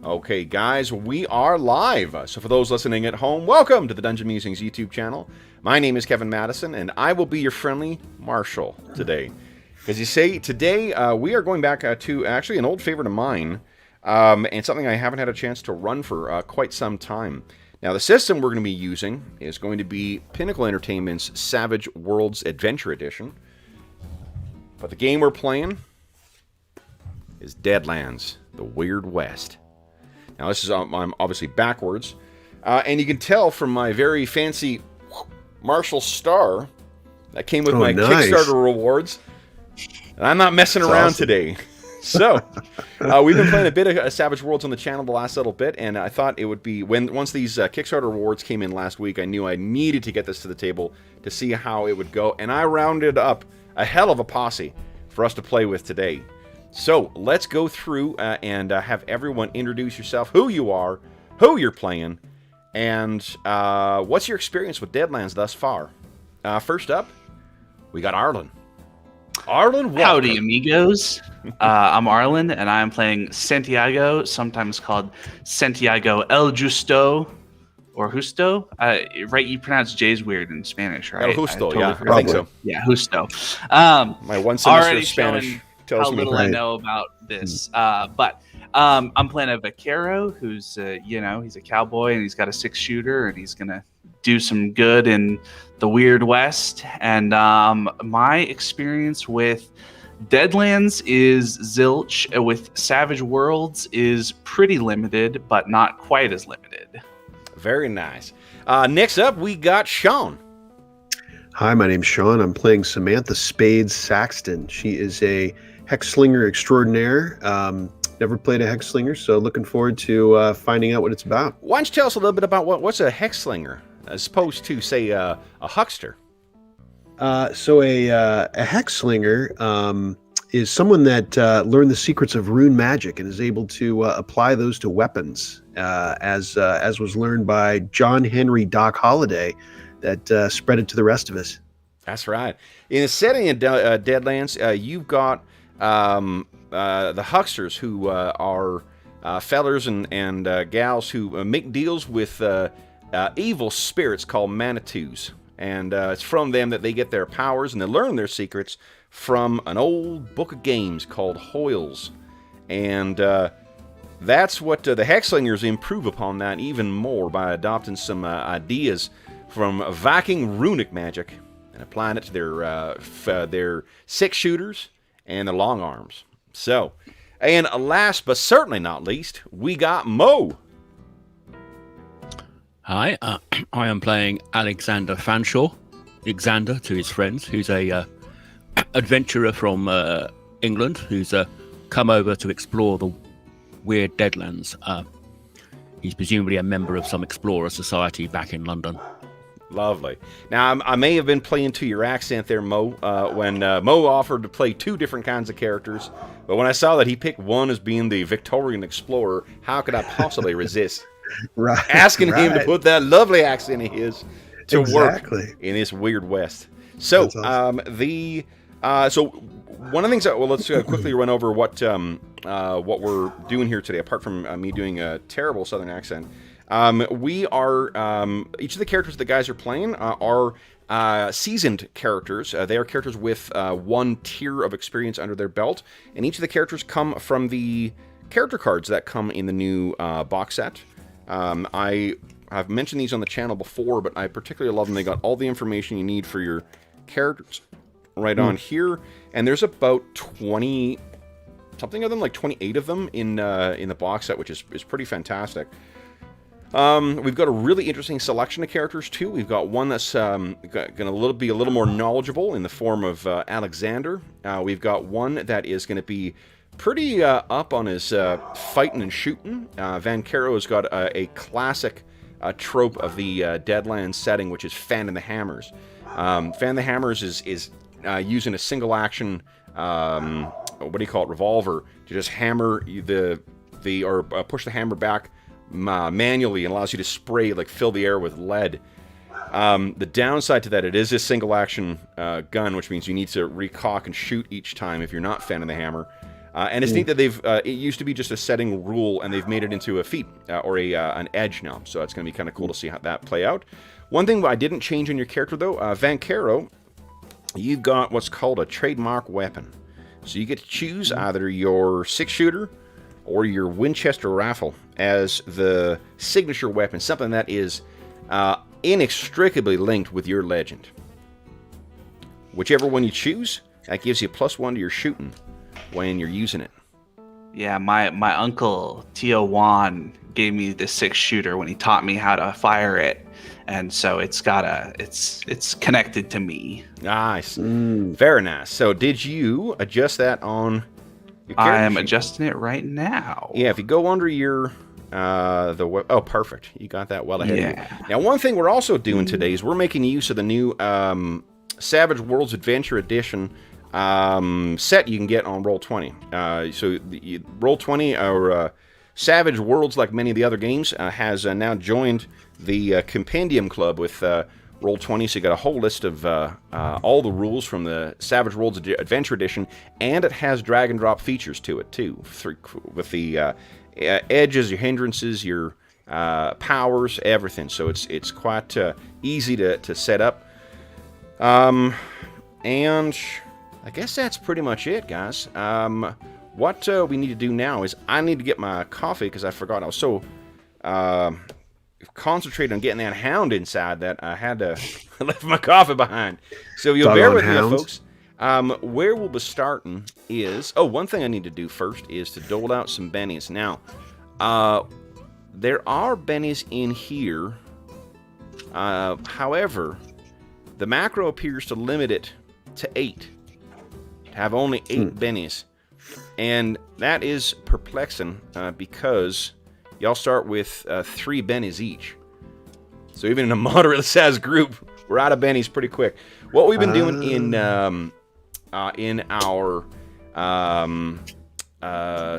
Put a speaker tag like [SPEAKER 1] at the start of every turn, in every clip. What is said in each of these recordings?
[SPEAKER 1] Okay, guys, we are live. So for those listening at home, welcome to the Dungeon Musings YouTube channel. My name is Kevin Madison, and I will be your friendly marshal today. As you say, today we are going back to actually an old favorite of mine, and something I haven't had a chance to run for quite some time. Now, the system we're going to be using is going to be Pinnacle Entertainment's Savage Worlds Adventure Edition. But the game we're playing is Deadlands, the Weird West. Now, this is I'm obviously backwards, and you can tell from my very fancy Marshall star that came with my Kickstarter rewards. And I'm not messing around today. So, we've been playing a bit of Savage Worlds on the channel the last little bit, and I thought it would be, once these Kickstarter rewards came in last week, I knew I needed to get this to the table to see how it would go, and I rounded up a hell of a posse for us to play with today. So, let's go through and have everyone introduce yourself, who you are, who you're playing, and what's your experience with Deadlands thus far. First up, we got Arlen. Arlen, welcome.
[SPEAKER 2] Howdy, amigos. I'm Arlen, and I'm playing Santiago, sometimes called Santiago El Justo, or Justo. Right, you pronounce J's weird in Spanish, right?
[SPEAKER 1] El Justo, I think so.
[SPEAKER 2] Yeah, Justo.
[SPEAKER 1] My one semester of Spanish tells
[SPEAKER 2] how
[SPEAKER 1] me.
[SPEAKER 2] little I know about this. But I'm playing a vaquero who's, he's a cowboy, and he's got a 6-shooter, and he's going to do some good in the Weird West. And my experience with Deadlands is zilch. With Savage Worlds is pretty limited, but not quite as limited.
[SPEAKER 1] Very nice. Next up, we got Sean.
[SPEAKER 3] Hi, my name's Sean. I'm playing Samantha Spades Saxton. She is a hex-slinger extraordinaire. Never played a hex-slinger, so looking forward to finding out what it's about.
[SPEAKER 1] Why don't you tell us a little bit about what's a hex-slinger, as opposed to, say, a huckster?
[SPEAKER 3] So a hex-slinger is someone that learned the secrets of rune magic and is able to apply those to weapons, as was learned by John Henry Doc Holliday, that spread it to the rest of us.
[SPEAKER 1] That's right. In the setting of Deadlands, you've got the hucksters, who are fellers and gals who make deals with evil spirits called Manitous. And it's from them that they get their powers, and they learn their secrets from an old book of games called Hoyles. And that's what the Hexslingers improve upon that even more by adopting some ideas from Viking runic magic and applying it to their 6-shooters and their long arms. So, and last but certainly not least, we got Mo.
[SPEAKER 4] Hi, I am playing Alexander Fanshawe, Xander to his friends, who's a adventurer from England who's come over to explore the weird Deadlands. He's presumably a member of some explorer society back in London.
[SPEAKER 1] Lovely. Now, I may have been playing to your accent there, Mo, when Mo offered to play 2 different kinds of characters, but when I saw that he picked one as being the Victorian explorer, how could I possibly resist asking him to put that lovely accent of his to work in this Weird West? So, awesome. So one of the things that, let's quickly run over what we're doing here today, apart from me doing a terrible Southern accent. We are, each of the characters the guys are playing are seasoned characters. They are characters with 1 tier of experience under their belt, and each of the characters come from the character cards that come in the new box set. I've mentioned these on the channel before, but I particularly love them. They got all the information you need for your characters right on here, and there's about 20, something of them, like 28 of them in the box set, which is pretty fantastic. We've got a really interesting selection of characters too. We've got one that's going to be a little more knowledgeable in the form of Alexander. We've got one that is going to be pretty up on his fighting and shooting. Van Caro's got a classic trope of the Deadlands setting, which is Fan the Hammers. Fan the Hammers is using a single action, revolver to just hammer or push the hammer back manually, and allows you to spray, fill the air with lead. The downside to that, it is a single action gun, which means you need to recock and shoot each time if you're not fanning the hammer. And it's neat that they've. It used to be just a setting rule, and they've made it into a feat or an edge now. So it's going to be kind of cool to see how that play out. One thing I didn't change in your character though, Vancaro, you've got what's called a trademark weapon. So you get to choose either your 6-shooter or your Winchester rifle as the signature weapon, something that is inextricably linked with your legend. Whichever one you choose, that gives you +1 to your shooting when you're using it.
[SPEAKER 2] Yeah, my uncle Tio Juan gave me the 6-shooter when he taught me how to fire it, and so it's connected to me.
[SPEAKER 1] Nice, very nice. So did you adjust that on your character
[SPEAKER 2] I am
[SPEAKER 1] sheet?
[SPEAKER 2] adjusting it right now.
[SPEAKER 1] Yeah, if you go under your oh, perfect, you got that well ahead of you. Now, one thing we're also doing today is we're making use of the new Savage Worlds Adventure Edition set you can get on Roll20. So Roll20 or Savage Worlds, like many of the other games, has now joined the Compendium Club with Roll20. So you got a whole list of all the rules from the Savage Worlds Adventure Edition, and it has drag and drop features to it too, with the edges, your hindrances, your powers, everything. So it's quite easy to set up. And I guess that's pretty much it, guys. What we need to do now is I need to get my coffee because I forgot. I was so concentrated on getting that hound inside that I had to left my coffee behind. So you'll bear with me, folks. Where we'll be starting is... Oh, one thing I need to do first is to dole out some bennies. Now, there are bennies in here. However, the macro appears to limit it to 8. Have only 8 bennies. And that is perplexing because y'all start with 3 bennies each. So even in a moderately sized group, we're out of bennies pretty quick. What we've been doing in our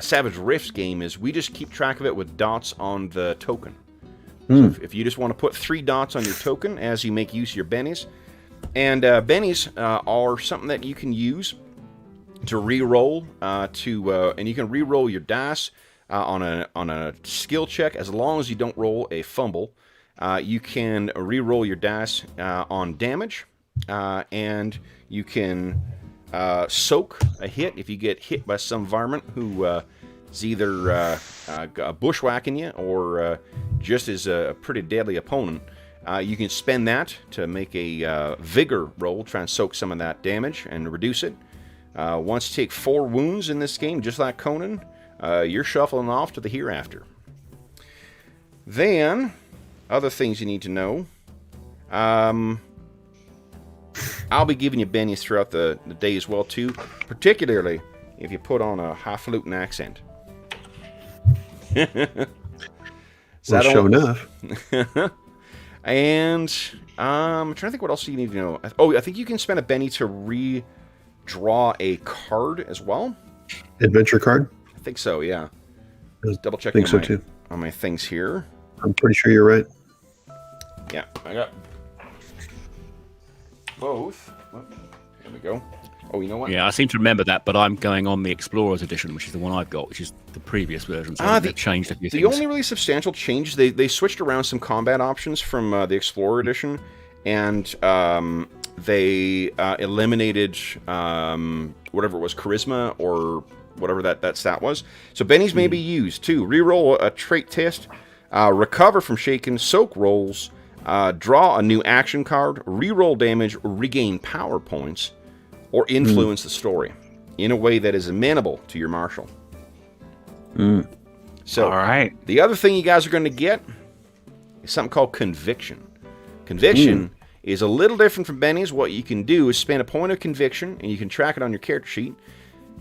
[SPEAKER 1] Savage Rifts game is we just keep track of it with dots on the token. So if you just want to put 3 dots on your token as you make use of your bennies. And bennies are something that you can use to re-roll and you can re-roll your dice on a skill check as long as you don't roll a fumble. You can re-roll your dice on damage, and you can soak a hit if you get hit by some varmint who is either bushwhacking you or just is a pretty deadly opponent. You can spend that to make a vigor roll, try and soak some of that damage and reduce it. Once you take 4 wounds in this game, just like Conan, you're shuffling off to the hereafter. Then, other things you need to know. I'll be giving you bennies throughout the day as well, too. Particularly if you put on a highfalutin accent.
[SPEAKER 3] Well, sure enough.
[SPEAKER 1] And I'm trying to think what else you need to know. Oh, I think you can spend a benny to redraw a card as well.
[SPEAKER 3] Adventure card?
[SPEAKER 1] I think so, yeah. Just double checking on my things here.
[SPEAKER 3] I'm pretty sure you're right.
[SPEAKER 1] Yeah, I got both. Oh, there we go. Oh, you know what?
[SPEAKER 4] Yeah, I seem to remember that, but I'm going on the Explorers Edition, which is the one I've got, which is the previous version. So they've changed a few things.
[SPEAKER 1] The only really substantial change, they switched around some combat options from the Explorer Edition, and they eliminated whatever it was, Charisma or whatever that stat was. So bennies may be used to reroll a trait test, recover from shaken, soak rolls, draw a new action card, reroll damage, regain power points, or influence the story in a way that is amenable to your martial. So,
[SPEAKER 2] all right.
[SPEAKER 1] The other thing you guys are going to get is something called Conviction. Conviction is a little different from bennies. What you can do is spend a point of conviction, and you can track it on your character sheet.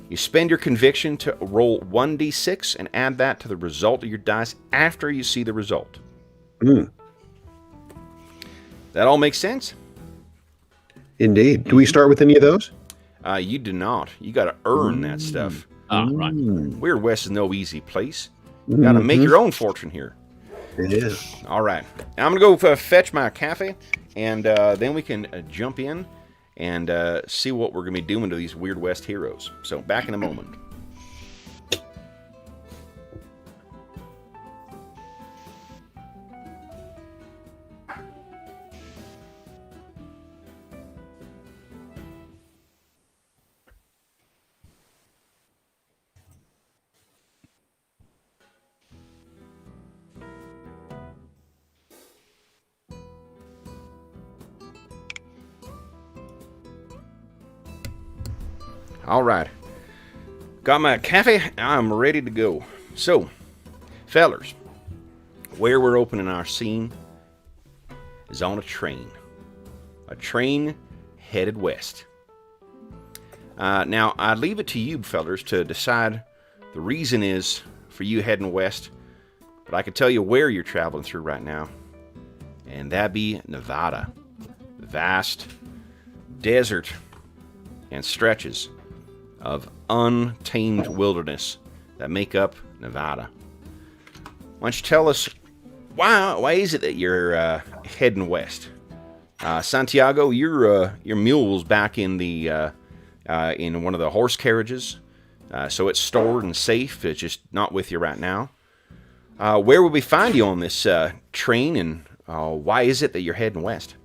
[SPEAKER 1] You spend your conviction to roll 1d6 and add that to the result of your dice after you see the result. That all makes sense?
[SPEAKER 3] Indeed. Do we start with any of those?
[SPEAKER 1] You do not. You got to earn that stuff.
[SPEAKER 4] Right.
[SPEAKER 1] Weird West is no easy place. You got to make your own fortune here.
[SPEAKER 3] It is.
[SPEAKER 1] All right. Now I'm going to go fetch my cafe, and then we can jump in and see what we're going to be doing to these Weird West heroes. So back in a moment. All right. Got my cafe. I'm ready to go. So, fellers, where we're opening our scene is on a train. A train headed west. Now, I leave it to you, fellers, to decide the reason is for you heading west. But I can tell you where you're traveling through right now. And that be Nevada. Vast desert and stretches of untamed wilderness that make up Nevada. Why don't you tell us why is it that you're heading west? Santiago, your mule's back in the in one of the horse carriages, so it's stored and safe. It's just not with you right now. Where will we find you on this train, and why is it that you're heading west?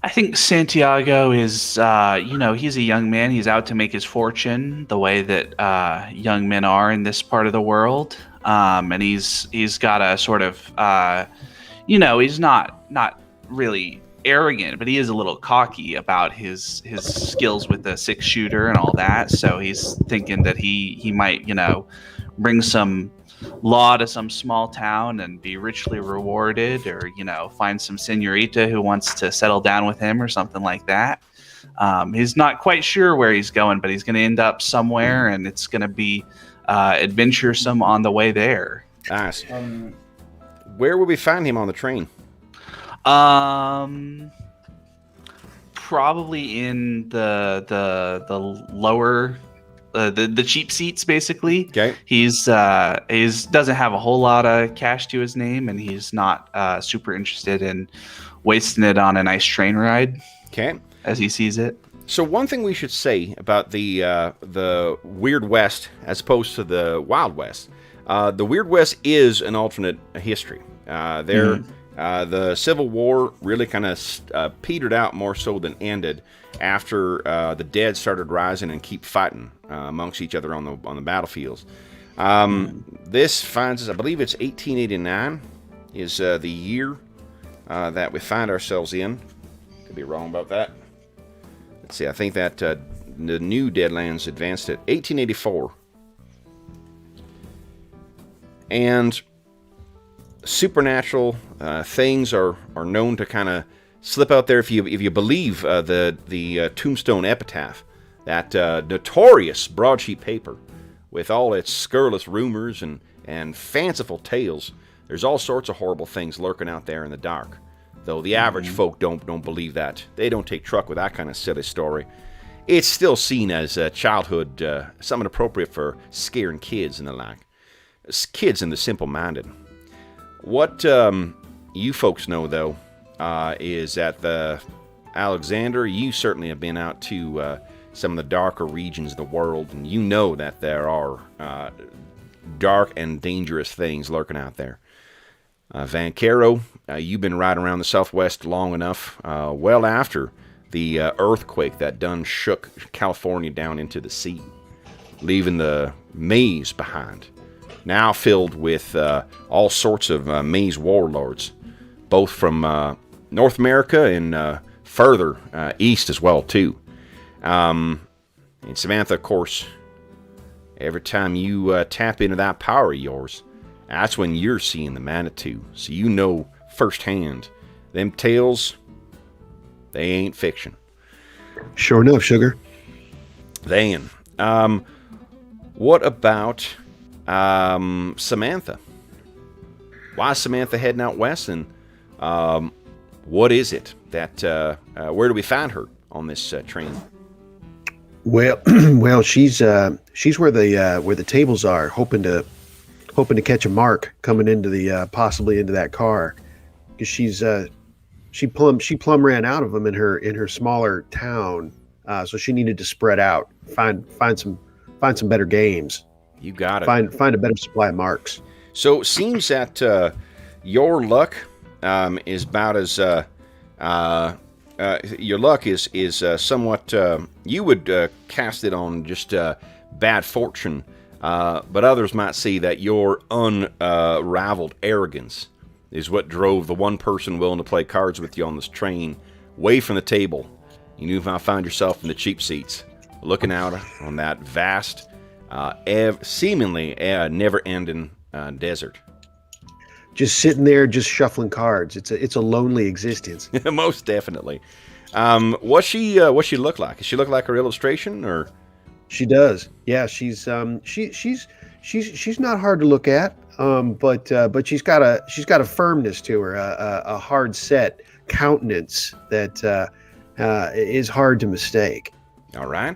[SPEAKER 2] I think Santiago is, he's a young man. He's out to make his fortune the way that young men are in this part of the world. And he's got a sort of, he's not really arrogant, but he is a little cocky about his skills with the 6-shooter and all that. So he's thinking that he might, bring some law to some small town and be richly rewarded, or find some senorita who wants to settle down with him or something like that. He's not quite sure where he's going, but he's going to end up somewhere, and it's going to be adventuresome on the way there.
[SPEAKER 1] Nice. Where will we find him on the train?
[SPEAKER 2] Probably in the lower, the cheap seats, basically.
[SPEAKER 1] Okay.
[SPEAKER 2] He's doesn't have a whole lot of cash to his name, and he's not super interested in wasting it on a nice train ride.
[SPEAKER 1] Okay.
[SPEAKER 2] As he sees it.
[SPEAKER 1] So one thing we should say about the Weird West as opposed to the Wild West, the Weird West is an alternate history. The Civil War really kind of petered out more so than ended after the dead started rising and keep fighting amongst each other on the battlefields. This finds us, I believe it's 1889 is the year that we find ourselves in. Could be wrong about that. Let's see, I think that the new Deadlands advanced at 1884. And supernatural things are known to kind of slip out there if you believe the Tombstone Epitaph, that notorious broadsheet paper with all its scurrilous rumors and fanciful tales. There's all sorts of horrible things lurking out there in the dark. Though the average folk don't believe that. They don't take truck with that kind of silly story. It's still seen as childhood, something appropriate for scaring kids and the like. Kids and the simple-minded. What you folks know, though, is that the Alexander, you certainly have been out to some of the darker regions of the world, and you know that there are dark and dangerous things lurking out there. Van Caro, you've been riding around the Southwest long enough, well after the earthquake that done shook California down into the sea, leaving the maze behind, now filled with all sorts of maze warlords, both from North America and further east as well, too. And Samantha, of course, every time you tap into that power of yours, that's when you're seeing the Manitou. So you know firsthand, them tales, they ain't fiction.
[SPEAKER 3] Sure enough, sugar.
[SPEAKER 1] Then, what about Samantha? Why is Samantha heading out west, and what is it that where do we find her on this train?
[SPEAKER 3] Well, she's where the tables are, hoping to catch a mark coming into the possibly into that car, because she plumb ran out of them in her smaller town, so she needed to spread out, find some better games.
[SPEAKER 1] You got it.
[SPEAKER 3] Find a better supply of marks.
[SPEAKER 1] So it seems that your luck is about as your luck is somewhat you would cast it on just bad fortune, but others might see that your unraveled arrogance is what drove the one person willing to play cards with you on this train away from the table You now find yourself in the cheap seats, looking out on that vast, seemingly never-ending desert.
[SPEAKER 3] Just sitting there, just shuffling cards. It's a lonely existence.
[SPEAKER 1] Most definitely. What's she look like? Does she look like her illustration, or?
[SPEAKER 3] She does. Yeah, she's not hard to look at. But she's got a firmness to her, a hard set countenance that is hard to mistake.
[SPEAKER 1] All right.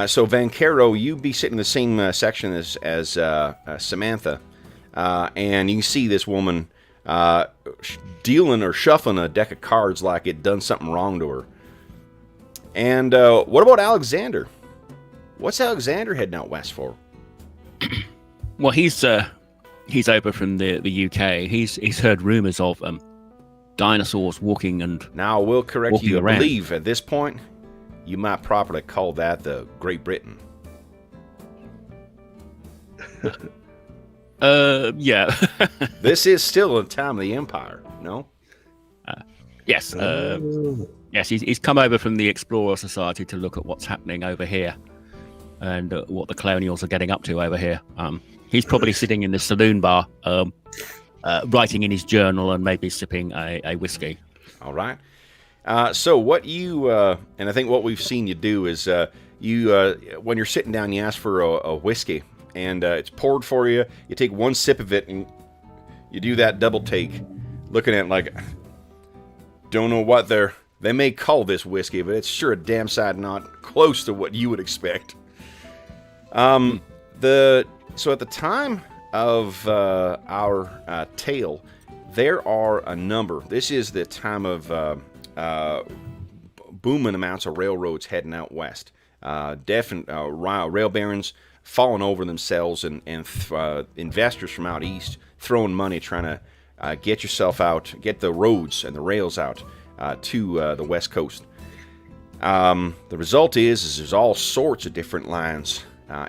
[SPEAKER 1] So Vancaro, you be sitting in the same section as Samantha, and you see this woman dealing or shuffling a deck of cards like it done something wrong to her. And what about Alexander? What's Alexander heading out west for?
[SPEAKER 4] Well, he's over from the UK. He's heard rumors of dinosaurs walking and
[SPEAKER 1] now I will correct you. I
[SPEAKER 4] around.
[SPEAKER 1] believe at this point you might properly call that the Great Britain.
[SPEAKER 4] Yeah.
[SPEAKER 1] This is still a time of the Empire, no?
[SPEAKER 4] Yes. Yes, he's come over from the Explorer Society to look at what's happening over here and what the colonials are getting up to over here. He's probably sitting in the saloon bar, writing in his journal and maybe sipping a whiskey.
[SPEAKER 1] All right. So what you and I think what we've seen you do is you when you're sitting down, you ask for a whiskey, and it's poured for you. You take one sip of it, and you do that double take, looking at it like, don't know what they may call this whiskey, but it's sure a damn sight not close to what you would expect. So at the time of our tale, there are a number. This is the time of booming amounts of railroads heading out west. Rail barons falling over themselves, and investors from out east throwing money trying to get yourself out, get the roads and the rails out to the west coast. The result is there's all sorts of different lines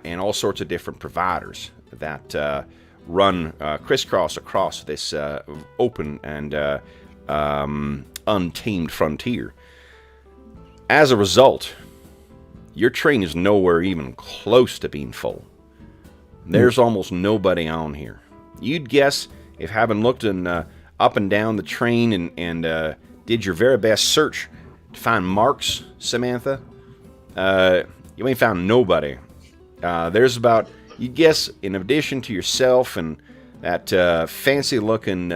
[SPEAKER 1] and all sorts of different providers that run crisscross across this open and untamed frontier. As a result, your train is nowhere even close to being full. There's almost nobody on here. You'd guess, if having looked up and down the train and did your very best search to find marks, Samantha, you ain't found nobody. There's about, you'd guess, in addition to yourself and that fancy-looking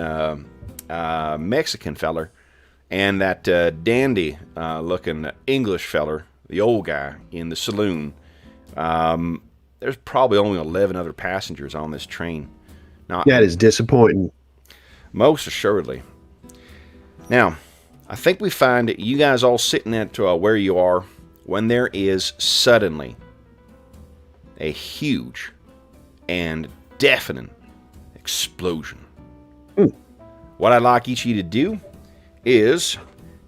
[SPEAKER 1] Mexican feller and that dandy-looking English feller, the old guy in the saloon, there's probably only 11 other passengers on this train. Now,
[SPEAKER 3] That is disappointing.
[SPEAKER 1] most assuredly. Now, I think we find you guys all sitting at where you are when there is suddenly a huge and deafening explosion. What I'd like each of you to do is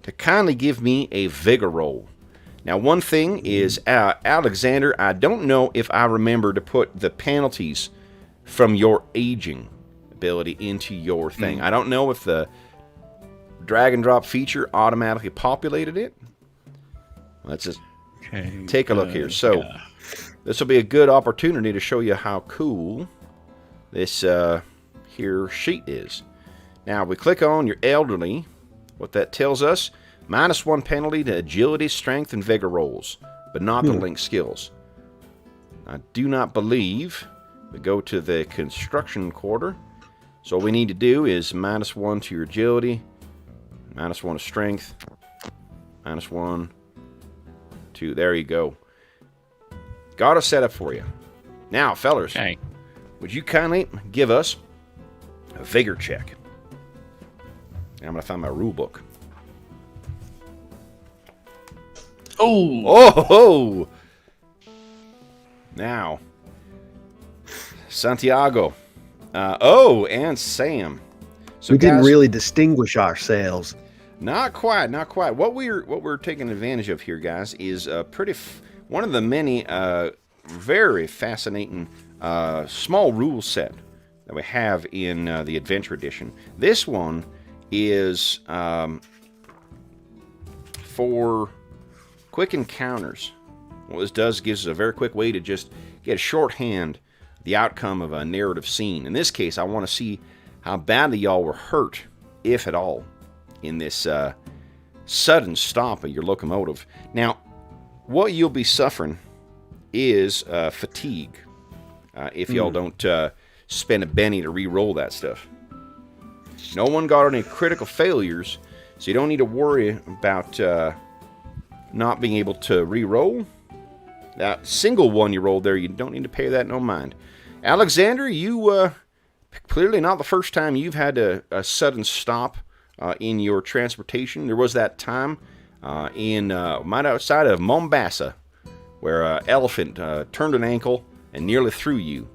[SPEAKER 1] to kindly give me a vigor roll. Now, one thing is, Alexander, I don't know if I remember to put the penalties from your aging ability into your thing. I don't know if the drag and drop feature automatically populated it. Let's just take a look here. So, this will be a good opportunity to show you how cool this here sheet is. Now, we click on your elderly. What that tells us, -1 penalty to agility, strength, and vigor rolls, but not the link skills. I do not believe we go to the construction quarter. So all we need to do is -1 to your agility, -1 to strength, -1 to, there you go. Got a setup for you. Now, fellers, would you kindly give us a vigor check? I'm going to find my rule book. Oh! Now, Santiago. And Sam. So
[SPEAKER 3] We didn't
[SPEAKER 1] guys,
[SPEAKER 3] really distinguish ourselves.
[SPEAKER 1] Not quite. What we're taking advantage of here, guys, is one of the many very fascinating small rule set that we have in the Adventure Edition. This one is for quick encounters. What this does gives us a very quick way to just get a shorthand the outcome of a narrative scene. In this case, I want to see how badly y'all were hurt, if at all, in this sudden stop of your locomotive. Now, what you'll be suffering is fatigue. If y'all don't spend a penny to re-roll that stuff. No one got any critical failures, so you don't need to worry about not being able to re-roll. That single one you rolled there, you don't need to pay that no mind. Alexander, you clearly not the first time you've had a sudden stop in your transportation. There was that time in right outside of Mombasa where an elephant turned an ankle and nearly threw you.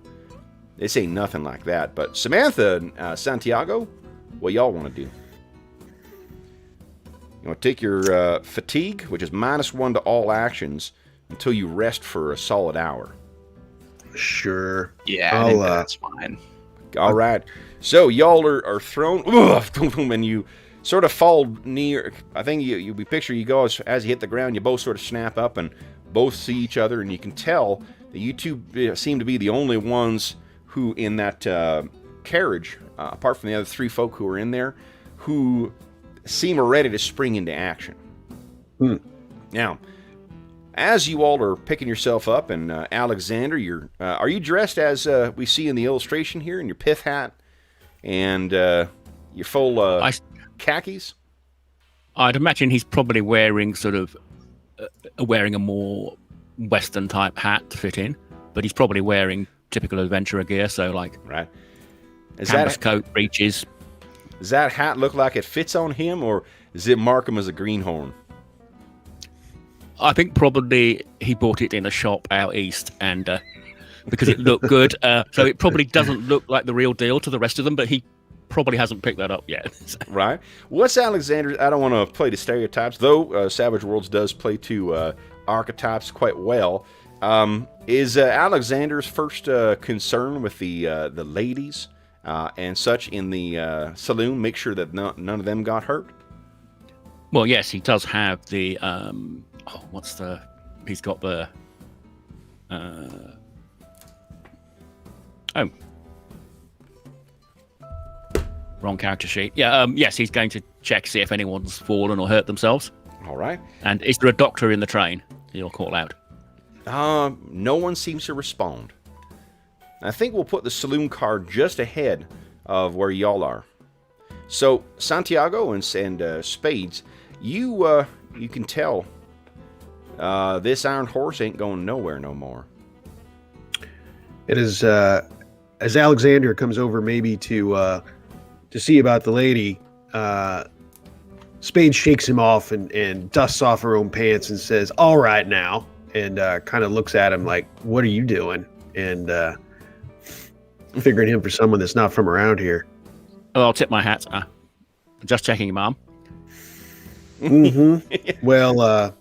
[SPEAKER 1] This ain't nothing like that. But Samantha and Santiago, what y'all want to do? You want to take your fatigue, which is -1 to all actions, until you rest for a solid hour.
[SPEAKER 3] Sure.
[SPEAKER 2] Yeah, I think that's fine.
[SPEAKER 1] All right. So y'all are thrown, and you sort of fall near. I think you picture you go as you hit the ground. You both sort of snap up and both see each other, and you can tell that you two seem to be the only ones who in that carriage, apart from the other 3 folk who are in there, who seem ready to spring into action. Now, as you all are picking yourself up, and Alexander, are you dressed as we see in the illustration here, in your pith hat and your full khakis?
[SPEAKER 4] I'd imagine he's probably wearing wearing a more Western type hat to fit in, but he's probably wearing typical adventurer gear, so like
[SPEAKER 1] right.
[SPEAKER 4] canvas coat, breeches.
[SPEAKER 1] Does that hat look like it fits on him, or does it mark him as a greenhorn?
[SPEAKER 4] I think probably he bought it in a shop out east, and because it looked good, so it probably doesn't look like the real deal to the rest of them, but he probably hasn't picked that up yet.
[SPEAKER 1] Right. What's Alexander's? I don't want to play to stereotypes, though Savage Worlds does play to archetypes quite well. Is Alexander's first concern with the ladies and such in the saloon, make sure that none of them got hurt?
[SPEAKER 4] Well, yes, he does have the he's got the wrong character sheet. Yeah, yes, he's going to check, see if anyone's fallen or hurt themselves.
[SPEAKER 1] All right.
[SPEAKER 4] And is there a doctor in the train? He'll call out.
[SPEAKER 1] No one seems to respond. I think we'll put the saloon car just ahead of where y'all are. So, Santiago and Spades, you can tell this iron horse ain't going nowhere no more.
[SPEAKER 3] It is as Alexander comes over maybe to see about the lady. Spade shakes him off and dusts off her own pants and says, "All right now," and kind of looks at him like, "What are you doing?" And figuring him for someone that's not from around here.
[SPEAKER 4] Oh, I'll tip my hat. Just checking, Mom.
[SPEAKER 3] Mm-hmm. Well,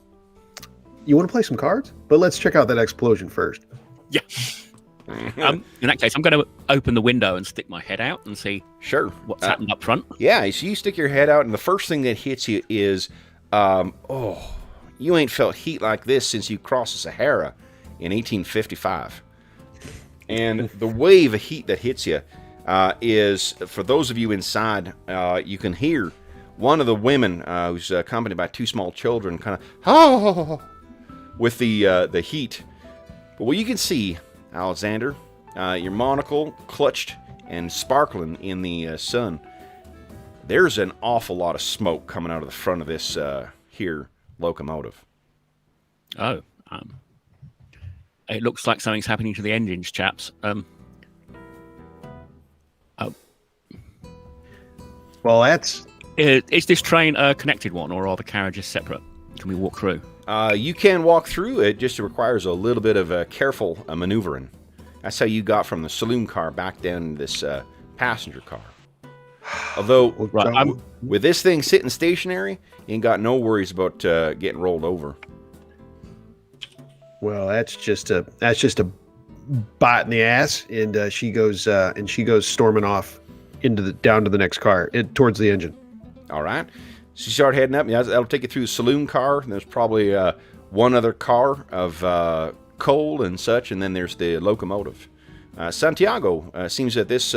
[SPEAKER 3] you want to play some cards? But let's check out that explosion first.
[SPEAKER 4] Yeah. In that case, I'm going to open the window and stick my head out and see what's happened up front.
[SPEAKER 1] Yeah, so you stick your head out, and the first thing that hits you is, you ain't felt heat like this since you crossed the Sahara in 1855. And the wave of heat that hits you is, for those of you inside, you can hear one of the women who's accompanied by 2 small children kind of, with the heat. But what you can see, Alexander, your monocle clutched and sparkling in the sun, there's an awful lot of smoke coming out of the front of this here locomotive.
[SPEAKER 4] Oh, it looks like something's happening to the engines, chaps.
[SPEAKER 3] Well, that's...
[SPEAKER 4] Is this train a connected one, or are the carriages separate? Can we walk through?
[SPEAKER 1] You can walk through. It just requires a little bit of careful maneuvering. That's how you got from the saloon car back down to this passenger car. Although, with this thing sitting stationary, you ain't got no worries about getting rolled over.
[SPEAKER 3] Well, that's just a bite in the ass, and she goes storming off down to the next car, towards the engine.
[SPEAKER 1] All right. So you start heading up. Yeah, that'll take you through the saloon car. And there's probably one other car of coal and such, and then there's the locomotive. Santiago, seems that this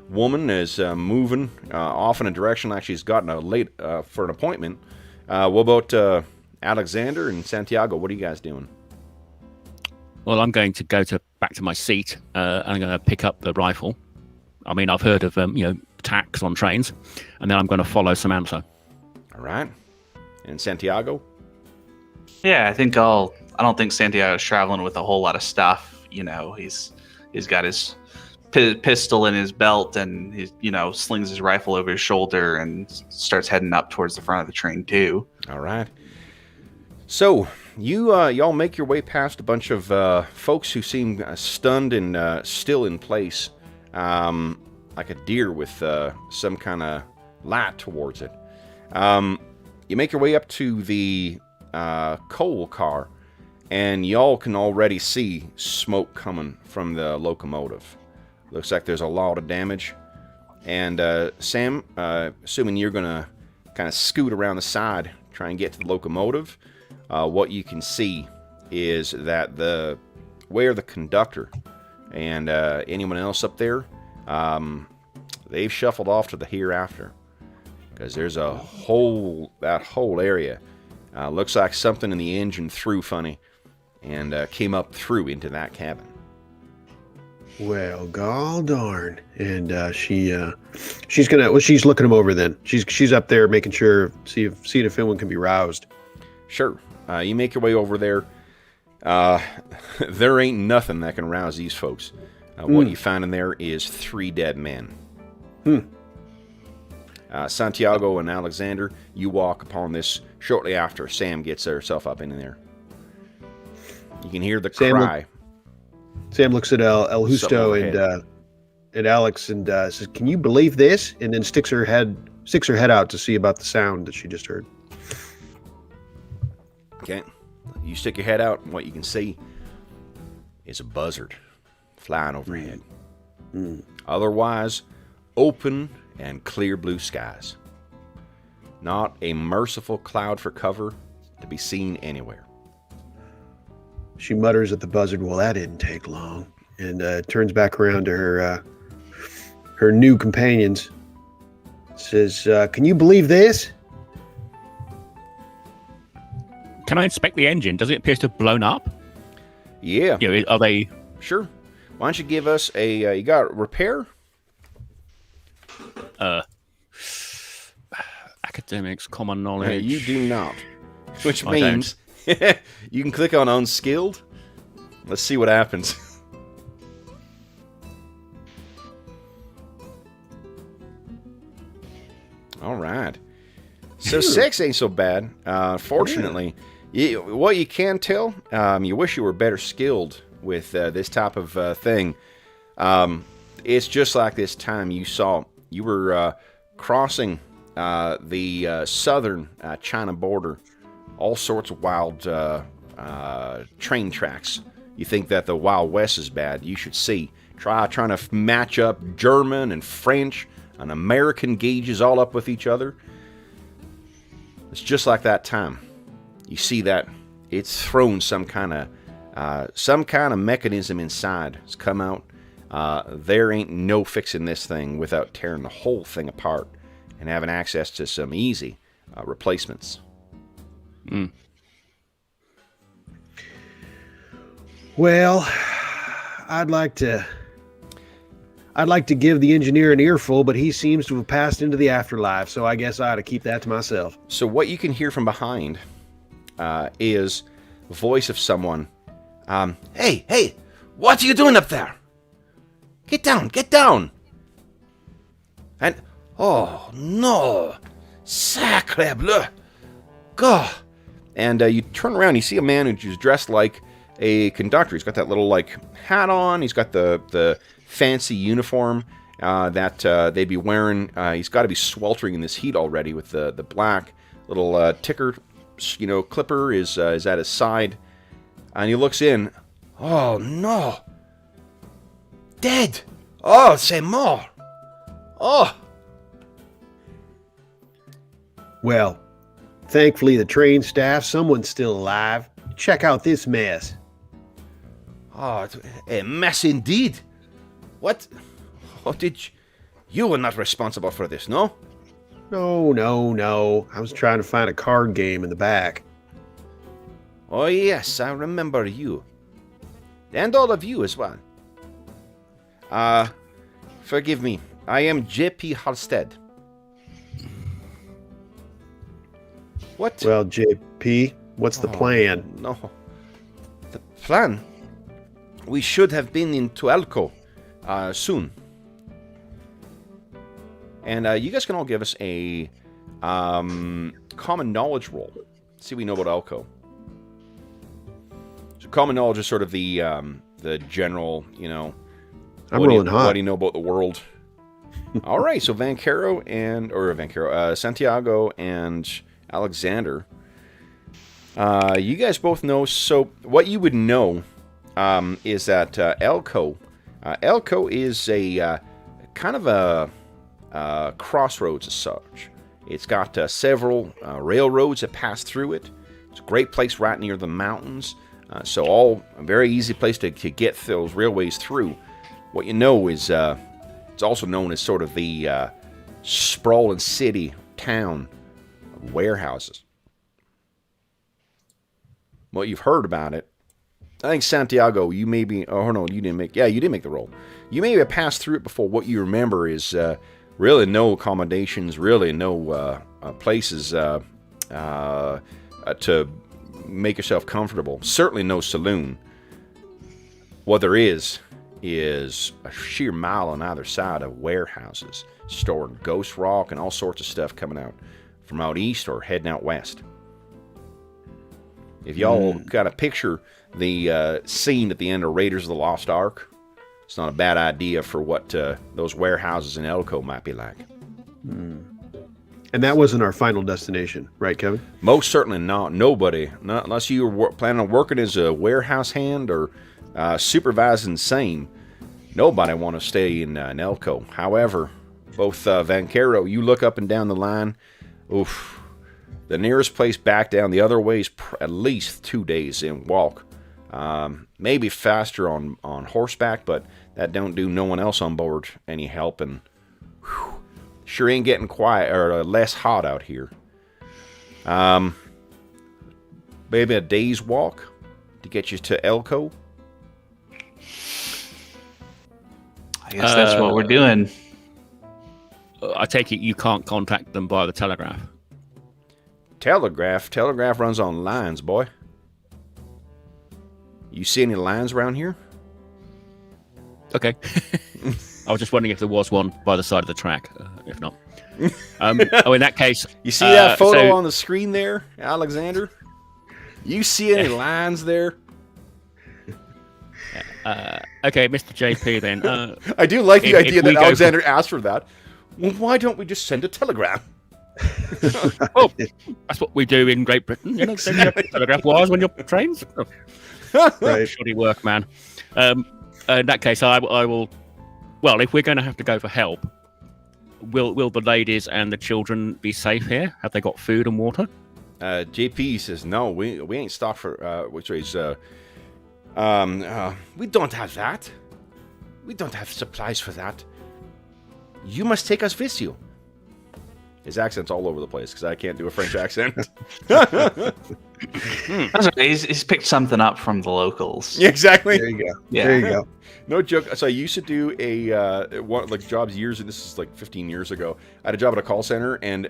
[SPEAKER 1] woman is moving off in a direction like she's gotten a late for an appointment. What about Alexander and Santiago? What are you guys doing?
[SPEAKER 4] Well, I'm going to go back to my seat. And I'm going to pick up the rifle. I mean, I've heard of attacks on trains, and then I'm going to follow Samantha.
[SPEAKER 1] All right. And Santiago?
[SPEAKER 2] Yeah, I don't think Santiago's traveling with a whole lot of stuff. He's got his pistol in his belt, and he slings his rifle over his shoulder and starts heading up towards the front of the train too. All
[SPEAKER 1] right. So y'all make your way past a bunch of folks who seem stunned and still in place, like a deer with some kind of light towards it. You make your way up to the coal car, and y'all can already see smoke coming from the locomotive. Looks like there's a lot of damage. And Sam, assuming you're going to kind of scoot around the side, try and get to the locomotive, what you can see is that where the conductor and anyone else up there, they've shuffled off to the hereafter. Because there's that whole area. Looks like something in the engine threw funny and came up through into that cabin.
[SPEAKER 3] Well, gall darn. And she's looking him over then. She's up there making sure, seeing if anyone can be roused.
[SPEAKER 1] Sure. You make your way over there. There ain't nothing that can rouse these folks. What you find in there is 3 dead men. Santiago and Alexander, you walk upon this shortly after Sam gets herself up in there. You can hear the cry.
[SPEAKER 3] Sam looks at El Justo and Alex and says, "Can you believe this?" And then sticks her head out to see about the sound that she just heard.
[SPEAKER 1] Okay. You stick your head out, and what you can see is a buzzard flying overhead. Otherwise, open and clear blue skies. Not a merciful cloud for cover to be seen anywhere.
[SPEAKER 3] She mutters at the buzzard, "Well, that didn't take long," and turns back around to her new companions. Says, "Can you believe this?"
[SPEAKER 4] Can I inspect the engine? Does it appear to have blown up?
[SPEAKER 1] Yeah.
[SPEAKER 4] Are they...
[SPEAKER 1] Sure. Why don't you give us you got repair?
[SPEAKER 4] Academics, common knowledge.
[SPEAKER 1] You do not. Which means you can click on unskilled. Let's see what happens. All right. So sex ain't so bad. Fortunately, what you can tell, you wish you were better skilled with this type of thing. It's just like this time you saw. You were crossing the southern China border. All sorts of wild train tracks. You think that the Wild West is bad. You should see. Trying to match up German and French and American gauges all up with each other. It's just like that time. You see that it's thrown some kind of mechanism inside. It's come out. There ain't no fixing this thing without tearing the whole thing apart and having access to some easy replacements.
[SPEAKER 3] Well, I'd like to give the engineer an earful, but he seems to have passed into the afterlife, so I guess I ought to keep that to myself.
[SPEAKER 1] So what you can hear from behind is the voice of someone. Hey, what are you doing up there? Get down. And, oh, no. Sacre bleu. God. And you turn around, you see a man who's dressed like a conductor. He's got that little, hat on. He's got the fancy uniform that they'd be wearing. He's got to be sweltering in this heat already with the black little ticker, clipper is at his side. And he looks in. Oh, no. Dead. Oh, c'est mort. Oh.
[SPEAKER 3] Well, thankfully the train staff, someone's still alive. check out this mess.
[SPEAKER 1] Oh, a mess indeed. What? What did you were not responsible for this, no?
[SPEAKER 3] No. I was trying to find a card game in the back.
[SPEAKER 1] Oh, yes, I remember you. And all of you as well. Forgive me. I am J.P. Halstead. What?
[SPEAKER 3] Well, JP, what's the plan?
[SPEAKER 1] No. The plan? We should have been into Elko soon. And you guys can all give us a common knowledge roll. See what we know about Elko. So common knowledge is sort of the general, you know.
[SPEAKER 3] I'm rolling hot.
[SPEAKER 1] What do you know about the world? All right, so Santiago and Alexander. You guys both know. So what you would know is that Elko is a kind of a crossroads as such. It's got several railroads that pass through it. It's a great place right near the mountains. So all a very easy place to get those railways through. What you know is it's also known as sort of the sprawling city town of warehouses. What you've heard about it, I think Santiago, you maybe, oh no, you didn't make the roll. You may have passed through it before. What you remember is really no accommodations, really no places to make yourself comfortable. Certainly no saloon. What there is a sheer mile on either side of warehouses storing ghost rock and all sorts of stuff coming out from out east or heading out west. If y'all got a picture the scene at the end of Raiders of the Lost Ark, it's not a bad idea for what those warehouses in Elko might be like.
[SPEAKER 3] And that wasn't our final destination, right, Kevin?
[SPEAKER 1] Most certainly not. Nobody, not unless you were planning on working as a warehouse hand or supervising same, nobody want to stay in Elko. However, both Vancaro, you look up and down the line, oof, the nearest place back down the other way is at least 2 days in walk. Maybe faster on horseback, but that don't do no one else on board any help, and whew, sure ain't getting quiet or less hot out here. Maybe a day's walk to get you to Elko.
[SPEAKER 2] I guess that's what we're doing.
[SPEAKER 4] I take it you can't contact them by the telegraph.
[SPEAKER 1] Telegraph runs on lines, boy. You see any lines around here?
[SPEAKER 4] Okay. I was just wondering if there was one by the side of the track. If not. In that case...
[SPEAKER 1] You see that photo on the screen there, Alexander? You see any lines there?
[SPEAKER 4] Okay, Mr. JP then.
[SPEAKER 1] I do like the idea that Alexander asked for that. Well, why don't we just send a telegram?
[SPEAKER 4] Oh, that's what we do in Great Britain. You know, exactly. Telegraph wires when you're trains.
[SPEAKER 3] Right.
[SPEAKER 4] Shoddy work, man. In that case, I will. Well, if we're going to have to go for help, will the ladies and the children be safe here? Have they got food and water?
[SPEAKER 1] JP says no. We ain't stopped for which is we don't have that. We don't have supplies for that. You must take us with you. His accent's all over the place because I can't do a French accent.
[SPEAKER 2] That's okay. He's picked something up from the locals.
[SPEAKER 1] Yeah, exactly.
[SPEAKER 3] There you go.
[SPEAKER 2] Yeah.
[SPEAKER 3] There you go.
[SPEAKER 1] No joke. So I used to do jobs years, and this is like 15 years ago. I had a job at a call center, and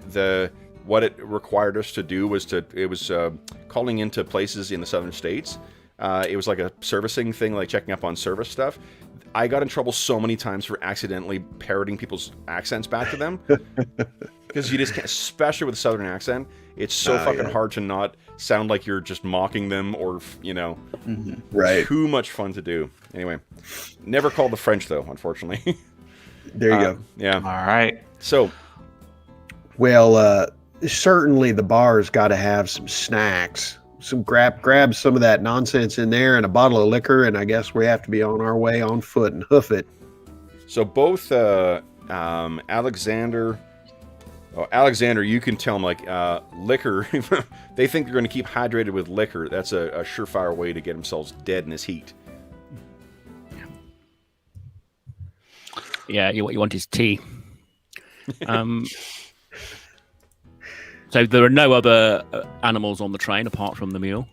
[SPEAKER 1] what it required us to do was calling into places in the southern states. It was like a servicing thing, like checking up on service stuff. I got in trouble so many times for accidentally parroting people's accents back to them. Because you just can't, especially with a southern accent, it's so fucking hard to not sound like you're just mocking them or,
[SPEAKER 3] Right.
[SPEAKER 1] Too much fun to do. Anyway, never called the French, though, unfortunately.
[SPEAKER 3] There you go.
[SPEAKER 1] Yeah.
[SPEAKER 2] All right.
[SPEAKER 1] So.
[SPEAKER 3] Well, certainly the bar's got to have some snacks. Grab some of that nonsense in there and a bottle of liquor, and I guess we have to be on our way on foot and hoof it.
[SPEAKER 1] So both Alexander Oh, Alexander, you can tell them, like, liquor. They think they're going to keep hydrated with liquor. That's a surefire way to get themselves dead in this heat.
[SPEAKER 4] Yeah, what you want is tea. So there are no other animals on the train apart from the mule?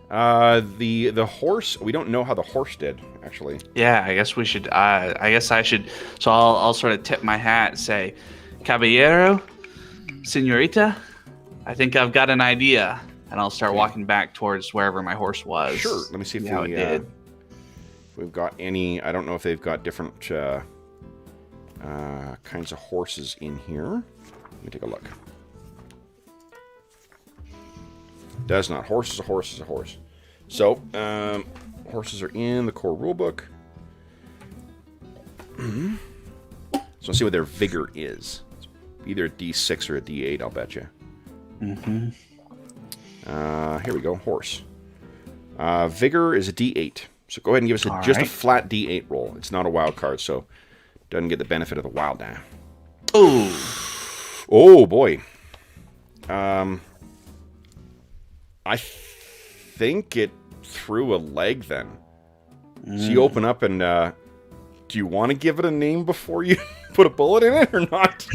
[SPEAKER 1] The horse, we don't know how the horse did, actually.
[SPEAKER 2] Yeah, I guess we should. I guess I should. So I'll sort of tip my hat and say, Caballero, Senorita, I think I've got an idea. And I'll start walking back towards wherever my horse was.
[SPEAKER 1] Sure. Let me see if
[SPEAKER 2] how it did.
[SPEAKER 1] We've got any. I don't know if they've got different kinds of horses in here. Let me take a look. Does not. Horse is a horse is a horse. So, horses are in the core rulebook. So let's see what their vigor is. It's either a D6 or a D8, I'll bet you.
[SPEAKER 2] Mm-hmm.
[SPEAKER 1] Here we go. Horse. Vigor is a D8. So go ahead and give us just a flat D8 roll. It's not a wild card, so doesn't get the benefit of the wild die. Oh boy. I think it threw a leg then. So you open up and do you want to give it a name before you put a bullet in it or not?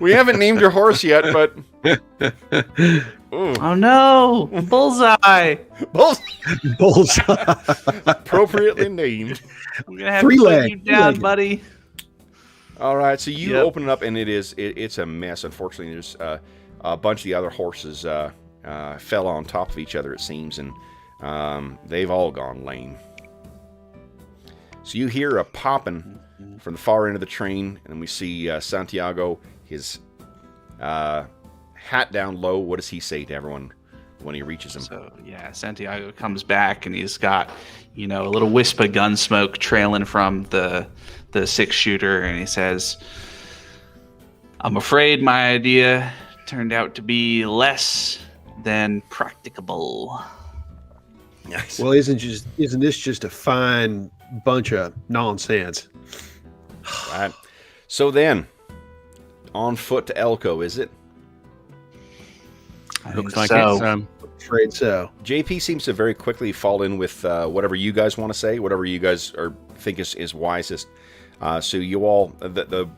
[SPEAKER 1] We haven't named your horse yet, but...
[SPEAKER 2] Oh no! Bullseye!
[SPEAKER 3] Bullseye.
[SPEAKER 1] Appropriately named.
[SPEAKER 2] I'm going to have to put you down, buddy.
[SPEAKER 1] All right, so you open it up and it's a mess. Unfortunately, there's a bunch of the other horses... fell on top of each other, it seems, and they've all gone lame. So you hear a popping from the far end of the train, and we see Santiago, his hat down low. What does he say to everyone when he reaches him?
[SPEAKER 2] So, yeah, Santiago comes back, and he's got, a little wisp of gun smoke trailing from the 6-shooter, and he says, I'm afraid my idea turned out to be less than practicable.
[SPEAKER 1] Yes.
[SPEAKER 3] Well, isn't this just a fine bunch of nonsense?
[SPEAKER 1] Right. So then, on foot to Elko, is it?
[SPEAKER 4] Looks like
[SPEAKER 2] so.
[SPEAKER 4] it's...
[SPEAKER 3] Afraid so.
[SPEAKER 1] JP seems to very quickly fall in with whatever you guys want to say, whatever you guys think is wisest. So you all, the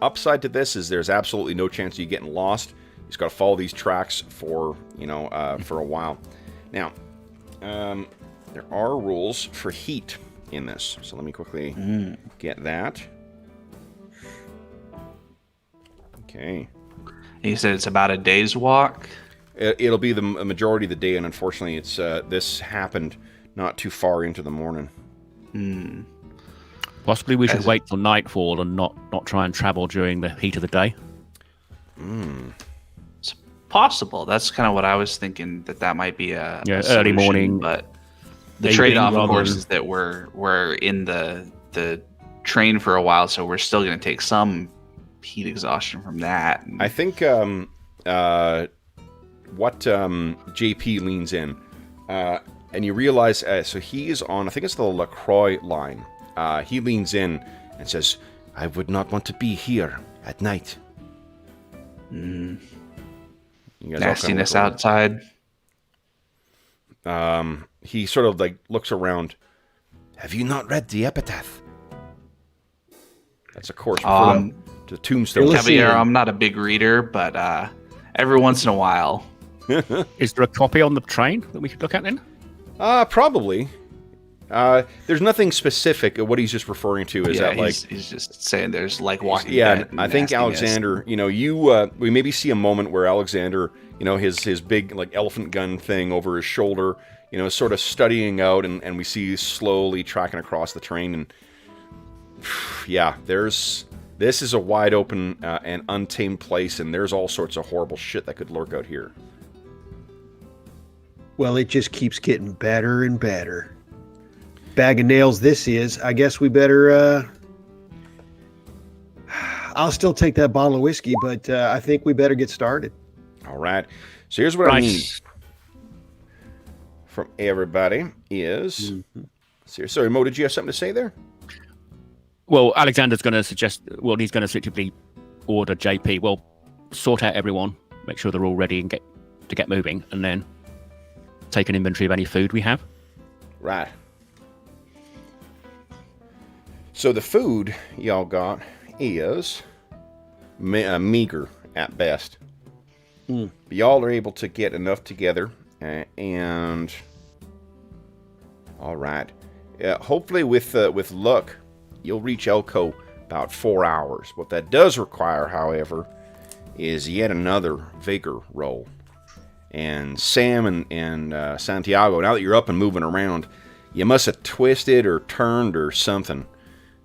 [SPEAKER 1] upside to this is there's absolutely no chance of you getting lost. You just got to follow these tracks for a while. Now, there are rules for heat in this, so let me quickly get that. Okay.
[SPEAKER 2] He said it's about a day's walk.
[SPEAKER 1] It'll be the majority of the day, and unfortunately, it's this happened not too far into the morning.
[SPEAKER 4] Possibly we should wait till nightfall and not try and travel during the heat of the day.
[SPEAKER 2] It's possible. That's kind of what I was thinking, that might be a
[SPEAKER 4] early
[SPEAKER 2] solution,
[SPEAKER 4] morning.
[SPEAKER 2] But the trade-off, of course, is that we're in the train for a while, so we're still going to take some heat exhaustion from that.
[SPEAKER 1] I think what JP leans in, and you realize, so he is on, I think it's the LaCroix line. He leans in and says, I would not want to be here at night. You guys
[SPEAKER 2] Nastiness outside.
[SPEAKER 1] He sort of like looks around. Have you not read the epitaph? That's a course for the tombstone.
[SPEAKER 2] Caballero, I'm not a big reader, but every once in a while.
[SPEAKER 4] Is there a copy on the train that we could look at then?
[SPEAKER 1] Probably. There's nothing specific. What he's just referring to is that
[SPEAKER 2] he's just saying there's like walking.
[SPEAKER 1] Yeah, I think Alexander. We maybe see a moment where Alexander, his big like elephant gun thing over his shoulder, sort of studying out, and we see slowly tracking across the train, and yeah, this is a wide open and untamed place, and there's all sorts of horrible shit that could lurk out here.
[SPEAKER 3] Well, it just keeps getting better and better. Bag of nails this is. I guess we better... I'll still take that bottle of whiskey, but I think we better get started.
[SPEAKER 1] All right. So here's what I need from everybody is... Sorry, Mo, did you have something to say there?
[SPEAKER 4] Well, Alexander's going to suggest... Well, he's going to suitably order JP. Well, sort out everyone, make sure they're all ready and get moving, and then take an inventory of any food we have.
[SPEAKER 1] Right. So the food y'all got is meager at best. Y'all are able to get enough together, and all right. Hopefully, with luck, you'll reach Elko about 4 hours. What that does require, however, is yet another vigor roll. And Sam and Santiago, now that you're up and moving around, you must have twisted or turned or something.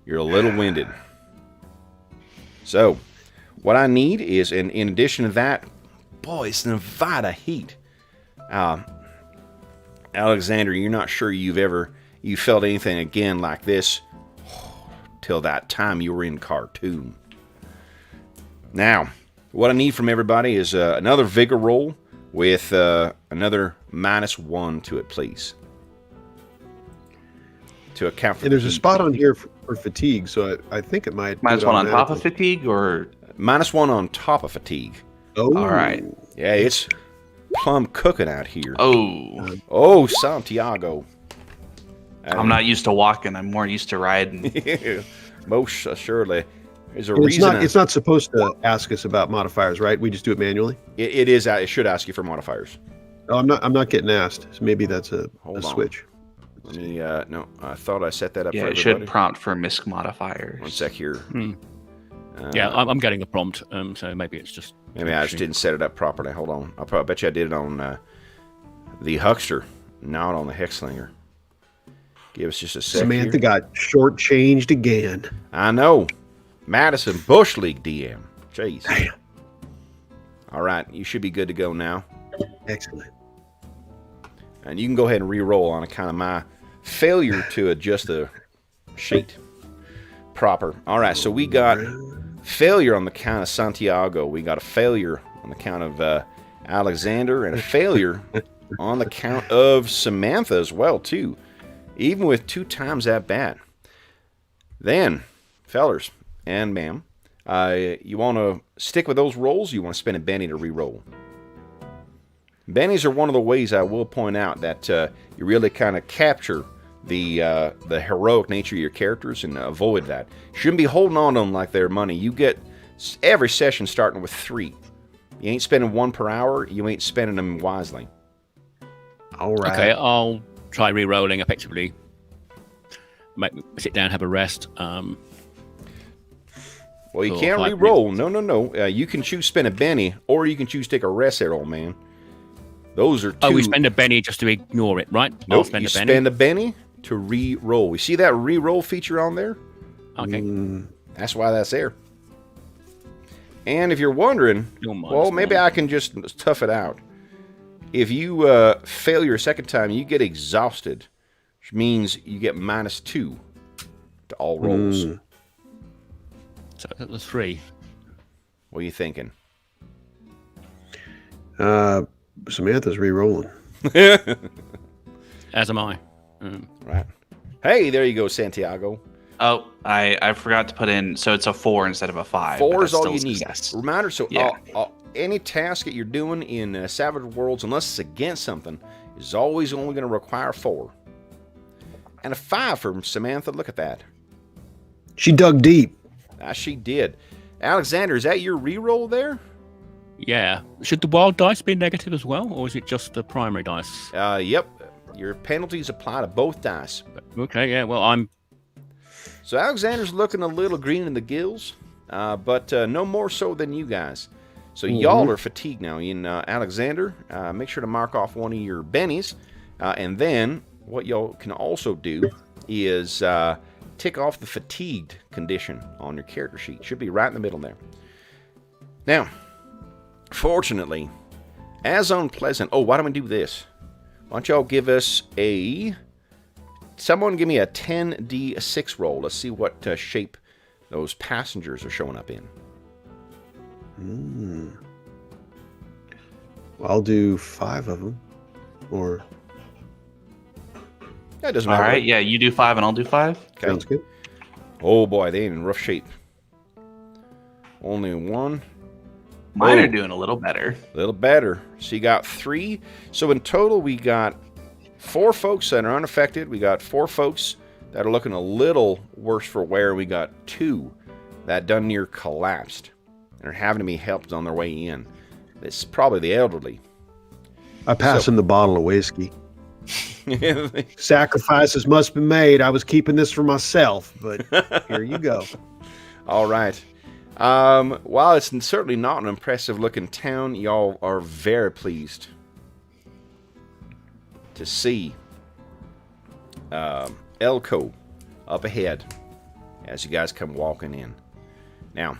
[SPEAKER 1] You're a little winded. So, what I need is, in addition to that, boy, it's Nevada heat. Alexander, you're not sure you felt anything again like this till that time you were in Khartoum. Now, what I need from everybody is another vigor roll with another -1 to it, please. To account for.
[SPEAKER 3] And there's a spot on here for fatigue, so I think it might.
[SPEAKER 2] -1 on top of fatigue, or
[SPEAKER 1] -1 on top of fatigue.
[SPEAKER 3] Oh,
[SPEAKER 2] all right.
[SPEAKER 1] Yeah, it's plum cooking out here.
[SPEAKER 2] Oh,
[SPEAKER 1] Santiago.
[SPEAKER 2] I'm not used to walking. I'm more used to riding.
[SPEAKER 1] Most surely. There's a
[SPEAKER 3] And
[SPEAKER 1] reason.
[SPEAKER 3] it's not supposed to ask us about modifiers, right? We just do it manually.
[SPEAKER 1] It is. It should ask you for modifiers.
[SPEAKER 3] Oh, I'm not getting asked. So maybe that's a
[SPEAKER 1] Hold on.
[SPEAKER 3] switch.
[SPEAKER 1] Let me. No, I thought I set that up.
[SPEAKER 2] Yeah,
[SPEAKER 1] for
[SPEAKER 2] it
[SPEAKER 1] everybody.
[SPEAKER 2] should prompt for misc modifiers.
[SPEAKER 1] One sec here.
[SPEAKER 4] Yeah, I'm getting the prompt, so maybe it's just...
[SPEAKER 1] Maybe I just didn't set it up properly. Hold on. I bet you I did it on the Huckster, not on the Hexslinger. Give us just a sec.
[SPEAKER 3] Samantha
[SPEAKER 1] here.
[SPEAKER 3] got shortchanged again.
[SPEAKER 1] I know. Madison Bush League DM. Jeez.
[SPEAKER 3] Damn.
[SPEAKER 1] All right, you should be good to go now.
[SPEAKER 3] Excellent.
[SPEAKER 1] And you can go ahead and re-roll on account of my failure to adjust the sheet proper. All right, so we got failure on the count of Santiago. We got a failure on the count of Alexander, and a failure on the count of Samantha as well, too. Even with 2 times that bad. Then, fellers and ma'am, you want to stick with those rolls, you want to spend a Benny to re-roll. Bennies are one of the ways I will point out that you really kind of capture the heroic nature of your characters and avoid that. You shouldn't be holding on to them like they're money. You get every session starting with 3. You ain't spending 1 per hour. You ain't spending them wisely.
[SPEAKER 3] All right.
[SPEAKER 4] Okay, I'll try re-rolling effectively. Sit down, have a rest.
[SPEAKER 1] Well, you
[SPEAKER 4] for
[SPEAKER 1] can't
[SPEAKER 4] 5
[SPEAKER 1] re-roll.
[SPEAKER 4] minutes.
[SPEAKER 1] No. You can choose spend a Benny, or you can choose take a rest there, old man. Those are 2.
[SPEAKER 4] Oh, we spend a Benny just to ignore it, right? I'll
[SPEAKER 1] Nope,
[SPEAKER 4] spend
[SPEAKER 1] you
[SPEAKER 4] a Benny.
[SPEAKER 1] spend a Benny to re-roll. You see that re-roll feature on there?
[SPEAKER 4] Okay.
[SPEAKER 1] That's why that's there. And if you're wondering, well, maybe I can just tough it out. If you fail your second time, you get exhausted, which means you get -2 to all rolls.
[SPEAKER 4] So that was 3.
[SPEAKER 1] What are you thinking?
[SPEAKER 3] Samantha's re-rolling.
[SPEAKER 4] As am I.
[SPEAKER 1] Right. Hey, there you go, Santiago.
[SPEAKER 2] Oh, I forgot to put in, so it's a 4 instead of a 5.
[SPEAKER 1] 4
[SPEAKER 2] but
[SPEAKER 1] is
[SPEAKER 2] that's
[SPEAKER 1] all you
[SPEAKER 2] still a
[SPEAKER 1] need.
[SPEAKER 2] success.
[SPEAKER 1] Reminder, so
[SPEAKER 2] Yeah.
[SPEAKER 1] any task that you're doing in Savage Worlds, unless it's against something, is always only going to require 4. And a 5 from Samantha. Look at that.
[SPEAKER 3] She dug deep.
[SPEAKER 1] She did. Alexander, is that your re-roll there?
[SPEAKER 4] Yeah. Should the wild dice be negative as well, or is it just the primary dice?
[SPEAKER 1] Yep. Your penalties apply to both dice.
[SPEAKER 4] Okay, yeah, well, I'm...
[SPEAKER 1] So Alexander's looking a little green in the gills, but no more so than you guys. So y'all are fatigued now. Alexander, make sure to mark off one of your bennies. And then what y'all can also do is tick off the fatigued condition on your character sheet. Should be right in the middle there. Now, fortunately, as unpleasant... Oh, why don't we do this? Why don't y'all give us someone give me a 10d6 roll. Let's see what shape those passengers are showing up in.
[SPEAKER 3] I'll do 5 of them. Or
[SPEAKER 1] That doesn't
[SPEAKER 2] All
[SPEAKER 1] matter.
[SPEAKER 2] right, yeah, you do 5 and I'll do 5.
[SPEAKER 1] Okay.
[SPEAKER 3] sounds good.
[SPEAKER 1] Oh boy, they ain't in rough shape. Only 1,
[SPEAKER 2] Mine
[SPEAKER 1] Oh.
[SPEAKER 2] are doing a little better.
[SPEAKER 1] A little better. So you got 3. So in total, we got 4 folks that are unaffected. We got 4 folks that are looking a little worse for wear. We got 2 that done near collapsed and are having to be helped on their way in. This is probably the elderly.
[SPEAKER 3] I pass
[SPEAKER 1] So-
[SPEAKER 3] him the bottle of whiskey. Sacrifices must be made. I was keeping this for myself, but here you go.
[SPEAKER 1] All right. While it's certainly not an impressive looking town, y'all are very pleased to see Elko up ahead as you guys come walking in. Now,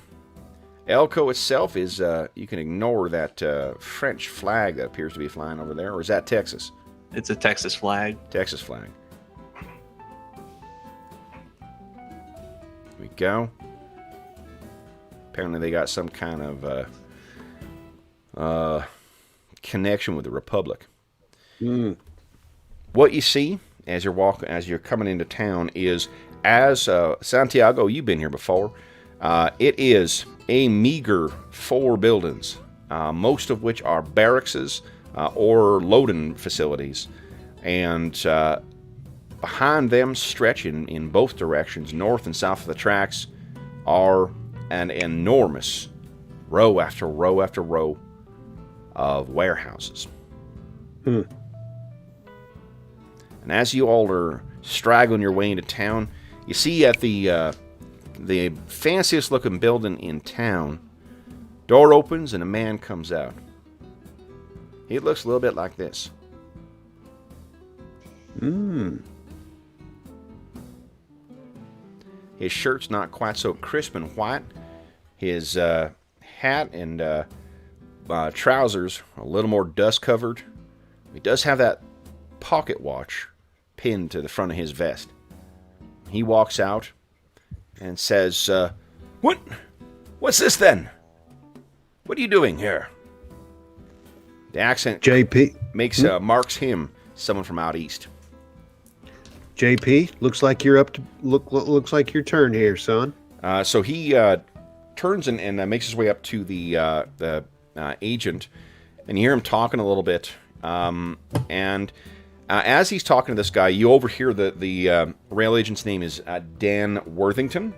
[SPEAKER 1] Elko itself is, you can ignore that French flag that appears to be flying over there, or is that Texas?
[SPEAKER 2] It's a Texas flag.
[SPEAKER 1] Texas flag. Here we go. Apparently they got some kind of connection with the Republic. What you see as you're coming into town is, as Santiago, you've been here before. It is a meager 4 buildings, most of which are barracks or loading facilities, and behind them, stretching in both directions, north and south of the tracks, are an enormous row after row after row of warehouses. And as you all are straggling your way into town, you see at the fanciest looking building in town, door opens and a man comes out. He looks a little bit like this. His shirt's not quite so crisp and white. His hat and trousers are a little more dust covered. He does have that pocket watch pinned to the front of his vest. He walks out and says, What's this then? What are you doing here? The accent
[SPEAKER 3] JP,
[SPEAKER 1] marks him someone from out east.
[SPEAKER 3] JP, looks like you're up to looks like your turn here, son.
[SPEAKER 1] So he turns and makes his way up to the agent, and you hear him talking a little bit. And as he's talking to this guy, you overhear the rail agent's name is Dan Worthington.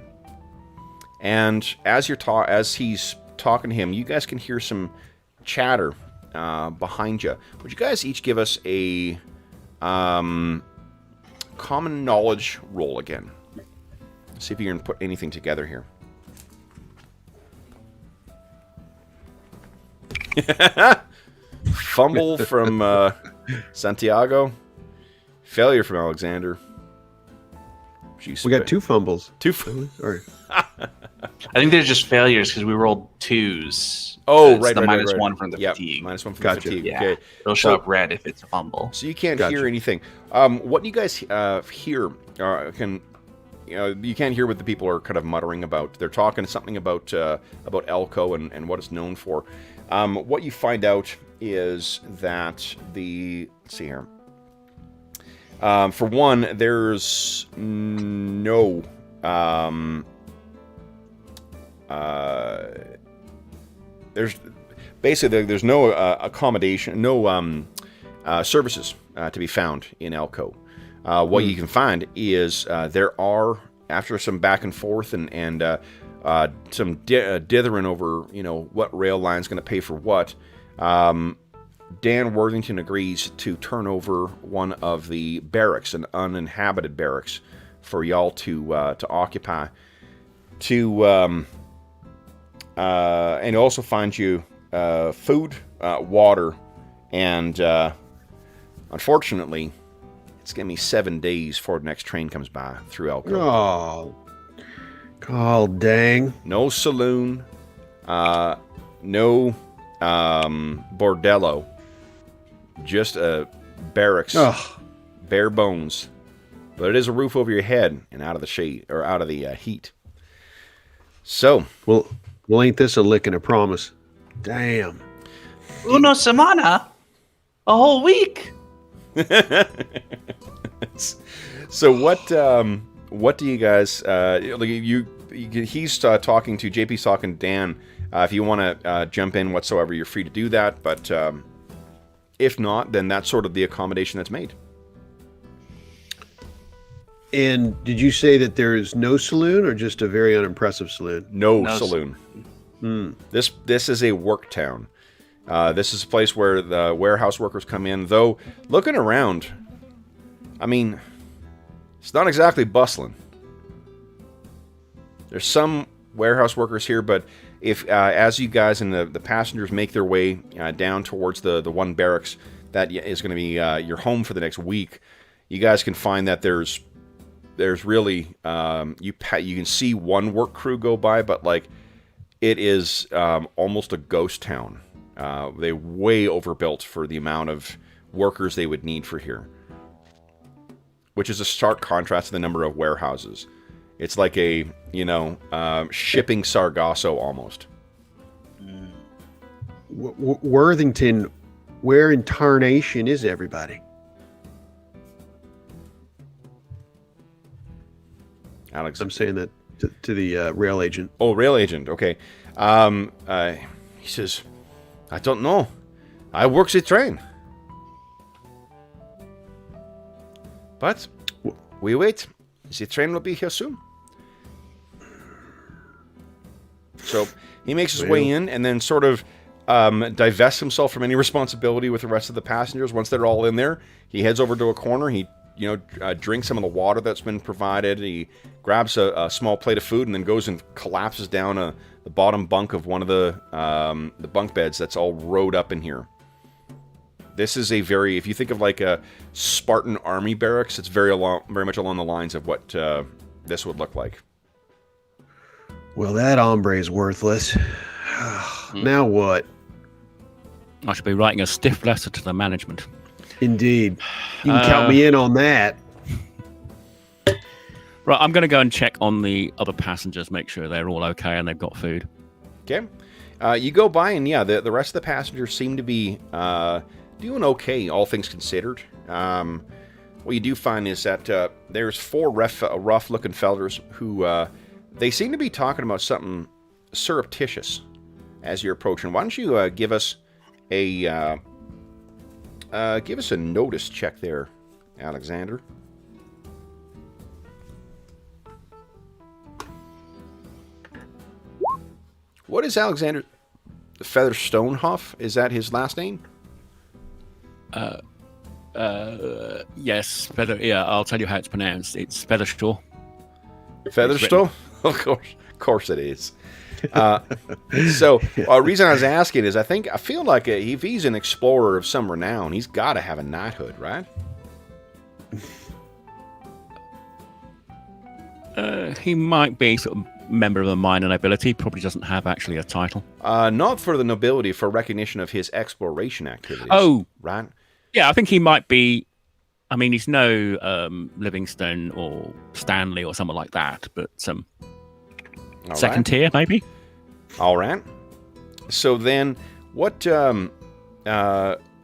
[SPEAKER 1] And as he's talking to him, you guys can hear some chatter behind you. Would you guys each give us a common knowledge roll again? See if you can put anything together here. Fumble from Santiago. Failure from Alexander. Jeez,
[SPEAKER 3] We got 2 fumbles. Or
[SPEAKER 2] I think there's just failures because we rolled 2s.
[SPEAKER 1] Oh,
[SPEAKER 2] It's
[SPEAKER 1] right,
[SPEAKER 2] the
[SPEAKER 1] right,
[SPEAKER 2] minus
[SPEAKER 1] right.
[SPEAKER 2] 1 from the
[SPEAKER 1] Yep,
[SPEAKER 2] fatigue.
[SPEAKER 1] minus 1 from
[SPEAKER 3] Gotcha.
[SPEAKER 1] fatigue.
[SPEAKER 2] Yeah,
[SPEAKER 1] Okay.
[SPEAKER 2] it'll show
[SPEAKER 1] So-
[SPEAKER 2] up red if it's a fumble.
[SPEAKER 1] So you can't
[SPEAKER 3] Gotcha.
[SPEAKER 1] hear anything. What you guys hear you can't hear what the people are kind of muttering about. They're talking something about Elko and what it's known for. What you find out is that let's see here. For one, there's no there's no accommodation, no services to be found in Elko. What you can find is there are, after some back and forth and some dithering over, what rail line's going to pay for what, Dan Worthington agrees to turn over one of the barracks, an uninhabited barracks, for y'all to occupy. And also find you food, water, and unfortunately, it's going to be 7 days before the next train comes by through Elko.
[SPEAKER 3] Oh, dang.
[SPEAKER 1] No saloon, no bordello, just a barracks, bare bones. But it is a roof over your head and out of the shade, or out of the heat. So,
[SPEAKER 3] Well, ain't this a lick and a promise? Damn.
[SPEAKER 2] Uno semana? A whole week?
[SPEAKER 1] so what do you guys you he's talking to JP's talking to Dan. If you want to jump in whatsoever, you're free to do that. But if not, then that's sort of the accommodation that's made.
[SPEAKER 3] And did you say that there is no saloon or just a very unimpressive saloon?
[SPEAKER 1] No saloon. This is a work town. This is a place where the warehouse workers come in. Though, looking around, I mean, it's not exactly bustling. There's some warehouse workers here, but if as you guys and the passengers make their way down towards the one barracks that is going to be your home for the next week, you guys can find that there's really you can see one work crew go by, but like it is almost a ghost town. They way overbuilt for the amount of workers they would need for here, which is a stark contrast to the number of warehouses. It's like a, shipping Sargasso almost.
[SPEAKER 3] Worthington, where in tarnation is everybody?
[SPEAKER 1] Alex,
[SPEAKER 3] I'm saying that to the rail agent.
[SPEAKER 1] Oh, rail agent. Okay. He says, I don't know. I work the train. But we wait. The train will be here soon. So he makes his way in and then sort of divests himself from any responsibility with the rest of the passengers. Once they're all in there, he heads over to a corner. He drinks some of the water that's been provided. He grabs a small plate of food and then goes and collapses down the bottom bunk of one of the bunk beds that's all rowed up in here. This is if you think of like a Spartan army barracks, it's very much along the lines of what this would look like.
[SPEAKER 3] Well, that hombre is worthless. Now what?
[SPEAKER 4] I should be writing a stiff letter to the management.
[SPEAKER 3] Indeed. You can count me in on that.
[SPEAKER 4] Right, I'm going to go and check on the other passengers, make sure they're all okay and they've got food.
[SPEAKER 1] Okay. You go by and the rest of the passengers seem to be doing okay, all things considered. What you do find is that there's four rough-looking fellers who they seem to be talking about something surreptitious as you're approaching. Why don't you give us a notice check there, Alexander? What is Alexander Featherstonehoff? Is that his last name?
[SPEAKER 4] Yes, Feather. Yeah, I'll tell you how it's pronounced. It's Featherstone.
[SPEAKER 1] Featherstone? Of course it is. So, the reason I was asking is I feel like if he's an explorer of some renown, he's got to have a knighthood, right?
[SPEAKER 4] He might be sort of member of a minor nobility. Probably doesn't have actually a title.
[SPEAKER 1] Not for the nobility, for recognition of his exploration activities.
[SPEAKER 4] Oh,
[SPEAKER 1] right.
[SPEAKER 4] Yeah, I think he might be. I mean, he's no Livingstone or Stanley or someone like that, but some second tier, maybe.
[SPEAKER 1] All right. So then, what?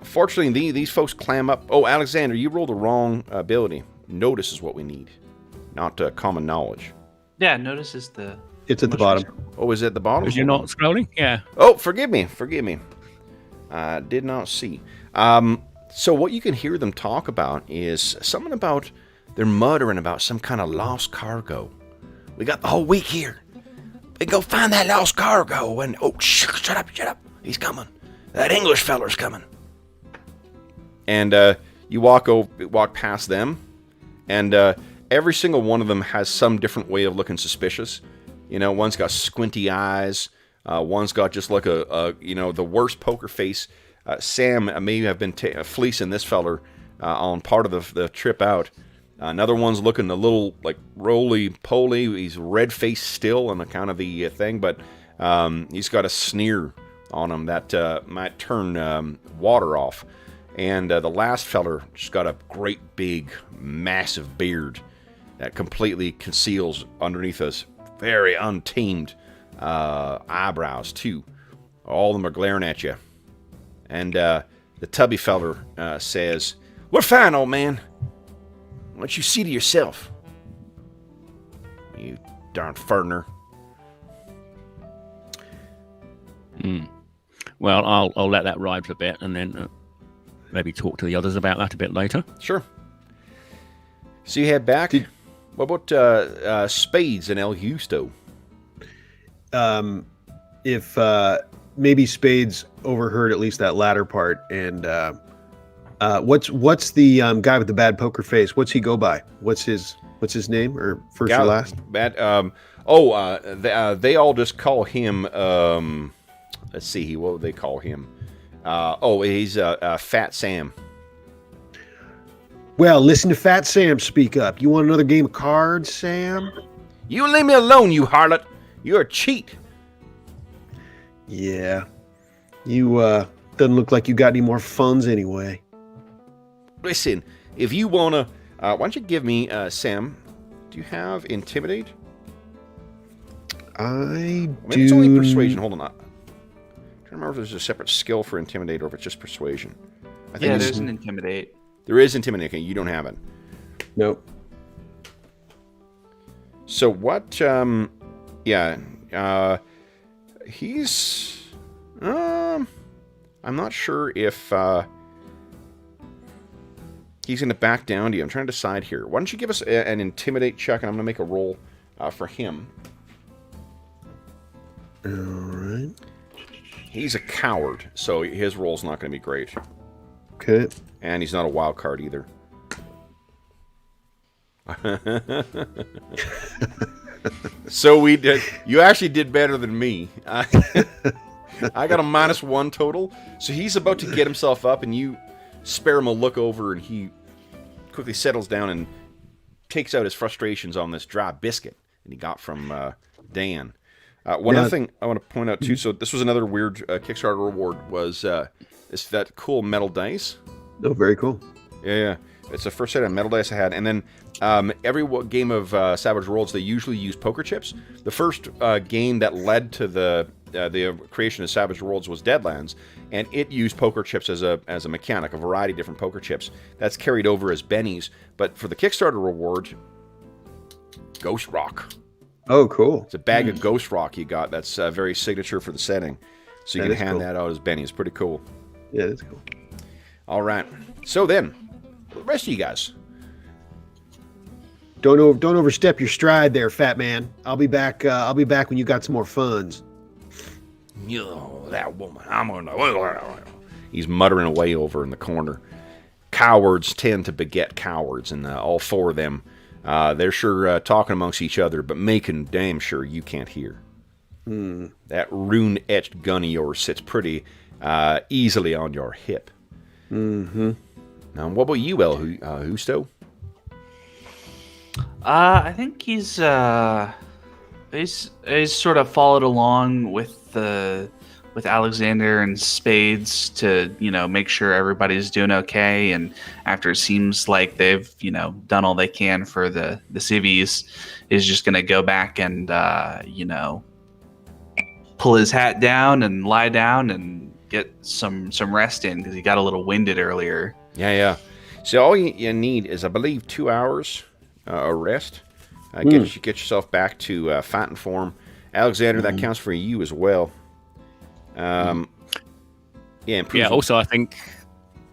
[SPEAKER 1] Fortunately, these folks clam up. Oh, Alexander, you rolled the wrong ability. Notice is what we need, not common knowledge.
[SPEAKER 2] Yeah, notice is the.
[SPEAKER 3] It's at the bottom.
[SPEAKER 1] Oh, is it at the bottom?
[SPEAKER 4] Because you're not scrolling? Yeah.
[SPEAKER 1] Oh, forgive me. I did not see. So what you can hear them talk about is something about they're muttering about some kind of lost cargo. We got the whole week here. We go find that lost cargo. And shut up. He's coming. That English feller's coming. And you walk past them, and every single one of them has some different way of looking suspicious. One's got squinty eyes. One's got just like the worst poker face. Sam may have been fleecing this feller on part of the trip out. Another one's looking a little like roly-poly. He's red-faced still on account of the thing, but he's got a sneer on him that might turn water off. And the last feller just got a great big, massive beard that completely conceals underneath his very untamed eyebrows, too. All of them are glaring at you. And the tubby feller says, "We're fine, old man. Why don't you see to yourself? You darn foreigner."
[SPEAKER 4] Well, I'll let that ride for a bit, and then maybe talk to the others about that a bit later.
[SPEAKER 1] Sure. So you head back. What about Spades and El Justo?
[SPEAKER 3] If maybe Spades overheard at least that latter part, and what's the guy with the bad poker face? What's he go by? What's his name, or first or last?
[SPEAKER 1] They all just call him. Let's see, what would they call him? He's Fat Sam.
[SPEAKER 3] Well, listen to Fat Sam speak up. You want another game of cards, Sam?
[SPEAKER 1] You leave me alone, you harlot. You're a cheat.
[SPEAKER 3] Yeah. You, doesn't look like you got any more funds anyway.
[SPEAKER 1] Listen, if you wanna, why don't you give me, Sam, do you have Intimidate?
[SPEAKER 3] I
[SPEAKER 1] Maybe it's only Persuasion. Hold on. I'm trying to remember if there's a separate skill for Intimidate or if it's just Persuasion. I think
[SPEAKER 2] there's an Intimidate.
[SPEAKER 1] There is Intimidate. Okay, you don't have it.
[SPEAKER 3] Nope.
[SPEAKER 1] So what, he's, I'm not sure if, he's going to back down to you. I'm trying to decide here. Why don't you give us an Intimidate check, and I'm going to make a roll for him.
[SPEAKER 3] All right.
[SPEAKER 1] He's a coward, so his roll's not going to be great.
[SPEAKER 3] Okay.
[SPEAKER 1] And he's not a wild card either. So we did. You actually did better than me. I got a -1 total. So he's about to get himself up, and you spare him a look over, and he quickly settles down and takes out his frustrations on this dry biscuit that he got from Dan. One other thing I want to point out too. So this was another weird Kickstarter reward. Was that cool metal dice?
[SPEAKER 3] Oh, very cool.
[SPEAKER 1] Yeah. It's the first set of metal dice I had. And then every game of Savage Worlds, they usually use poker chips. The first game that led to the creation of Savage Worlds was Deadlands, and it used poker chips as a mechanic, a variety of different poker chips. That's carried over as bennies. But for the Kickstarter reward, Ghost Rock.
[SPEAKER 3] Oh, cool.
[SPEAKER 1] It's a bag of Ghost Rock you got. That's very signature for the setting. So you can hand that out as bennies. Pretty cool.
[SPEAKER 3] Yeah, that's cool.
[SPEAKER 1] All right. So then, the rest of you guys.
[SPEAKER 3] Don't overstep your stride there, fat man. I'll be back when you got some more funds.
[SPEAKER 1] That woman. He's muttering away over in the corner. Cowards tend to beget cowards, and all four of them, they're sure talking amongst each other, but making damn sure you can't hear. That rune-etched gun of yours sits pretty easily on your hip.
[SPEAKER 3] Mm-hmm.
[SPEAKER 1] Now, what about you, El Justo?
[SPEAKER 2] I think he's sort of followed along with Alexander and Spades to make sure everybody's doing okay, and after it seems like they've done all they can for the civvies, is just gonna go back and pull his hat down and lie down and get some rest in, because he got a little winded earlier.
[SPEAKER 1] Yeah. So all you need is, I believe, 2 hours of rest. Get yourself back to fighting form. Alexander, that counts for you as well. Also, I
[SPEAKER 4] think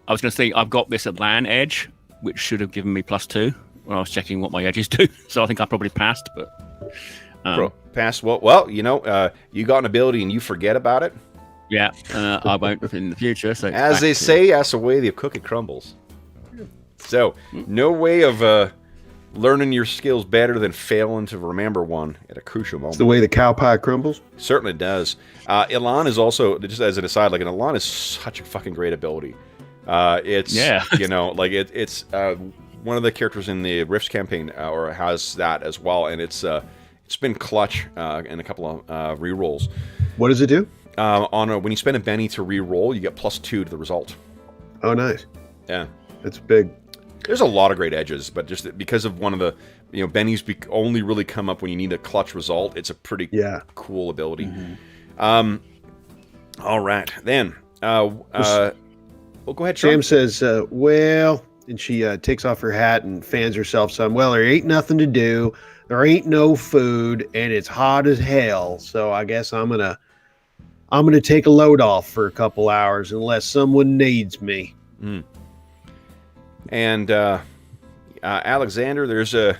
[SPEAKER 4] I was going to say I've got this Atlan edge, which should have given me +2 when I was checking what my edges do. So I think I probably passed, but
[SPEAKER 1] passed. Well, you got an ability and you forget about it.
[SPEAKER 4] Yeah, I won't in the future. So
[SPEAKER 1] as they say, that's the way the cookie crumbles. So no way of learning your skills better than failing to remember one at a crucial moment.
[SPEAKER 3] It's the way the cow pie crumbles.
[SPEAKER 1] Certainly does. Elan is also, just as an aside, Elan is such a fucking great ability. It's it's one of the characters in the Rifts campaign, or has that as well, and it's been clutch in a couple of rerolls.
[SPEAKER 3] What does it do?
[SPEAKER 1] When you spend a Benny to re-roll, you get +2 to the result.
[SPEAKER 3] Oh, nice.
[SPEAKER 1] Yeah.
[SPEAKER 3] That's big.
[SPEAKER 1] There's a lot of great edges, but just because of one of the, Bennies only really come up when you need a clutch result. It's a pretty cool ability. Mm-hmm. All right, then. Go ahead,
[SPEAKER 3] Sam
[SPEAKER 1] Sean.
[SPEAKER 3] says, and she takes off her hat and fans herself some. Well, there ain't nothing to do. There ain't no food, and it's hot as hell. So I guess I'm gonna I'm going to take a load off for a couple hours unless someone needs me.
[SPEAKER 1] And Alexander, there's a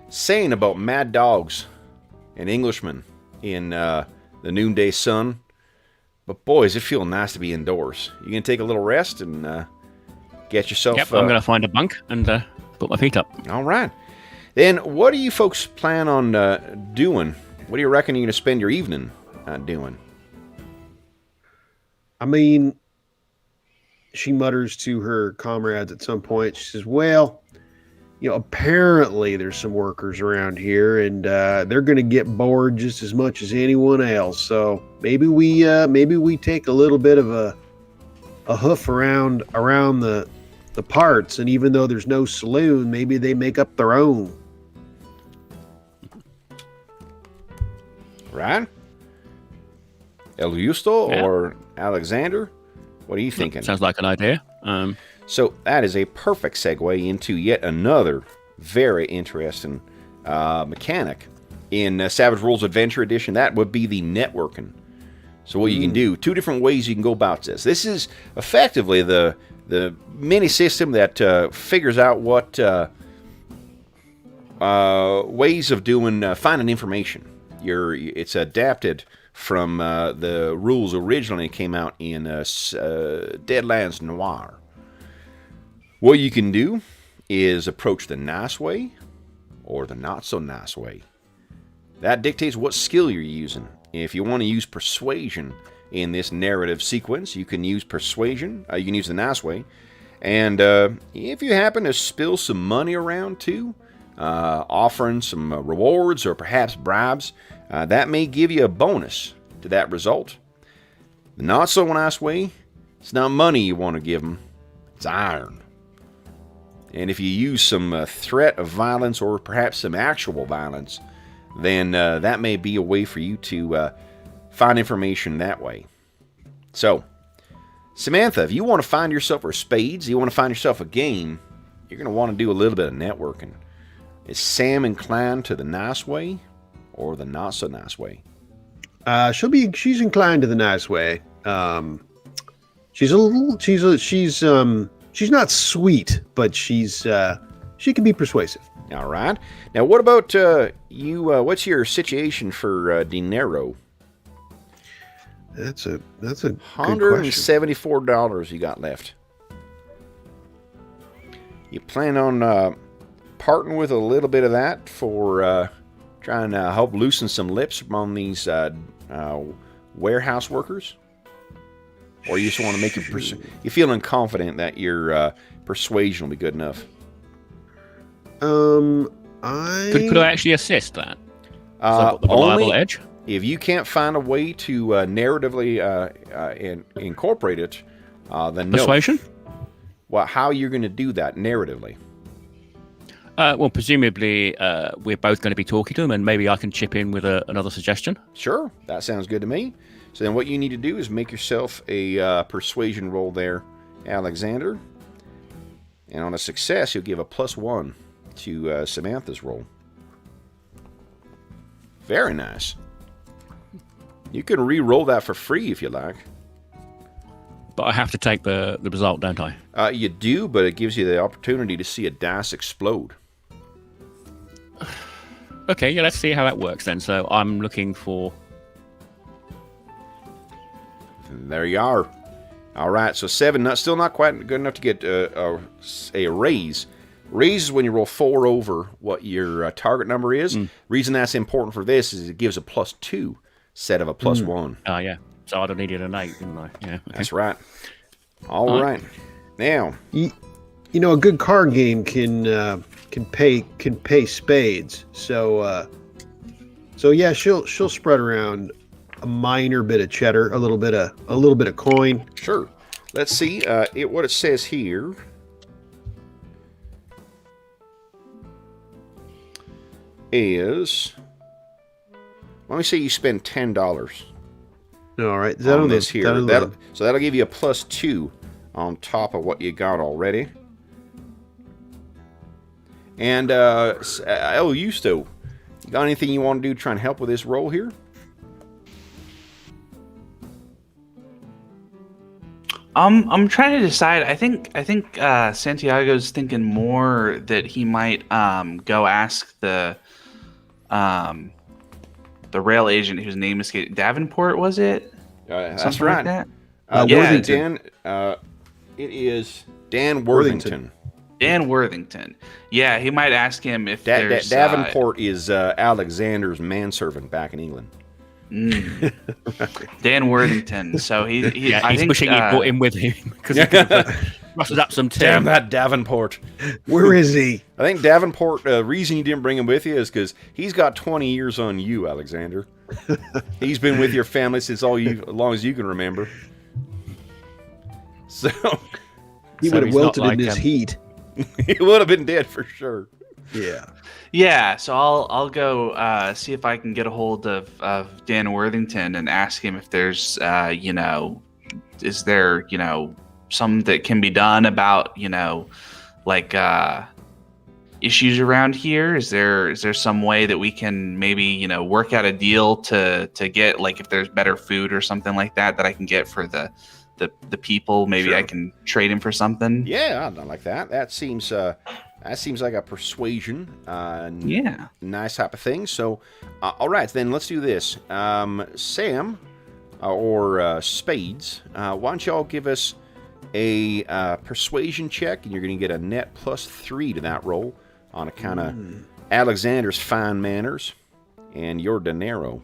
[SPEAKER 1] saying about mad dogs and Englishmen in the noonday sun. But boys, it feels nice to be indoors. You can take a little rest and get yourself...
[SPEAKER 4] Yep, I'm going to find a bunk and put my feet up.
[SPEAKER 1] All right. Then what do you folks plan on doing? What do you reckon you're going to spend your evening doing?
[SPEAKER 3] I mean, she mutters to her comrades at some point. She says, well, apparently there's some workers around here, and they're going to get bored just as much as anyone else. So maybe we take a little bit of a hoof around the parts, and even though there's no saloon, maybe they make up their own.
[SPEAKER 1] Right? El Justo or Alexander? What are you thinking?
[SPEAKER 4] Sounds like an idea.
[SPEAKER 1] So that is a perfect segue into yet another very interesting mechanic in Savage Worlds Adventure Edition. That would be the networking. So what you can do, two different ways you can go about this. This is effectively the mini system that figures out what ways of doing finding information. It's adapted from the rules originally came out in Deadlands Noir. What you can do is approach the nice way or the not so nice way. That dictates what skill you're using. If you want to use persuasion in this narrative sequence, you can use persuasion. You can use the nice way. And if you happen to spill some money around too, offering some rewards or perhaps bribes, that may give you a bonus to that result. The not so nice way, it's not money you want to give them, it's iron. And if you use some threat of violence or perhaps some actual violence, then that may be a way for you to find information that way. So, Samantha, if you want to find yourself, or Spades, you want to find yourself a game, you're going to want to do a little bit of networking. Is Sam inclined to the nice way or the not so nice way?
[SPEAKER 3] She's inclined to the nice way. She's not sweet, but she can be persuasive.
[SPEAKER 1] All right. Now, what about you? What's your situation for dinero?
[SPEAKER 3] That's a good
[SPEAKER 1] $174 you got left. You plan on parting with a little bit of that for trying to help loosen some lips among these warehouse workers? Or you just want to make you feeling confident that your persuasion will be good enough?
[SPEAKER 4] Could I actually assist that? I've got the reliable edge.
[SPEAKER 1] If you can't find a way to narratively incorporate it, then no.
[SPEAKER 4] Persuasion?
[SPEAKER 1] Well, how are you going to do that narratively?
[SPEAKER 4] Well, presumably we're both going to be talking to them, and maybe I can chip in with another suggestion.
[SPEAKER 1] Sure, that sounds good to me. So then what you need to do is make yourself a persuasion roll there, Alexander. And on a success, you'll give a +1 to Samantha's roll. Very nice. You can re-roll that for free if you like.
[SPEAKER 4] But I have to take the result, don't I?
[SPEAKER 1] You do, but it gives you the opportunity to see a dice explode.
[SPEAKER 4] Okay, yeah, let's see how that works then. So I'm looking for...
[SPEAKER 1] There you are. All right, so 7, still not quite good enough to get a raise. Raise is when you roll 4 over what your target number is. Reason that's important for this is it gives a +2 instead of a +1.
[SPEAKER 4] Oh, yeah. So I'd have needed an 8, didn't I? Yeah. Okay.
[SPEAKER 1] That's right. All right. Now,
[SPEAKER 3] you know, a good card game can pay spades. So yeah, she'll spread around a minor bit of cheddar, a little bit of coin.
[SPEAKER 1] Sure. Let's see what it says here. Is, let me say you spend $10.
[SPEAKER 3] All right, is that
[SPEAKER 1] on this here? So that'll give you a +2 on top of what you got already. And El Justo, you got anything you want to do to try and help with this roll here?
[SPEAKER 2] I'm trying to decide. I think Santiago's thinking more that he might go ask the rail agent whose name escaped. Davenport, was it?
[SPEAKER 1] That's
[SPEAKER 2] Something
[SPEAKER 1] right.
[SPEAKER 2] like that?
[SPEAKER 1] Yeah,
[SPEAKER 3] Worthington.
[SPEAKER 1] Dan. It is Dan Worthington.
[SPEAKER 2] Dan Worthington. Yeah, he might ask him if there's...
[SPEAKER 1] Davenport is Alexander's manservant back in England.
[SPEAKER 2] Dan Worthington. So
[SPEAKER 4] Yeah,
[SPEAKER 2] I
[SPEAKER 4] he's
[SPEAKER 2] think,
[SPEAKER 4] wishing he brought him with him because he could have rustled up some tin.
[SPEAKER 1] Damn that Davenport.
[SPEAKER 3] Where is he?
[SPEAKER 1] I think Davenport, the reason you didn't bring him with you is because he's got 20 years on you, Alexander. He's been with your family since as long as you can remember. So
[SPEAKER 3] He
[SPEAKER 4] So
[SPEAKER 3] would have
[SPEAKER 4] he's not
[SPEAKER 3] wilted
[SPEAKER 4] like
[SPEAKER 3] in this
[SPEAKER 4] him.
[SPEAKER 3] heat.
[SPEAKER 1] he would have been dead for sure.
[SPEAKER 3] Yeah.
[SPEAKER 2] Yeah, so I'll go see if I can get a hold of Dan Worthington and ask him if there's is there some that can be done about like issues around here? Is there some way that we can maybe work out a deal to get, like, if there's better food or something like that I can get for the people? Maybe
[SPEAKER 1] Sure.
[SPEAKER 2] I can trade him for something.
[SPEAKER 1] Yeah, I don't like that. That seems like a persuasion.
[SPEAKER 2] Yeah.
[SPEAKER 1] Nice type of thing. So, all right, then let's do this. Sam or Spades, why don't y'all give us a persuasion check, and you're going to get a net +3 to that roll on account of Alexander's fine manners and your dinero.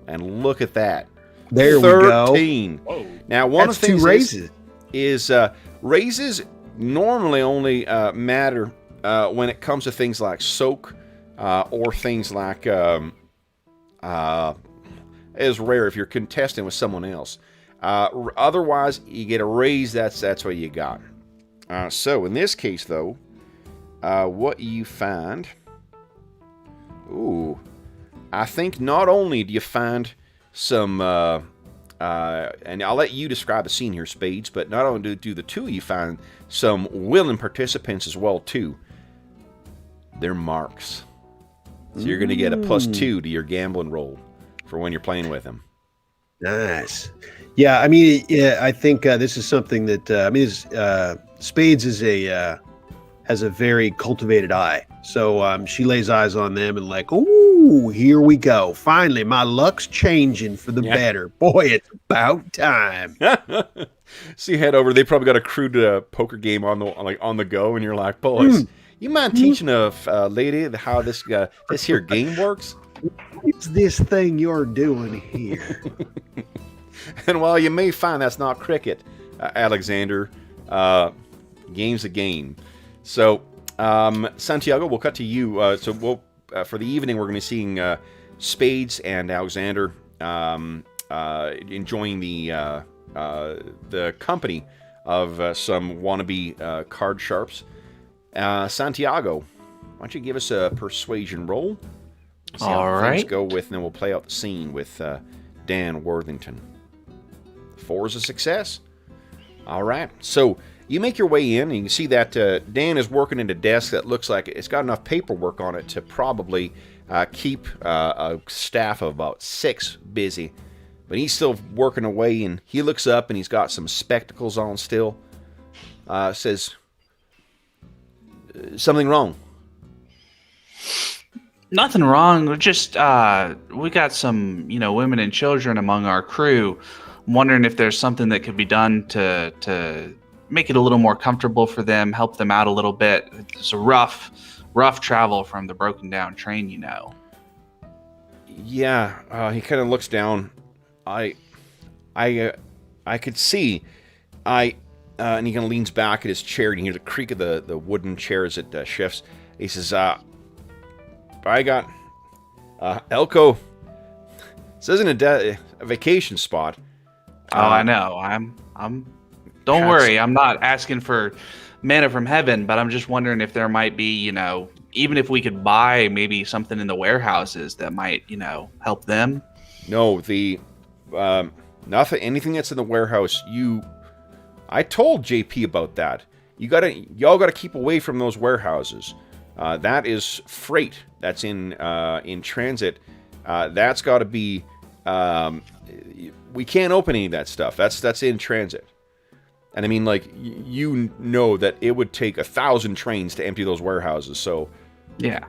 [SPEAKER 1] And look at that.
[SPEAKER 3] There we go.
[SPEAKER 1] 13.
[SPEAKER 4] Whoa.
[SPEAKER 1] Now, one
[SPEAKER 3] That's
[SPEAKER 1] of the things
[SPEAKER 3] two raises.
[SPEAKER 1] is raises normally only matter when it comes to things like soak or things like is rare if you're contesting with someone else. Otherwise, you get a raise. That's what you got. So in this case, though, what you find, I think not only do you find some, and I'll let you describe the scene here, Spades, but not only do the two of you find some willing participants as well, too. They're marks. So you're going to get a +2 to your gambling roll for when you're playing with them.
[SPEAKER 3] Nice. Yeah, I mean, I think this is something that Spades is has a very cultivated eye. So she lays eyes on them and like, ooh, here we go. Finally, my luck's changing for the better. Boy, it's about time.
[SPEAKER 1] So you head over. They probably got a crude poker game on the go, and you're like, boys, you mind teaching a lady how this here game works?
[SPEAKER 3] What's this thing you're doing here?
[SPEAKER 1] And while you may find that's not cricket, Alexander, game's a game. So, Santiago, we'll cut to you. So we'll for the evening, we're going to be seeing Spades and Alexander enjoying the company of some wannabe card sharps. Santiago, why don't you give us a persuasion roll? See how
[SPEAKER 2] All
[SPEAKER 1] things
[SPEAKER 2] right.
[SPEAKER 1] go with, and then we'll play out the scene with Dan Worthington. 4 is a success. All right. So you make your way in, and you can see that Dan is working at a desk that looks like it's got enough paperwork on it to probably keep a staff of about 6 busy. But he's still working away, and he looks up, and he's got some spectacles on still. Says, something wrong?
[SPEAKER 2] Nothing wrong. We're just we got some, women and children among our crew. I'm wondering if there's something that could be done to make it a little more comfortable for them, help them out a little bit. It's a rough travel from the broken down train,
[SPEAKER 1] Yeah, he kind of looks down. I could see. And he kind of leans back at his chair, and you hear the creak of the wooden chairs it shifts. He says, I got Elko. This isn't a vacation spot.
[SPEAKER 2] I know. I'm. Don't worry. I'm not asking for manna from heaven, but I'm just wondering if there might be, even if we could buy maybe something in the warehouses that might, help them.
[SPEAKER 1] No, the nothing. Anything that's in the warehouse. I told JP about that. Y'all gotta keep away from those warehouses. That is freight. That's in transit. That's got to be. We can't open any of that stuff. That's in transit. And I mean, like, you know that it would take 1,000 trains to empty those warehouses, so...
[SPEAKER 2] Yeah.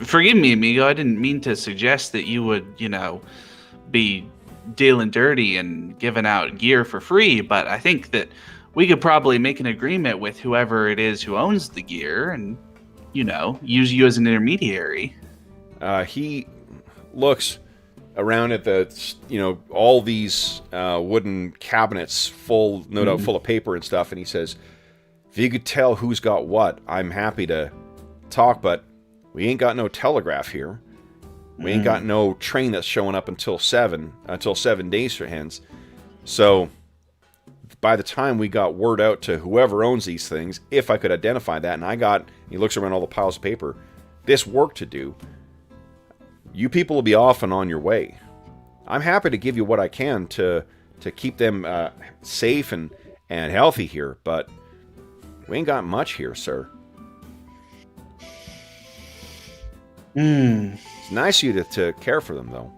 [SPEAKER 2] Forgive me, amigo, I didn't mean to suggest that you would, be dealing dirty and giving out gear for free, but I think that we could probably make an agreement with whoever it is who owns the gear and, use you as an intermediary.
[SPEAKER 1] He looks around at the, all these wooden cabinets full, no doubt full of paper and stuff, and he says, if you could tell who's got what, I'm happy to talk, but we ain't got no telegraph here. We ain't got no train that's showing up until 7 days for hence. So by the time we got word out to whoever owns these things, if I could identify that, and he looks around all the piles of paper, this work to do, you people will be off and on your way. I'm happy to give you what I can to keep them safe and healthy here, but we ain't got much here, sir. It's nice of you to care for them, though.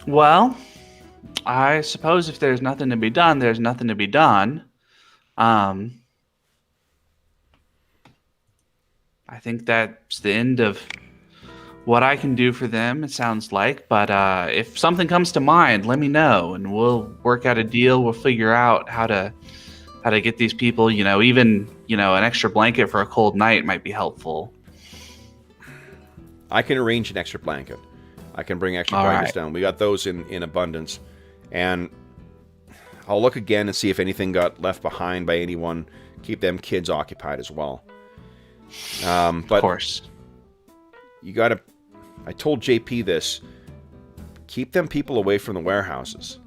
[SPEAKER 2] Well, I suppose if there's nothing to be done, there's nothing to be done. I think that's the end of what I can do for them, it sounds like. But if something comes to mind, let me know, and we'll work out a deal. We'll figure out how to get these people, even, an extra blanket for a cold night might be helpful.
[SPEAKER 1] I can arrange an extra blanket. I can bring extra blankets down. We got those in abundance. And I'll look again and see if anything got left behind by anyone. Keep them kids occupied as well. But
[SPEAKER 2] of course.
[SPEAKER 1] You gotta... I told JP this. Keep them people away from the warehouses.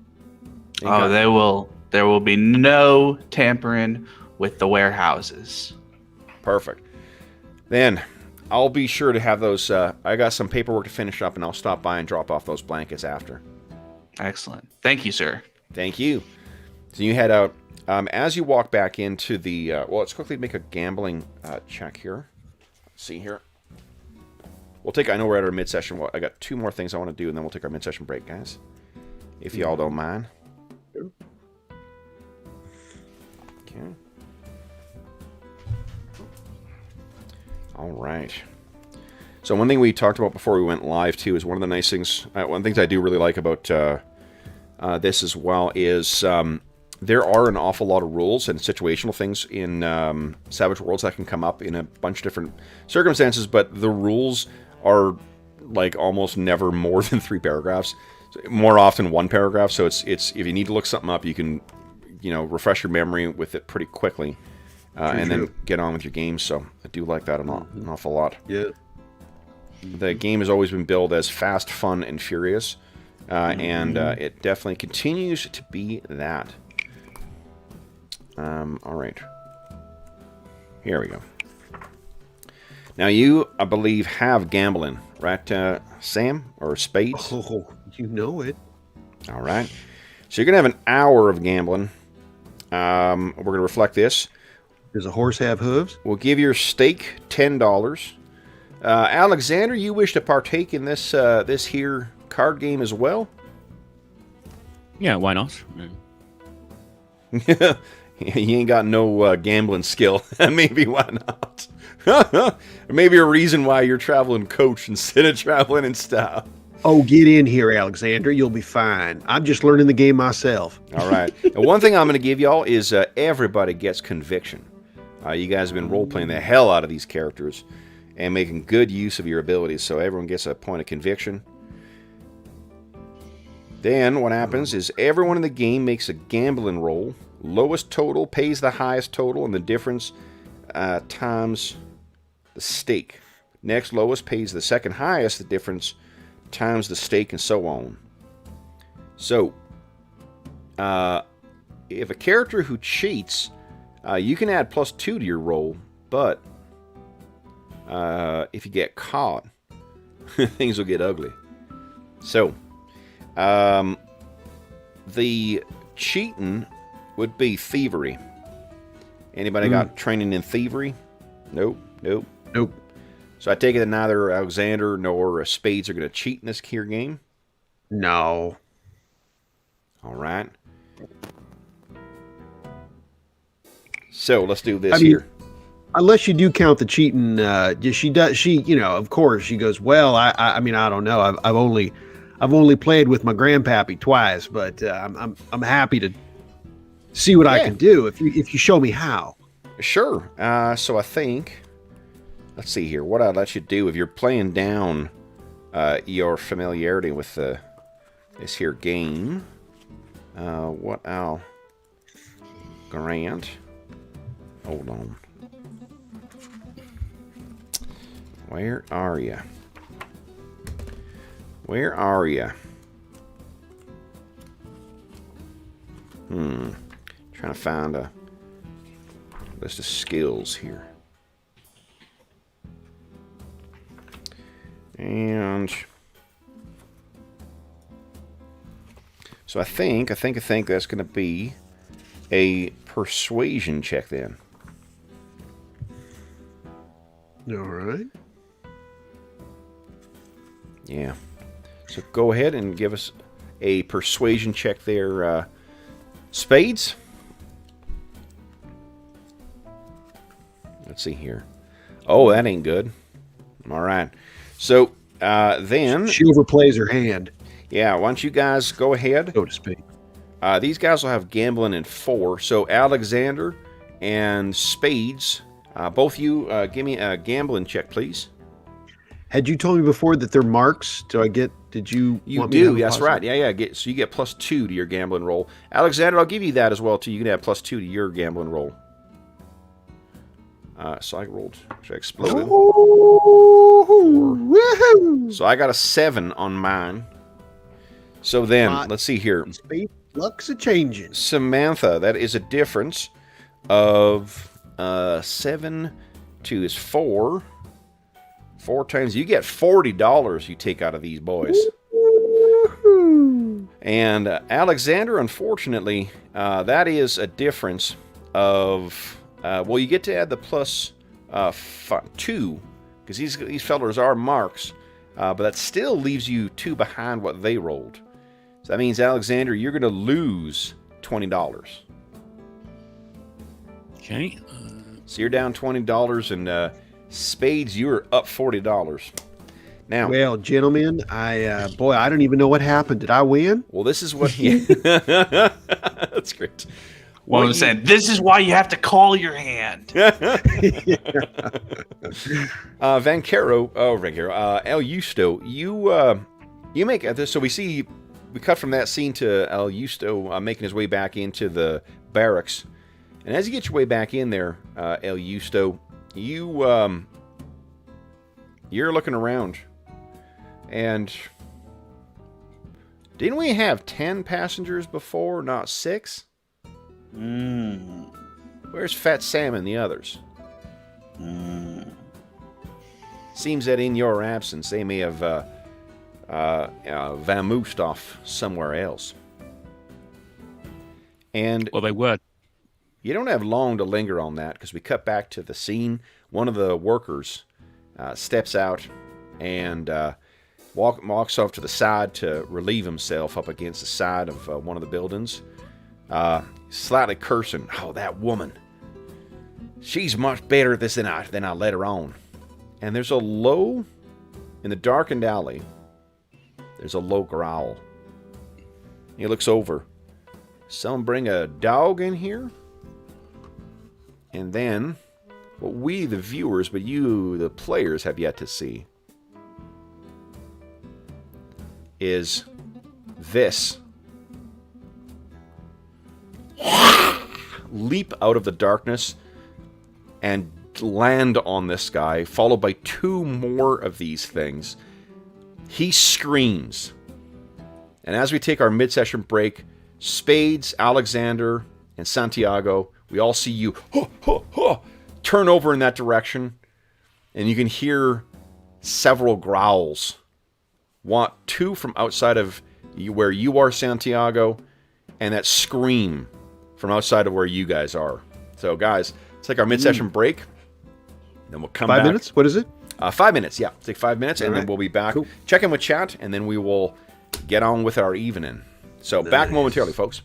[SPEAKER 2] There will be no tampering with the warehouses.
[SPEAKER 1] Perfect. Then... I'll be sure to have those, I got some paperwork to finish up, and I'll stop by and drop off those blankets after.
[SPEAKER 2] Excellent. Thank you, sir.
[SPEAKER 1] Thank you. So you head out. As you walk back into the, let's quickly make a gambling check here. Let's see here. I know we're at our mid-session. I got 2 more things I want to do, and then we'll take our mid-session break, guys. If y'all don't mind. Okay. All right. So one thing we talked about before we went live, too, is one of the nice things... one of the things I do really like about this as well is there are an awful lot of rules and situational things in Savage Worlds that can come up in a bunch of different circumstances, but the rules are like almost never more than 3 paragraphs. More often 1 paragraph, so it's if you need to look something up, you can refresh your memory with it pretty quickly. And then get on with your game, so I do like that an awful lot.
[SPEAKER 3] Yeah.
[SPEAKER 1] The game has always been billed as fast, fun, and furious, and it definitely continues to be that. All right. Here we go. Now you, I believe, have gambling, right, Sam? Or spades?
[SPEAKER 3] Oh, you know it.
[SPEAKER 1] All right. So you're going to have an hour of gambling. We're going to reflect this.
[SPEAKER 3] Does a horse have hooves?
[SPEAKER 1] We'll give your stake $10. Alexander, you wish to partake in this this here card game as well?
[SPEAKER 4] Yeah, why not?
[SPEAKER 1] You ain't got no gambling skill. Maybe why not? Or maybe a reason why you're traveling coach instead of traveling in style.
[SPEAKER 3] Oh, get in here, Alexander. You'll be fine. I'm just learning the game myself.
[SPEAKER 1] All right. And one thing I'm going to give y'all is everybody gets conviction. You guys have been role-playing the hell out of these characters and making good use of your abilities, so everyone gets a point of conviction. Then what happens is everyone in the game makes a gambling roll. Lowest total pays the highest total, and the difference times the stake. Next lowest pays the second highest, the difference times the stake, and so on. So, if a character who cheats... you can add +2 to your roll, but if you get caught, things will get ugly. So, the cheating would be thievery. Anybody got training in thievery? Nope. So I take it that neither Alexander nor Spades are going to cheat in this here game.
[SPEAKER 3] No.
[SPEAKER 1] All right. So let's do this
[SPEAKER 3] I mean,
[SPEAKER 1] here.
[SPEAKER 3] Unless you do count the cheating, she does. She, of course, she goes. Well, I mean, I don't know. I've only played with my grandpappy twice, but I'm happy to see what I can do if you show me how.
[SPEAKER 1] Sure. So I think, let's see here. What I'd let you do if you're playing down your familiarity with this here game. What I'll grant. Hold on. Where are you? Where are you? Trying to find a list of skills here. And so I think that's going to be a persuasion check then.
[SPEAKER 3] All right.
[SPEAKER 1] Yeah. So go ahead and give us a persuasion check there, Spades. Let's see here. Oh, that ain't good. All right. So then...
[SPEAKER 3] She overplays her hand.
[SPEAKER 1] Yeah, why don't you guys go ahead?
[SPEAKER 3] So to speak.
[SPEAKER 1] These guys will have gambling in 4. So Alexander and Spades, both you give me a gambling check, please.
[SPEAKER 3] Had you told me before that they're marks? Did you?
[SPEAKER 1] You
[SPEAKER 3] want me to
[SPEAKER 1] do.
[SPEAKER 3] have a
[SPEAKER 1] That's
[SPEAKER 3] positive?
[SPEAKER 1] right. Yeah. So you get +2 to your gambling roll. Alexander, I'll give you that as well too. You can have +2 to your gambling roll. So I rolled. Should I explode?
[SPEAKER 3] Woohoo!
[SPEAKER 1] So I got a 7 on mine. So then, let's see here.
[SPEAKER 3] Spade luck's a changing.
[SPEAKER 1] Samantha, that is a difference of 7 is 4. 4 times, you get $40 you take out of these boys.
[SPEAKER 3] Woohoo!
[SPEAKER 1] And Alexander, unfortunately, that is a difference of, well, you get to add the +2, because these fellers are marks, but that still leaves you 2 behind what they rolled. So that means, Alexander, you're going to lose $20.
[SPEAKER 4] Okay.
[SPEAKER 1] So you're down $20, and Spades, you're up $40. Now,
[SPEAKER 3] Well, gentlemen, I don't even know what happened. Did I win?
[SPEAKER 1] well, this is what. That's great.
[SPEAKER 2] Well, I'm saying this is why you have to call your hand.
[SPEAKER 1] Vancaro, El Justo, you make this. So we cut from that scene to El Justo making his way back into the barracks, and as you get your way back in there, El Justo, you're looking around, and didn't we have 10 passengers before, not 6? Where's Fat Sam and the others? Seems that in your absence, they may have vamoosed off somewhere else. And
[SPEAKER 4] Well, they were.
[SPEAKER 1] you don't have long to linger on that, because we cut back to the scene. One of the workers steps out and walks off to the side to relieve himself up against the side of one of the buildings. Slightly cursing, oh, that woman. She's much better at this than I let her on. And there's a low, in the darkened alley, there's a low growl. He looks over. Someone bring a dog in here? And then, what we, the viewers, but you, the players, have yet to see is this. Leap out of the darkness and land on this guy, followed by 2 more of these things. He screams. And as we take our mid-session break, Spades, Alexander, and Santiago, we all see you turn over in that direction, and you can hear several growls. 2 from outside of where you are, Santiago, and that scream from outside of where you guys are. So, guys, let's take our mid-session break. Then we'll come back.
[SPEAKER 3] 5 minutes? What is it?
[SPEAKER 1] 5 minutes, yeah. Take 5 minutes, and
[SPEAKER 3] All
[SPEAKER 1] then
[SPEAKER 3] right.
[SPEAKER 1] we'll be back.
[SPEAKER 3] Cool.
[SPEAKER 1] Check in with chat, and then we will get on with our evening. So back momentarily, folks.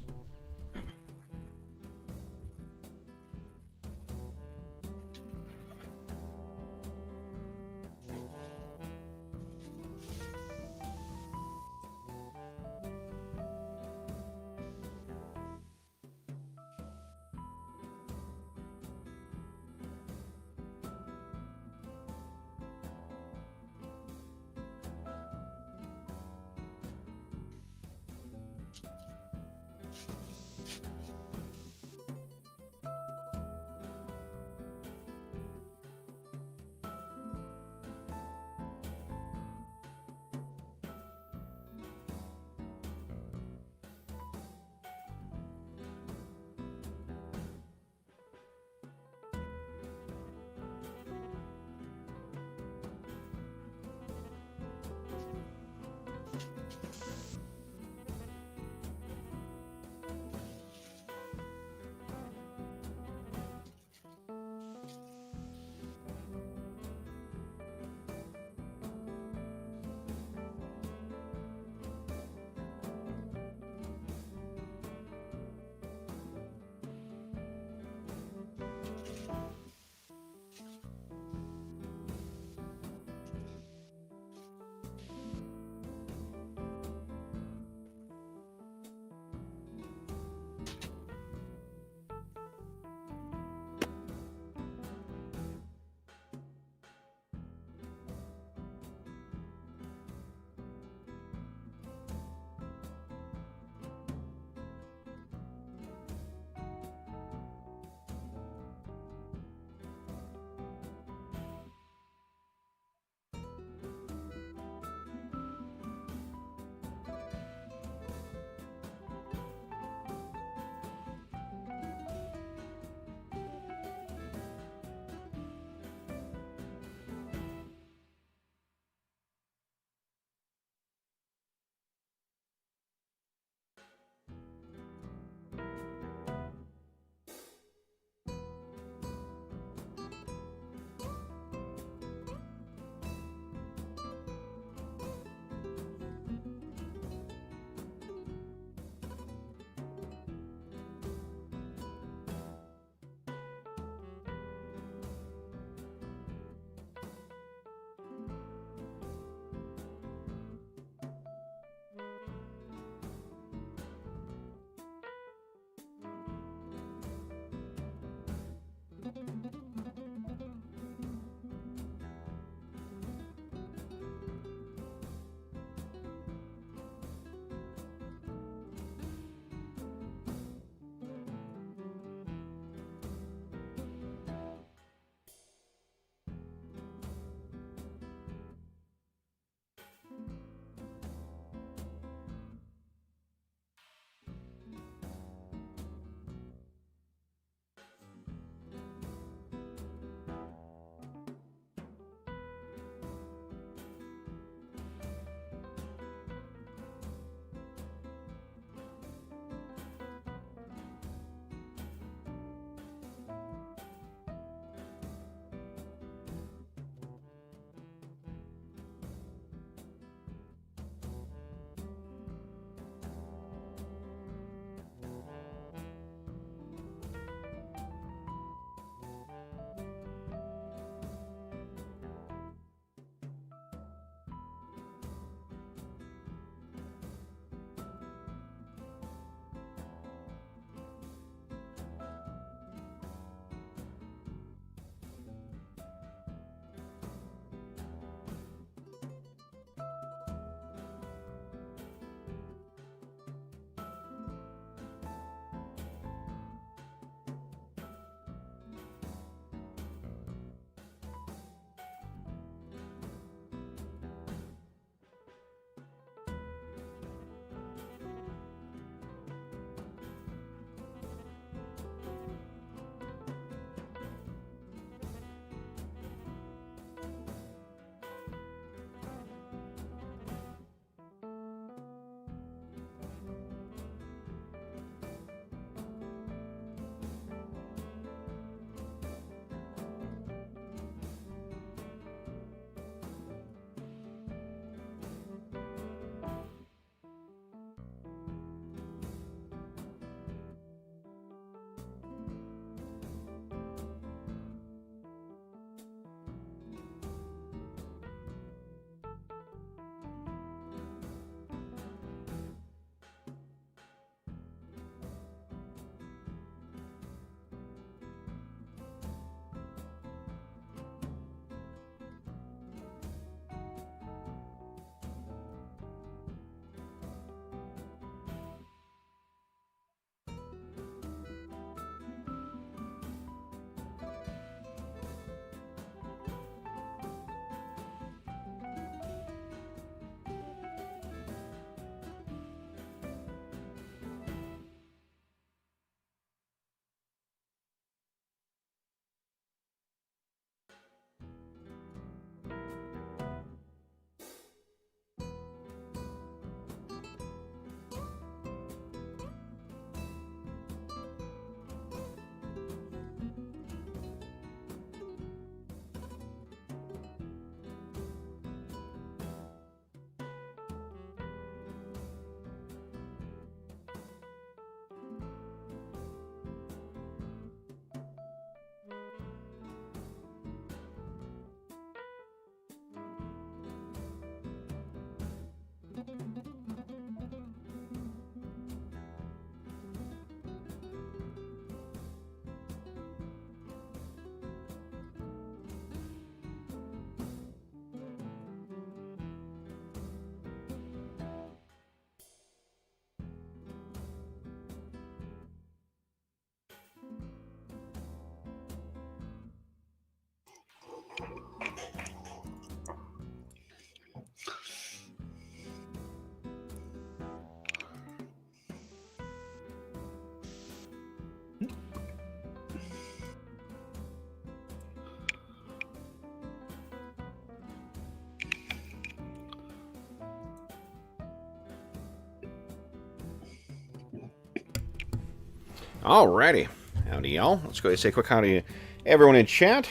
[SPEAKER 1] Alrighty. Howdy, y'all. Let's go ahead and say a quick howdy to everyone in chat.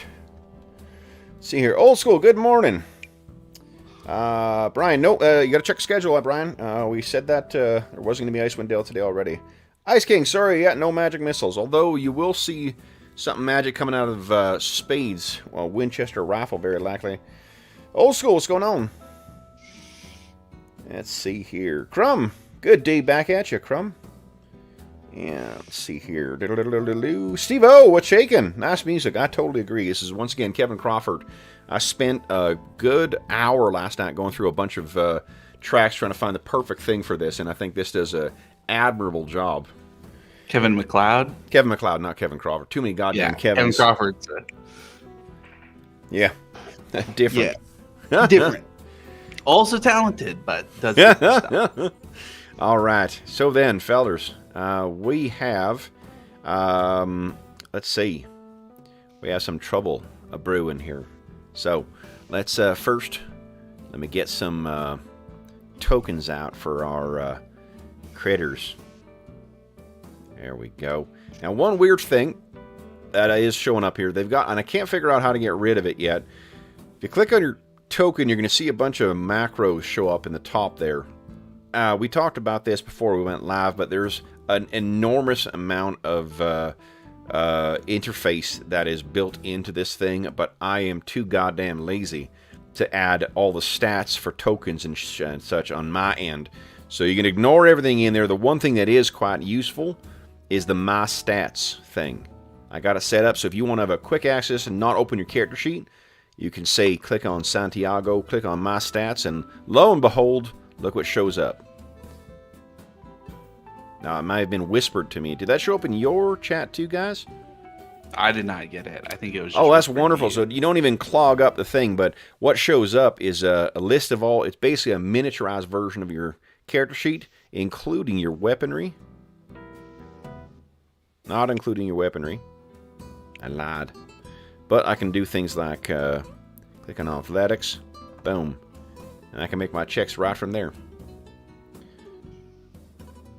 [SPEAKER 1] Let's see here. Old school, good morning. Brian, no, you got to check the schedule out, Brian. We said that there wasn't going to be Icewind Dale today already. Ice King, sorry, yeah, no magic missiles. Although you will see something magic coming out of Spades. Well, Winchester rifle, very likely. Old school, what's going on? Let's see here. Crumb, good day back at you, Crumb. Yeah, let's see here. Steve-O, what's shaking? Nice music. I totally agree. This is, once again, Kevin Crawford. I spent a good hour last night going through a bunch of tracks trying to find the perfect thing for this, and I think this does an admirable job.
[SPEAKER 2] Kevin MacLeod?
[SPEAKER 1] Kevin MacLeod, not Kevin Crawford. Too many goddamn Kevins.
[SPEAKER 2] Kevin Crawford.
[SPEAKER 1] Yeah. Different.
[SPEAKER 2] Yeah. Different. Also talented, but does different stuff.
[SPEAKER 1] All right. So then, fellers, we have, let's see, we have some trouble a-brewing here. So let's first, let me get some tokens out for our critters. There we go. Now, one weird thing that is showing up here, they've got, and I can't figure out how to get rid of it yet. If you click on your token, you're going to see a bunch of macros show up in the top there. We talked about this before we went live, but there's an enormous amount of interface that is built into this thing, but I am too goddamn lazy to add all the stats for tokens and such on my end. So you can ignore everything in there. The one thing that is quite useful is the My Stats thing. I got it set up so if you want to have a quick access and not open your character sheet, you can say click on Santiago, click on My Stats, and lo and behold, look what shows up. Now, it might have been whispered to me. Did that show up in your chat too, guys?
[SPEAKER 2] I did not get it. I think it was just...
[SPEAKER 1] Oh, that's wonderful. So you don't even clog up the thing, but what shows up is a list of all... It's basically a miniaturized version of your character sheet, including your weaponry. Not including your weaponry. I lied. But I can do things like click on athletics. Boom. And I can make my checks right from there.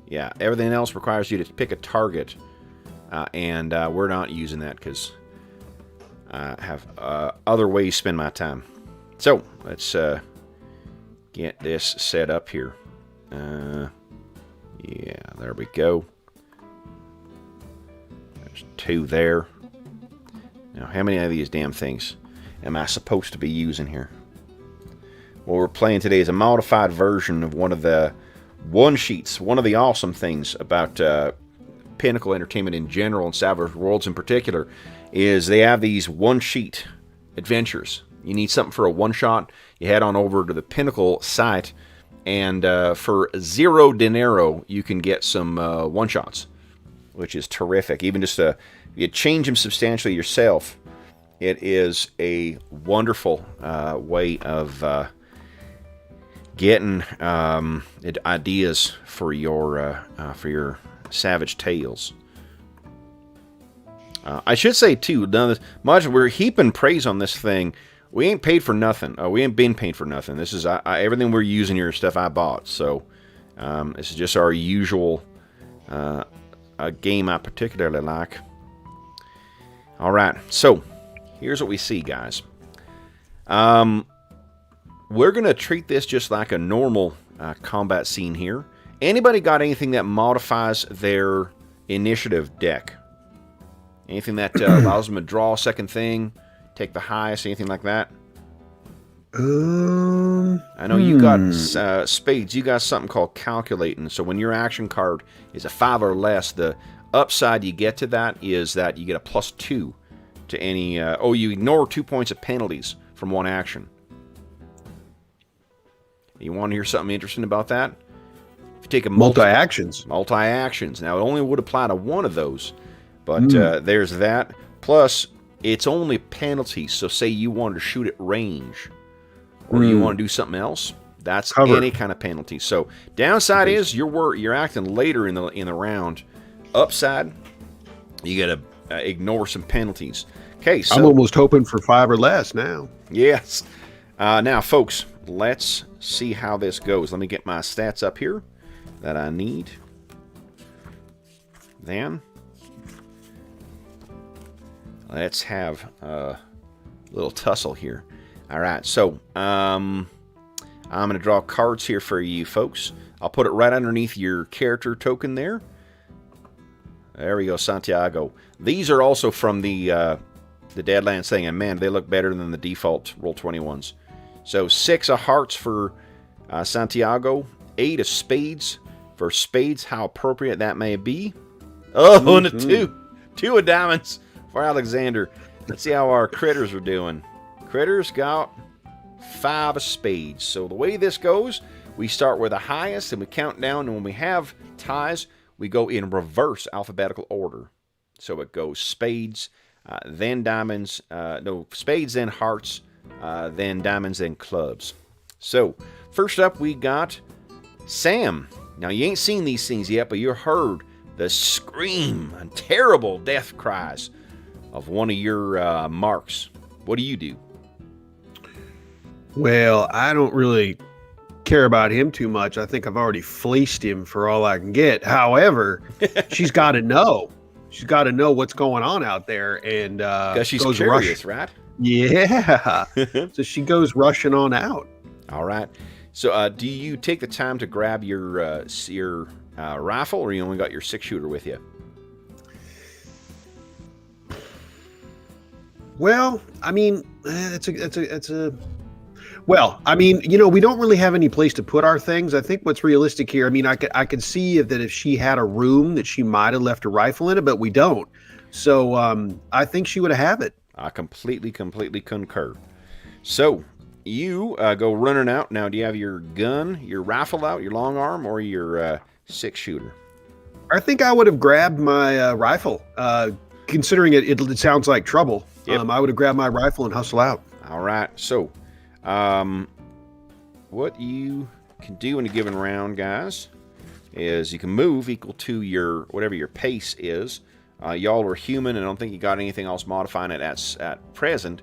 [SPEAKER 1] Yeah, everything else requires you to pick a target. And we're not using that because I have other ways to spend my time. So, let's get this set up here. Yeah, there we go. There's 2 there. Now, how many of these damn things am I supposed to be using here? What we're playing today is a modified version of one of the one-sheets. One of the awesome things about Pinnacle Entertainment in general and Savage Worlds in particular is they have these one-sheet adventures. You need something for a one-shot, you head on over to the Pinnacle site, and for $0 dinero, you can get some one-shots, which is terrific. Even just you change them substantially yourself, it is a wonderful way of getting ideas for your Savage Tales. I should say too, much we're heaping praise on this thing. We ain't paid for nothing. We ain't been paid for nothing. This is everything we're using here is stuff I bought. So this is just our usual game I particularly like. All right, so here's what we see, guys. We're gonna treat this just like a normal combat scene here. Anybody got anything that modifies their initiative deck? Anything that allows them to draw a second thing, take the highest, anything like that? I know you got Spades. You got something called calculating. So when your action card is a 5 or less, the upside you get to that is that you get a +2 to any... you ignore 2 points of penalties from one action. You want to hear something interesting about that? If you take a
[SPEAKER 3] multi-actions.
[SPEAKER 1] Multi-actions. Now, it only would apply to one of those. But there's that. Plus, it's only penalties. So say you wanted to shoot at range, or you want to do something else, that's cover. Any kind of penalty. So downside is you're acting later in the round. Upside, you got to ignore some penalties. Okay, so
[SPEAKER 3] I'm almost hoping for 5 or less now.
[SPEAKER 1] Yes. Now, folks, let's see how this goes. Let me get my stats up here that I need. Then, let's have a little tussle here. All right, so I'm going to draw cards here for you folks. I'll put it right underneath your character token there. There we go, Santiago. These are also from the Deadlands thing, and man, they look better than the default Roll20 So 6 of hearts for Santiago, 8 of spades for spades, how appropriate that may be. Oh, and a 2 of diamonds for Alexander. Let's see how our critters are doing. Critters got 5 of spades. So the way this goes, we start with the highest and we count down, and when we have ties, we go in reverse alphabetical order. So it goes spades, then diamonds, no, spades, then hearts, then diamonds, then clubs. So first up, we got Sam. Now, you ain't seen these things yet, but you heard the scream and terrible death cries of one of your marks. What do you do?
[SPEAKER 3] Well, I don't really care about him too much. I think I've already fleeced him for all I can get. However, she's got to know. She's got to know what's going on out there, and
[SPEAKER 1] because she's curious, right?
[SPEAKER 3] Yeah. So she goes rushing on out.
[SPEAKER 1] All right. So, do you take the time to grab your rifle, or you only got your 6-shooter with you?
[SPEAKER 3] Well, I mean, well, I mean, you know, we don't really have any place to put our things. I think what's realistic here, I mean, I could see that if she had a room that she might have left a rifle in it, but we don't. So I think she would have it.
[SPEAKER 1] I completely concur. So you go running out. Now, do you have your gun, your rifle out, your long arm, or your 6-shooter?
[SPEAKER 3] I think I would have grabbed my rifle. Considering it sounds like trouble. Yep. I would have grabbed my rifle and hustle out.
[SPEAKER 1] All right. So what you can do in a given round, guys, is you can move equal to your whatever your pace is. Y'all are human, and I don't think you got anything else modifying it at present,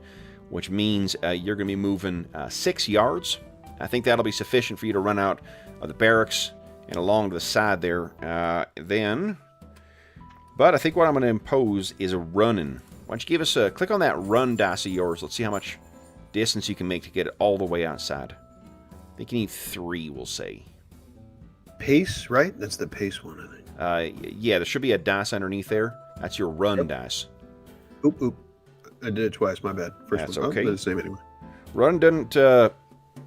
[SPEAKER 1] which means you're going to be moving 6 yards. I think that'll be sufficient for you to run out of the barracks and along to the side there. But I think what I'm going to impose is a running. Why don't you give us a click on that run dice of yours? Let's see how much distance you can make to get it all the way outside. I think you need 3, we'll say.
[SPEAKER 3] Pace, right? That's the pace one, I think.
[SPEAKER 1] Yeah, there should be a dice underneath there. That's your run dice.
[SPEAKER 3] Oop. I did it twice, my bad.
[SPEAKER 1] That's
[SPEAKER 3] one.
[SPEAKER 1] okay.
[SPEAKER 3] I'll do the same anyway.
[SPEAKER 1] Run doesn't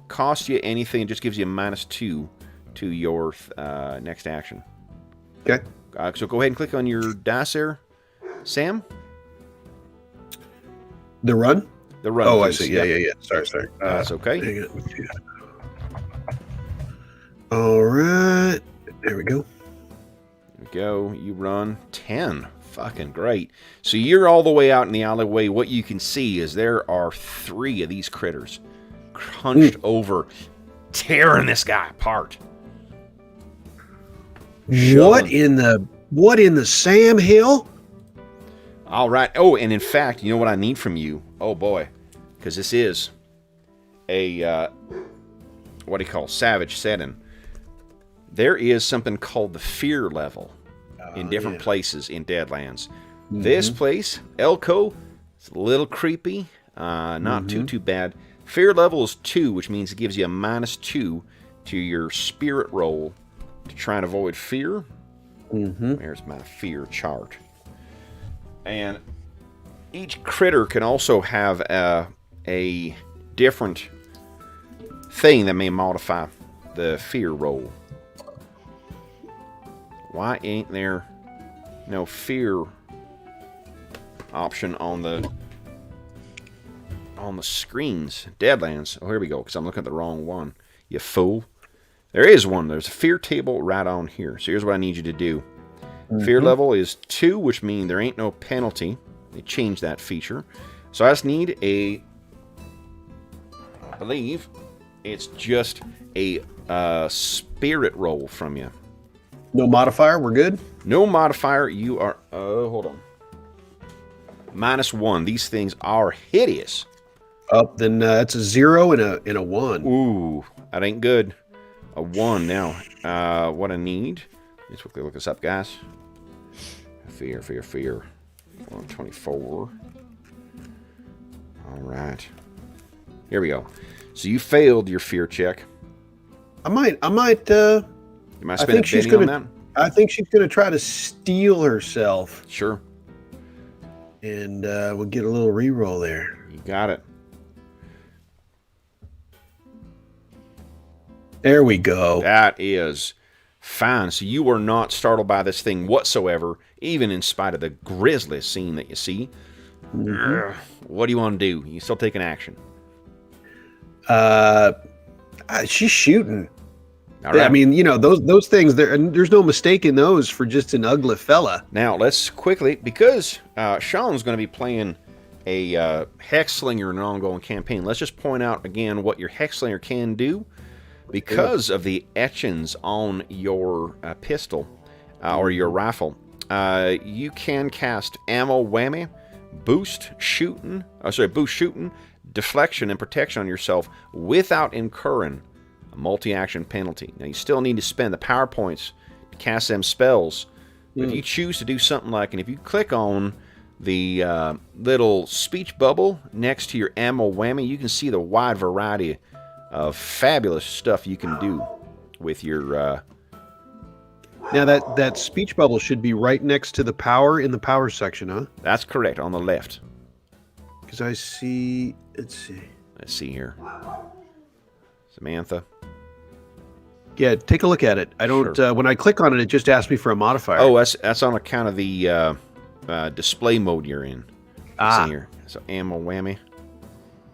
[SPEAKER 1] cost you anything. It just gives you a -2 to your next action.
[SPEAKER 3] Okay.
[SPEAKER 1] So go ahead and click on your dice there, Sam.
[SPEAKER 3] The run?
[SPEAKER 1] The run.
[SPEAKER 3] Oh,
[SPEAKER 1] piece.
[SPEAKER 3] I see. Yeah. Sorry.
[SPEAKER 1] That's okay.
[SPEAKER 3] Dang it. All right. There we go.
[SPEAKER 1] There we go. You run 10. Fucking great. So you're all the way out in the alleyway. What you can see is there are 3 of these critters crunched over, tearing this guy apart.
[SPEAKER 3] What in the Sam Hill?
[SPEAKER 1] All right. Oh, and in fact, you know what I need from you? Oh boy, because this is a what do you call savage setting. There is something called the fear level in different places in Deadlands. Mm-hmm. This place, Elko, it's a little creepy, not too bad. Fear level is 2, which means it gives you a -2 to your spirit roll to try and avoid fear.
[SPEAKER 3] Mm-hmm.
[SPEAKER 1] There's my fear chart. And each critter can also have a different thing that may modify the fear roll. Why ain't there no fear option on the screens? Deadlands. Oh, here we go, because I'm looking at the wrong one. You fool. There is one. There's a fear table right on here. So here's what I need you to do. Fear level is 2, which means there ain't no penalty. They changed that feature. So I just need I believe it's just a spirit roll from you.
[SPEAKER 3] No modifier, we're good?
[SPEAKER 1] No modifier, you are, hold on. -1. These things are hideous.
[SPEAKER 3] Oh, then that's a 0 and a 1.
[SPEAKER 1] Ooh, that ain't good. A 1 now. What I need, let's quickly look this up, guys. Fear. 124. All right. Here we go. So you failed your fear check.
[SPEAKER 3] I might.
[SPEAKER 1] You might spend a penny on that.
[SPEAKER 3] I think she's gonna try to steal herself,
[SPEAKER 1] Sure.
[SPEAKER 3] and we'll get a little reroll there.
[SPEAKER 1] You got it.
[SPEAKER 3] There we go.
[SPEAKER 1] That is fine. So you are not startled by this thing whatsoever, even in spite of the grisly scene that you see.
[SPEAKER 3] Mhm.
[SPEAKER 1] What do you want to do? You still take an action.
[SPEAKER 3] She's shooting.
[SPEAKER 1] All right.
[SPEAKER 3] I mean, those things. There's no mistaking those for just an ugly fella.
[SPEAKER 1] Now, let's quickly, because Sean's going to be playing a hex slinger in an ongoing campaign, let's just point out again what your hex slinger can do. Because of the etchings on your pistol or your rifle, you can cast ammo whammy, boost shooting, deflection, and protection on yourself without incurring a multi-action penalty. Now, you still need to spend the power points to cast them spells. But if you choose to do something like, and if you click on the little speech bubble next to your ammo whammy, you can see the wide variety of fabulous stuff you can do with your...
[SPEAKER 3] Now, that speech bubble should be right next to the power in the power section, huh?
[SPEAKER 1] That's correct, on the left.
[SPEAKER 3] Because I see... Let's see
[SPEAKER 1] here. Samantha.
[SPEAKER 3] Yeah, take a look at it. I don't...
[SPEAKER 1] Sure.
[SPEAKER 3] When I click on it, it just asks me for a modifier.
[SPEAKER 1] Oh, that's on account of the display mode you're in. See here. So ammo whammy.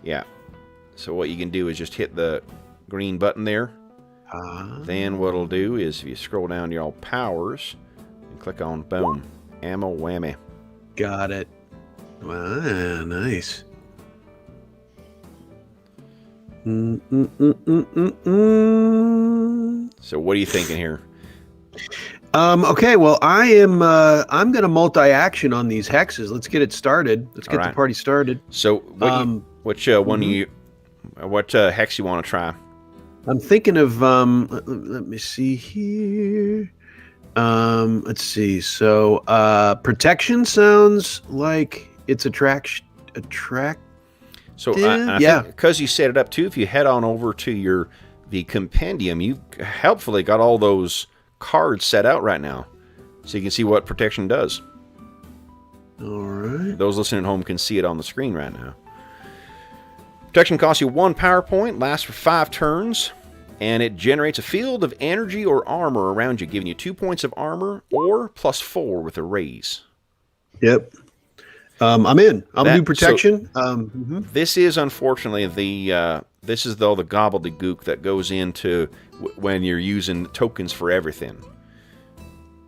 [SPEAKER 1] Yeah. So what you can do is just hit the green button there. Then what it'll do is if you scroll down to your powers and click on boom, ammo whammy.
[SPEAKER 3] Got it. Wow, nice.
[SPEAKER 1] So what are you thinking here?
[SPEAKER 3] Okay, well, I'm going to multi-action on these hexes. Let's get it started. Let's get the party started.
[SPEAKER 1] So which one do you... What hex you want to try?
[SPEAKER 3] I'm thinking of let me see here. Let's see. So protection sounds like it's attract.
[SPEAKER 1] So yeah, because you set it up too. If you head on over to the compendium, you helpfully got all those cards set out right now, so you can see what protection does.
[SPEAKER 3] All right.
[SPEAKER 1] Those listening at home can see it on the screen right now. Protection costs you 1 power point, lasts for 5 turns, and it generates a field of energy or armor around you, giving you 2 points of armor or +4 with a raise.
[SPEAKER 3] Yep. I'm in. I'll do protection.
[SPEAKER 1] So this is unfortunately this is the gobbledygook that goes into when you're using tokens for everything.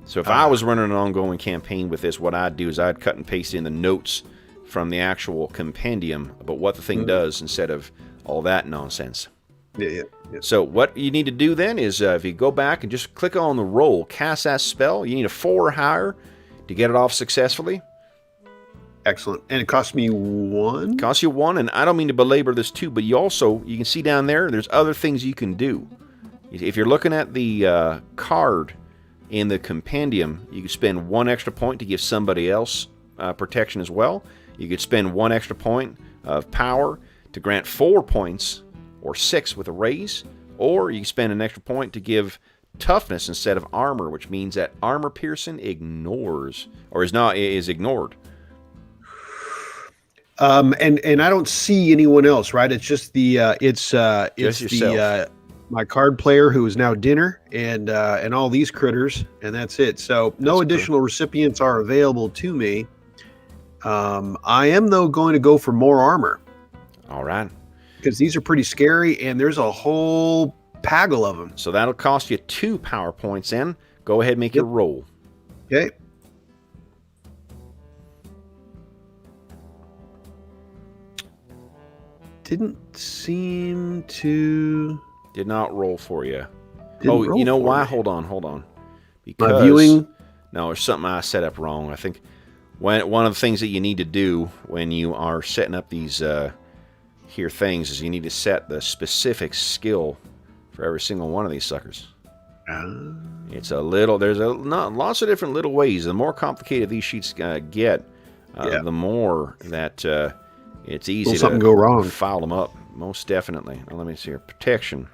[SPEAKER 1] So if I was running an ongoing campaign with this, what I'd do is I'd cut and paste in the notes from the actual compendium about what the thing does instead of all that nonsense.
[SPEAKER 3] Yeah.
[SPEAKER 1] So what you need to do then is if you go back and just click on the roll, cast that spell, you need a 4 or higher to get it off successfully.
[SPEAKER 3] Excellent. And it costs me 1?
[SPEAKER 1] Costs you 1, and I don't mean to belabor this too, but you can see down there's other things you can do. If you're looking at the card in the compendium, you can spend 1 extra point to give somebody else protection as well. You could spend 1 extra point of power to grant 4 points or 6 with a raise, or you can spend an extra point to give toughness instead of armor, which means that armor piercing is ignored.
[SPEAKER 3] And I don't see anyone else, right? It's just my card player who is now dinner and all these critters, and that's it. So no additional recipients are available to me. I am though going to go for more armor.
[SPEAKER 1] All right.
[SPEAKER 3] Because these are pretty scary, and there's a whole paggle of them.
[SPEAKER 1] So that'll cost you 2 power points in. Go ahead and make your roll.
[SPEAKER 3] Okay. Didn't seem to...
[SPEAKER 1] Did not roll for you. You know why? Hold on. Because
[SPEAKER 3] my viewing...
[SPEAKER 1] No, there's something I set up wrong. I think one of the things that you need to do when you are setting up these here things is you need to set the specific skill for every single one of these suckers. It's lots of different little ways. The more complicated these sheets get, the more that It's easy
[SPEAKER 3] something
[SPEAKER 1] to
[SPEAKER 3] go wrong.
[SPEAKER 1] foul them up. Most definitely. Now, let me see here. Protection.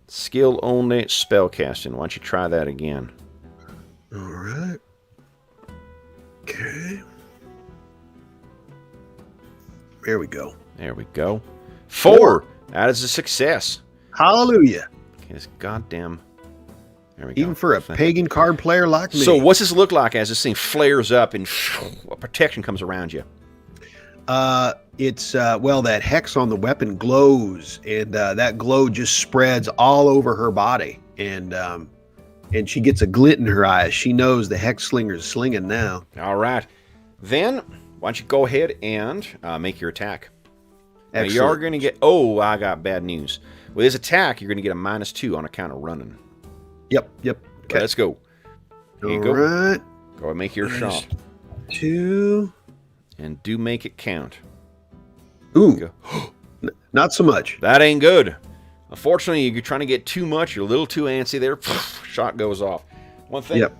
[SPEAKER 1] Skill only, spell casting. Why don't you try that again?
[SPEAKER 3] All right. Okay. There we go.
[SPEAKER 1] 4. That is a success.
[SPEAKER 3] Hallelujah.
[SPEAKER 1] Okay, this goddamn. There we go.
[SPEAKER 3] Even for a pagan card player like me.
[SPEAKER 1] So what's this look like as this thing flares up and protection comes around you?
[SPEAKER 3] It's that hex on the weapon glows, and that glow just spreads all over her body, and she gets a glint in her eyes. She knows the hex slinger's slinging now.
[SPEAKER 1] All right. Then, why don't you go ahead and make your attack. Now, you are going to get... Oh, I got bad news. With this attack, you're going to get a -2 on account of running.
[SPEAKER 3] Yep.
[SPEAKER 1] Okay, let's go. Here you go.
[SPEAKER 3] All right.
[SPEAKER 1] Go and make your shot.
[SPEAKER 3] 2.
[SPEAKER 1] And do make it count.
[SPEAKER 3] Ooh. Not so much.
[SPEAKER 1] That ain't good. Unfortunately, you're trying to get too much. You're a little too antsy there. Shot goes off. One thing.
[SPEAKER 3] Yep.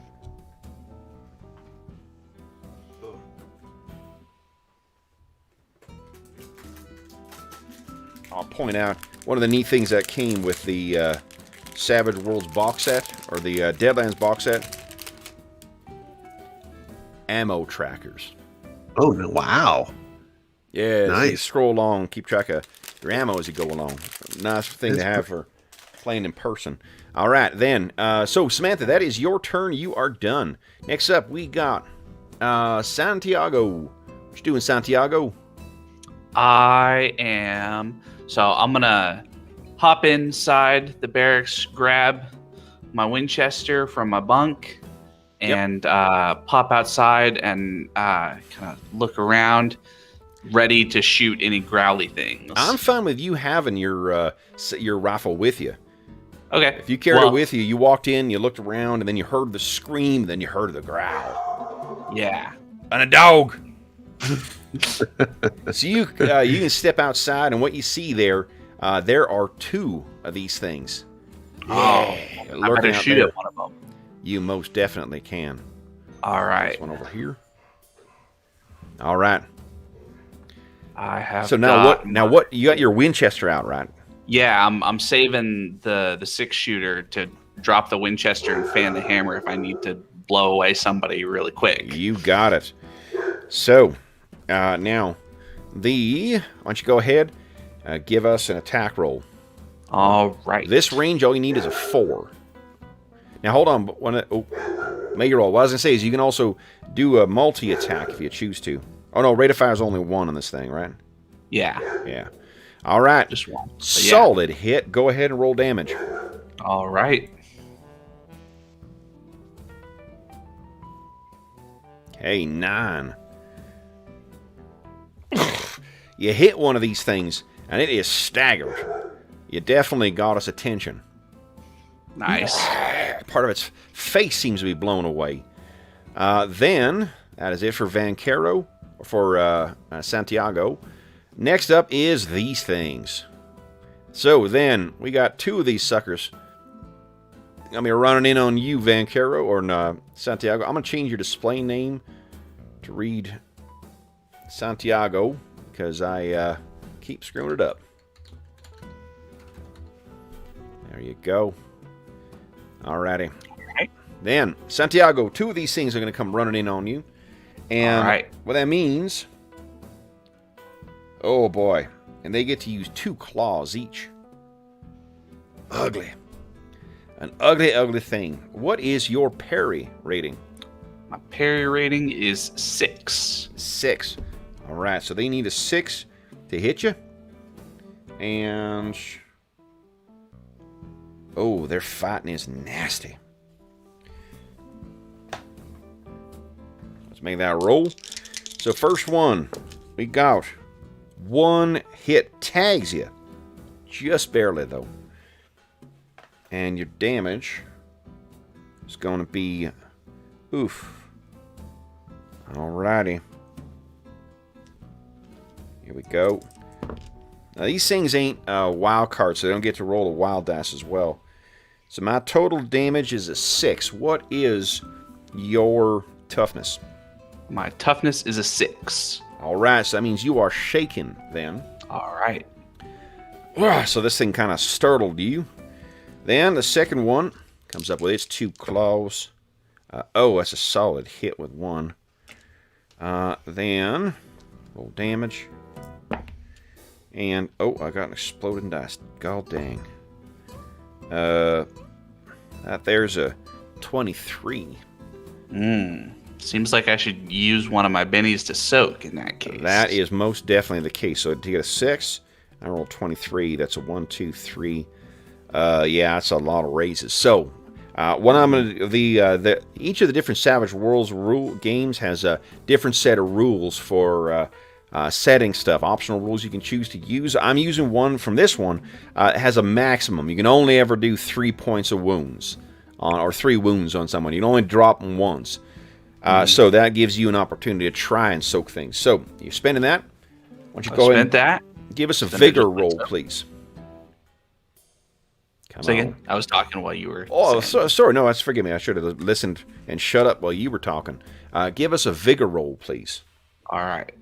[SPEAKER 1] I'll point out one of the neat things that came with the Savage Worlds box set, or the Deadlands box set. Ammo trackers.
[SPEAKER 3] Oh, no. Wow.
[SPEAKER 1] Yeah,
[SPEAKER 3] nice.
[SPEAKER 1] You scroll along, keep track of your ammo as you go along. Nice thing to have for playing in person. All right, then. So, Samantha, that is your turn. You are done. Next up, we got Santiago. What you doing, Santiago?
[SPEAKER 2] I am. So I'm going to hop inside the barracks, grab my Winchester from my bunk, and pop outside and kind of look around, ready to shoot any growly things.
[SPEAKER 1] I'm fine with you having your rifle with you.
[SPEAKER 2] Okay.
[SPEAKER 1] If you carried it with you, you walked in, you looked around, and then you heard the scream, then you heard the growl.
[SPEAKER 2] Yeah.
[SPEAKER 1] And a dog. So you can step outside, and what you see there are 2 of these things.
[SPEAKER 2] I better shoot at one of them.
[SPEAKER 1] You most definitely can.
[SPEAKER 2] All right.
[SPEAKER 1] This one over here. All right.
[SPEAKER 2] I have.
[SPEAKER 1] So now what? You got your Winchester out, right?
[SPEAKER 2] Yeah, I'm saving the 6-shooter to drop the Winchester and fan the hammer if I need to blow away somebody really quick.
[SPEAKER 1] You got it. So now why don't you go ahead, give us an attack roll.
[SPEAKER 2] All right.
[SPEAKER 1] This range, all you need is a 4. Now hold on, make your roll. What I was gonna say is you can also do a multi-attack if you choose to. Oh no, rate of fire is only 1 on this thing, right?
[SPEAKER 2] Yeah.
[SPEAKER 1] Yeah. All right.
[SPEAKER 2] Just 1.
[SPEAKER 1] Solid hit. Go ahead and roll damage.
[SPEAKER 2] All right.
[SPEAKER 1] Okay, 9. You hit one of these things, and it is staggered. You definitely got its attention.
[SPEAKER 2] Nice.
[SPEAKER 1] Part of its face seems to be blown away. Then, that is it for Vancaro, for Santiago. Next up is these things. So then, we got 2 of these suckers. I'm going to be running in on you, Vancaro, or Santiago. I'm going to change your display name to read Santiago, because I keep screwing it up. There you go. Alrighty.
[SPEAKER 2] Right.
[SPEAKER 1] Then, Santiago, 2 of these things are going to come running in on you. And what that means... Oh, boy. And they get to use 2 claws each. Ugly. An ugly, ugly thing. What is your parry rating?
[SPEAKER 2] My parry rating is 6.
[SPEAKER 1] 6. Alright, so they need a 6 to hit you. And... Oh, their fighting is nasty. Let's make that roll. So first one, we got 1 hit. Tags you. Just barely, though. And your damage is going to be... Oof. Alrighty. Here we go. Now, these things ain't wild cards, so they don't get to roll a wild dice as well. So my total damage is a 6. What is your toughness?
[SPEAKER 2] My toughness is a 6.
[SPEAKER 1] All right, so that means you are shaken then.
[SPEAKER 2] All right.
[SPEAKER 1] So this thing kind of startled you. Then the second one comes up with its 2 claws. That's a solid hit with 1. Then, roll damage. And, I got an exploding dice. God dang. There's a 23.
[SPEAKER 2] Seems like I should use one of my bennies to soak in that case.
[SPEAKER 1] That is most definitely the case. So to get a 6, I roll 23. That's a 1, 2, 3. Yeah, that's a lot of raises. So, what I'm gonna each of the different Savage Worlds games has a different set of rules for setting stuff, optional rules you can choose to use. I'm using one from this one. It has a maximum. You can only ever do 3 points of wounds or 3 wounds on someone. You can only drop them once. So that gives you an opportunity to try and soak things. So you're spending that. Why don't you go ahead and give us a vigor roll, please. Come on.
[SPEAKER 2] I was talking while you were.
[SPEAKER 1] Sorry. No, forgive me. I should have listened and shut up while you were talking. Give us a vigor roll, please.
[SPEAKER 2] All right.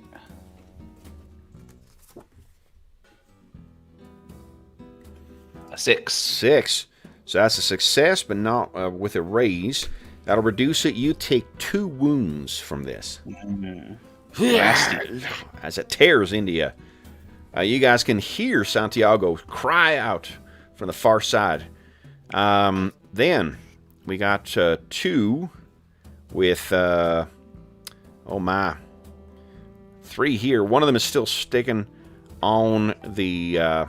[SPEAKER 2] A 6.
[SPEAKER 1] 6. So that's a success, but not with a raise. That'll reduce it. You take 2 wounds from this. As it tears into you. You guys can hear Santiago cry out from the far side. Then we got 2 with 3 here. One of them is still sticking on the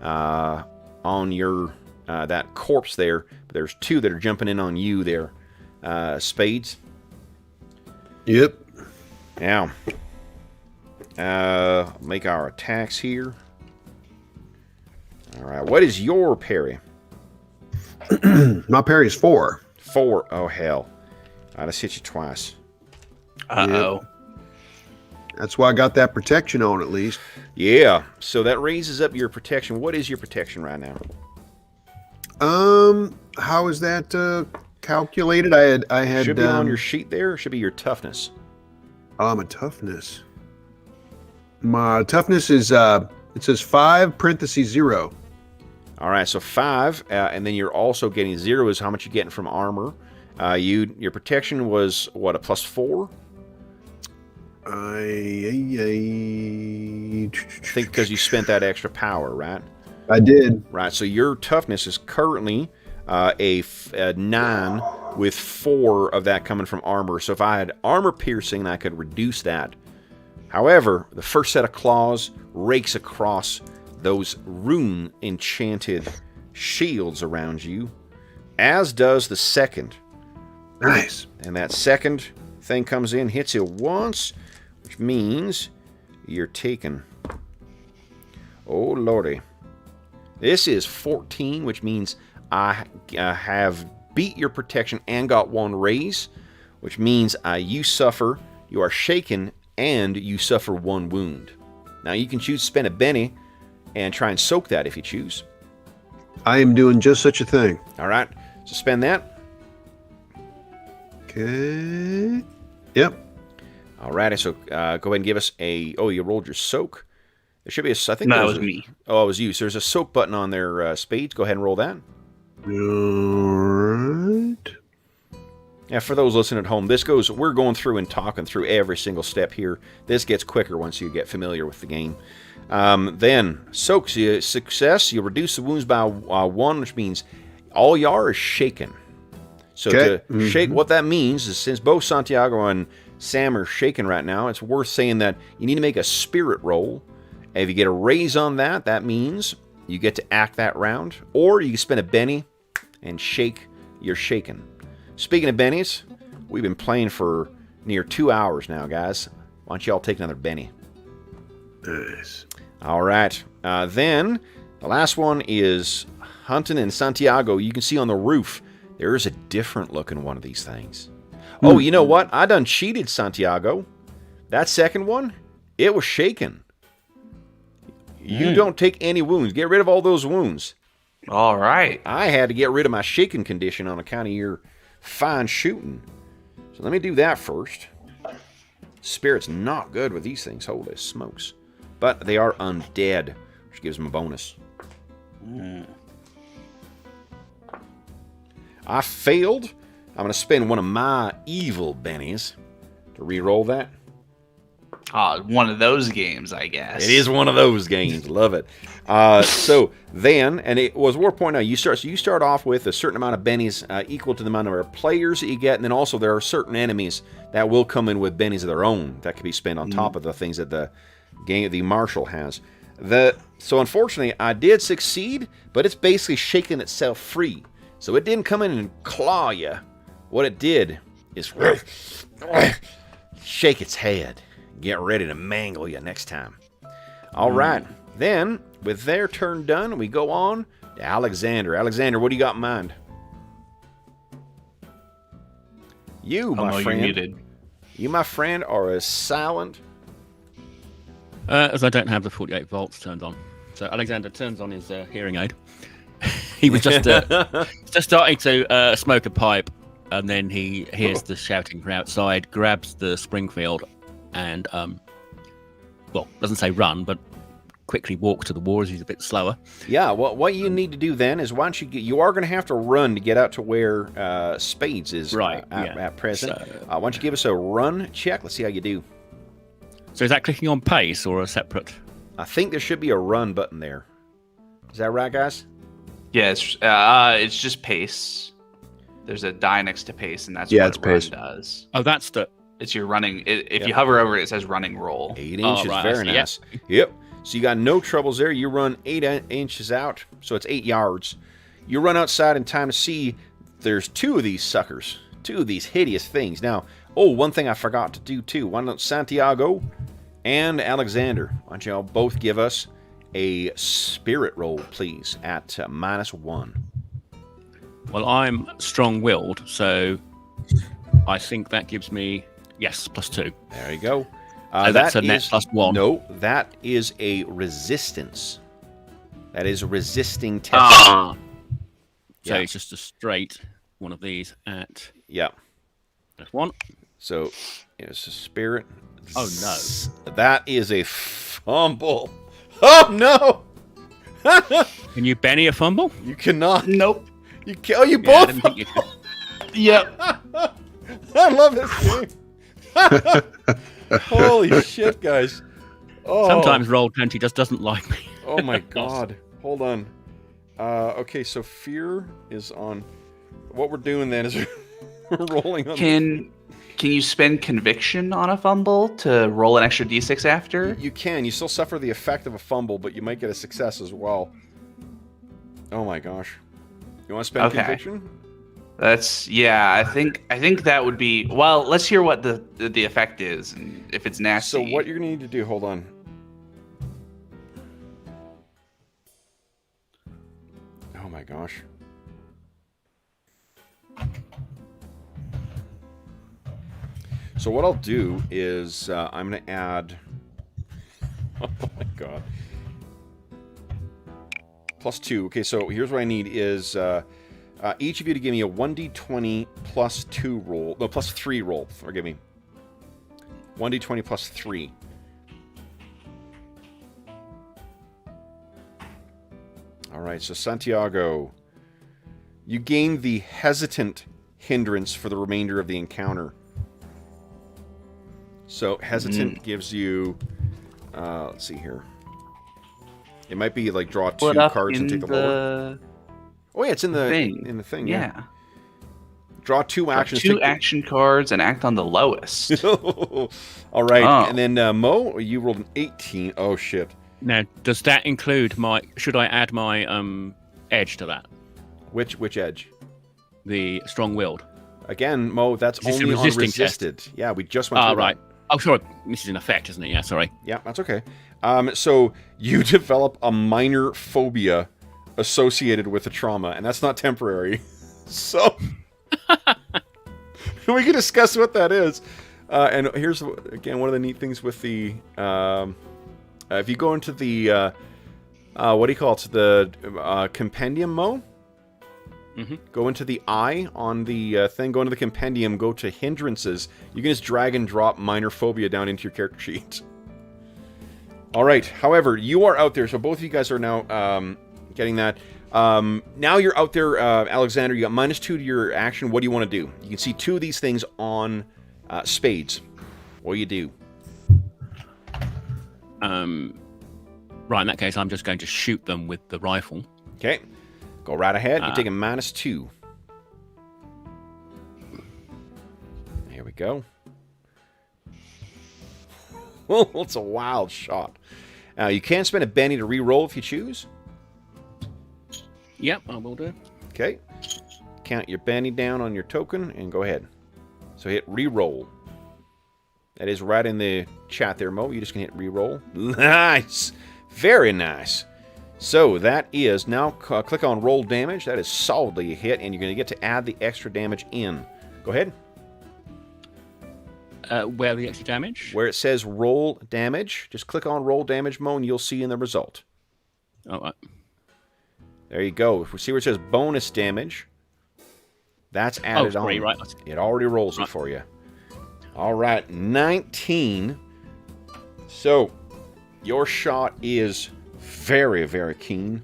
[SPEAKER 1] on your that corpse there. But there's 2 that are jumping in on you there. Spades.
[SPEAKER 3] Yep.
[SPEAKER 1] Now, make our attacks here. All right. What is your parry?
[SPEAKER 3] My parry is 4.
[SPEAKER 1] 4. Oh, hell. I just hit you twice.
[SPEAKER 2] Uh-oh.
[SPEAKER 3] Yep. That's why I got that protection on, at least.
[SPEAKER 1] Yeah. So that raises up your protection. What is your protection right now?
[SPEAKER 3] How is that calculated? I had
[SPEAKER 1] should be on your sheet there. Should be your toughness.
[SPEAKER 3] My toughness. My toughness is it says 5 parentheses 0.
[SPEAKER 1] All right, so 5, and then you're also getting 0 is how much you're getting from armor. Your protection was what, a +4?
[SPEAKER 3] I
[SPEAKER 1] think because you spent that extra power, right?
[SPEAKER 3] I did.
[SPEAKER 1] Right, so your toughness is currently a 9 with 4 of that coming from armor. So if I had armor piercing, I could reduce that. However, the first set of claws rakes across those rune enchanted shields around you, as does the second.
[SPEAKER 3] Nice.
[SPEAKER 1] And that second thing comes in, hits you once, which means you're taken. Oh, lordy. This is 14, which means I have beat your protection and got 1 raise, which means you are shaken, and you suffer 1 wound. Now, you can choose to spend a Benny and try and soak that if you choose.
[SPEAKER 3] I am doing just such a thing.
[SPEAKER 1] All right, so spend that.
[SPEAKER 3] Okay. Yep.
[SPEAKER 1] All righty, so go ahead and give us a... Oh, you rolled your soak. There should be a... I think
[SPEAKER 2] no, it was me.
[SPEAKER 1] Oh, it was you. So there's a soak button on there, Spades. Go ahead and roll that.
[SPEAKER 3] All right.
[SPEAKER 1] Yeah, for those listening at home, we're going through and talking through every single step here. This gets quicker once you get familiar with the game. Then, soaks, success, you reduce the wounds by 1, which means all you are is shaken. So to shake, what that means is since both Santiago and Sam are shaken right now, it's worth saying that you need to make a spirit roll. If you get a raise on that, that means you get to act that round, or you can spend a Benny and shake your shaken. Speaking of bennies, we've been playing for near 2 hours now, guys. Why don't y'all take another Benny?
[SPEAKER 3] Nice.
[SPEAKER 1] All right. Then, the last one is Hunting and Santiago. You can see on the roof, there is a different looking one of these things. Oh, you know what? I done cheated, Santiago. That second one, it was shaken. You don't take any wounds. Get rid of all those wounds.
[SPEAKER 2] All right.
[SPEAKER 1] I had to get rid of my shaken condition on account of your fine shooting. So let me do that first. Spirit's not good with these things. Holy smokes. But they are undead, which gives them a bonus. I failed. I'm going to spend one of my evil bennies to re-roll that.
[SPEAKER 2] One of those games, I guess.
[SPEAKER 1] It is one of those games. Love it. So then, and it was worth pointing out, you start off with a certain amount of bennies equal to the amount of players that you get, and then also there are certain enemies that will come in with bennies of their own that can be spent on top of the things that the marshal has. So unfortunately, I did succeed, but it's basically shaking itself free. So it didn't come in and claw you. What it did is shake its head. Get ready to mangle you next time. All right. Then, with their turn done, we go on to Alexander. Alexander, what do you got in mind? You, my friend.
[SPEAKER 2] You're muted.
[SPEAKER 1] You, my friend, are as silent.
[SPEAKER 4] As I don't have the 48 volts turned on. So Alexander turns on his hearing aid. He was just starting to smoke a pipe, and then he hears the shouting from outside, grabs the Springfield, and doesn't say run, but quickly walk to the wars. He's a bit slower.
[SPEAKER 1] Yeah, well, what you need to do then is once you are going to have to run to get out to where Spades is at present. So, why don't you give us a run check? Let's see how you do.
[SPEAKER 4] So is that clicking on pace or a separate?
[SPEAKER 1] I think there should be a run button there. Is that right, guys?
[SPEAKER 2] Yeah, it's just pace. There's a die next to pace, and that's what run does.
[SPEAKER 4] Oh, that's the...
[SPEAKER 2] It's your running. If you hover over it, it says running roll.
[SPEAKER 1] 8 inches, very nice.
[SPEAKER 4] Yep.
[SPEAKER 1] So you got no troubles there. You run 8 inches out, so it's 8 yards. You run outside in time to see there's 2 of these suckers, 2 of these hideous things. Now, one thing I forgot to do too. Why don't Santiago and Alexander, why don't y'all both give us a spirit roll, please, at -1.
[SPEAKER 4] Well, I'm strong-willed, so I think that gives me... Yes, +2.
[SPEAKER 1] There you go.
[SPEAKER 4] That's a net +1.
[SPEAKER 1] No, that is a resistance. That is a resisting test.
[SPEAKER 4] So it's just a straight one of these at...
[SPEAKER 1] Yeah.
[SPEAKER 4] +1.
[SPEAKER 1] So it's a spirit.
[SPEAKER 4] Oh, no.
[SPEAKER 1] That is a fumble. Oh, no.
[SPEAKER 4] Can you Benny a fumble?
[SPEAKER 1] You cannot.
[SPEAKER 2] Nope.
[SPEAKER 1] You both.
[SPEAKER 4] I didn't think you could.
[SPEAKER 2] Yep.
[SPEAKER 1] I love this game. Holy shit, guys. Oh.
[SPEAKER 4] Sometimes Roll20 just doesn't like me.
[SPEAKER 1] Oh my god. Hold on. Okay, so fear is on. What we're doing then is we're rolling on.
[SPEAKER 2] Can you spend conviction on a fumble to roll an extra d6 after?
[SPEAKER 1] You can. You still suffer the effect of a fumble, but you might get a success as well. Oh my gosh. You want to spend conviction?
[SPEAKER 2] I think that would be... Well, let's hear what the effect is, and if it's nasty.
[SPEAKER 1] So what you're going to need to do... Hold on. Oh my gosh. So what I'll do is I'm going to add... Oh my god. +2. Okay, so here's what I need is... each of you to give me a 1d20 +2 roll. No, +3 roll. Forgive me. 1d20 +3. Alright, so Santiago. You gain the hesitant hindrance for the remainder of the encounter. So, hesitant gives you... let's see here. It might be like draw 2 cards and take the lower. Oh yeah, it's in the thing. Yeah. Draw 2 actions.
[SPEAKER 2] 2 action cards and act on the lowest.
[SPEAKER 1] All right, and then Mo, you rolled an 18. Oh shit.
[SPEAKER 4] Now, does that include my? Should I add my edge to that?
[SPEAKER 1] Which edge?
[SPEAKER 4] The strong-willed.
[SPEAKER 1] Again, Mo, that's only on resisted. Test. Yeah, we just went through
[SPEAKER 4] right.
[SPEAKER 1] that.
[SPEAKER 4] Oh, sorry. This is an effect, isn't it? Yeah, sorry.
[SPEAKER 1] Yeah, that's okay. So you develop a minor phobia associated with the trauma, and that's not temporary. So we can discuss what that is. And here's again one of the neat things with the if you go into the what do you call it? The compendium, Mo. Go into the eye on the thing, go into the compendium, go to hindrances. You can just drag and drop minor phobia down into your character sheet. All right. However, you are out there, so both of you guys are now getting that. Now you're out there, Alexander. You got -2 to your action. What do you want to do? You can see 2 of these things on spades. What do you do?
[SPEAKER 4] Right, in that case, I'm just going to shoot them with the rifle.
[SPEAKER 1] Okay. Go right ahead. You're taking -2. There we go. Oh, it's a wild shot. You can spend a Benny to re-roll if you choose.
[SPEAKER 4] Yep, I will do.
[SPEAKER 1] Okay. Count your Benny down on your token and go ahead. So hit re-roll. That is right in the chat there, Mo. You just can hit re-roll. Nice. Very nice. So that is now click on roll damage. That is solidly a hit, and you're going to get to add the extra damage in. Go ahead.
[SPEAKER 4] Where the extra damage?
[SPEAKER 1] Where it says roll damage, just click on roll damage, Mo, and you'll see in the result.
[SPEAKER 4] All right.
[SPEAKER 1] There you go. If we see where it says bonus damage, that's added on.
[SPEAKER 4] Right.
[SPEAKER 1] It already rolls it for you. All right, 19. So your shot is very, very keen.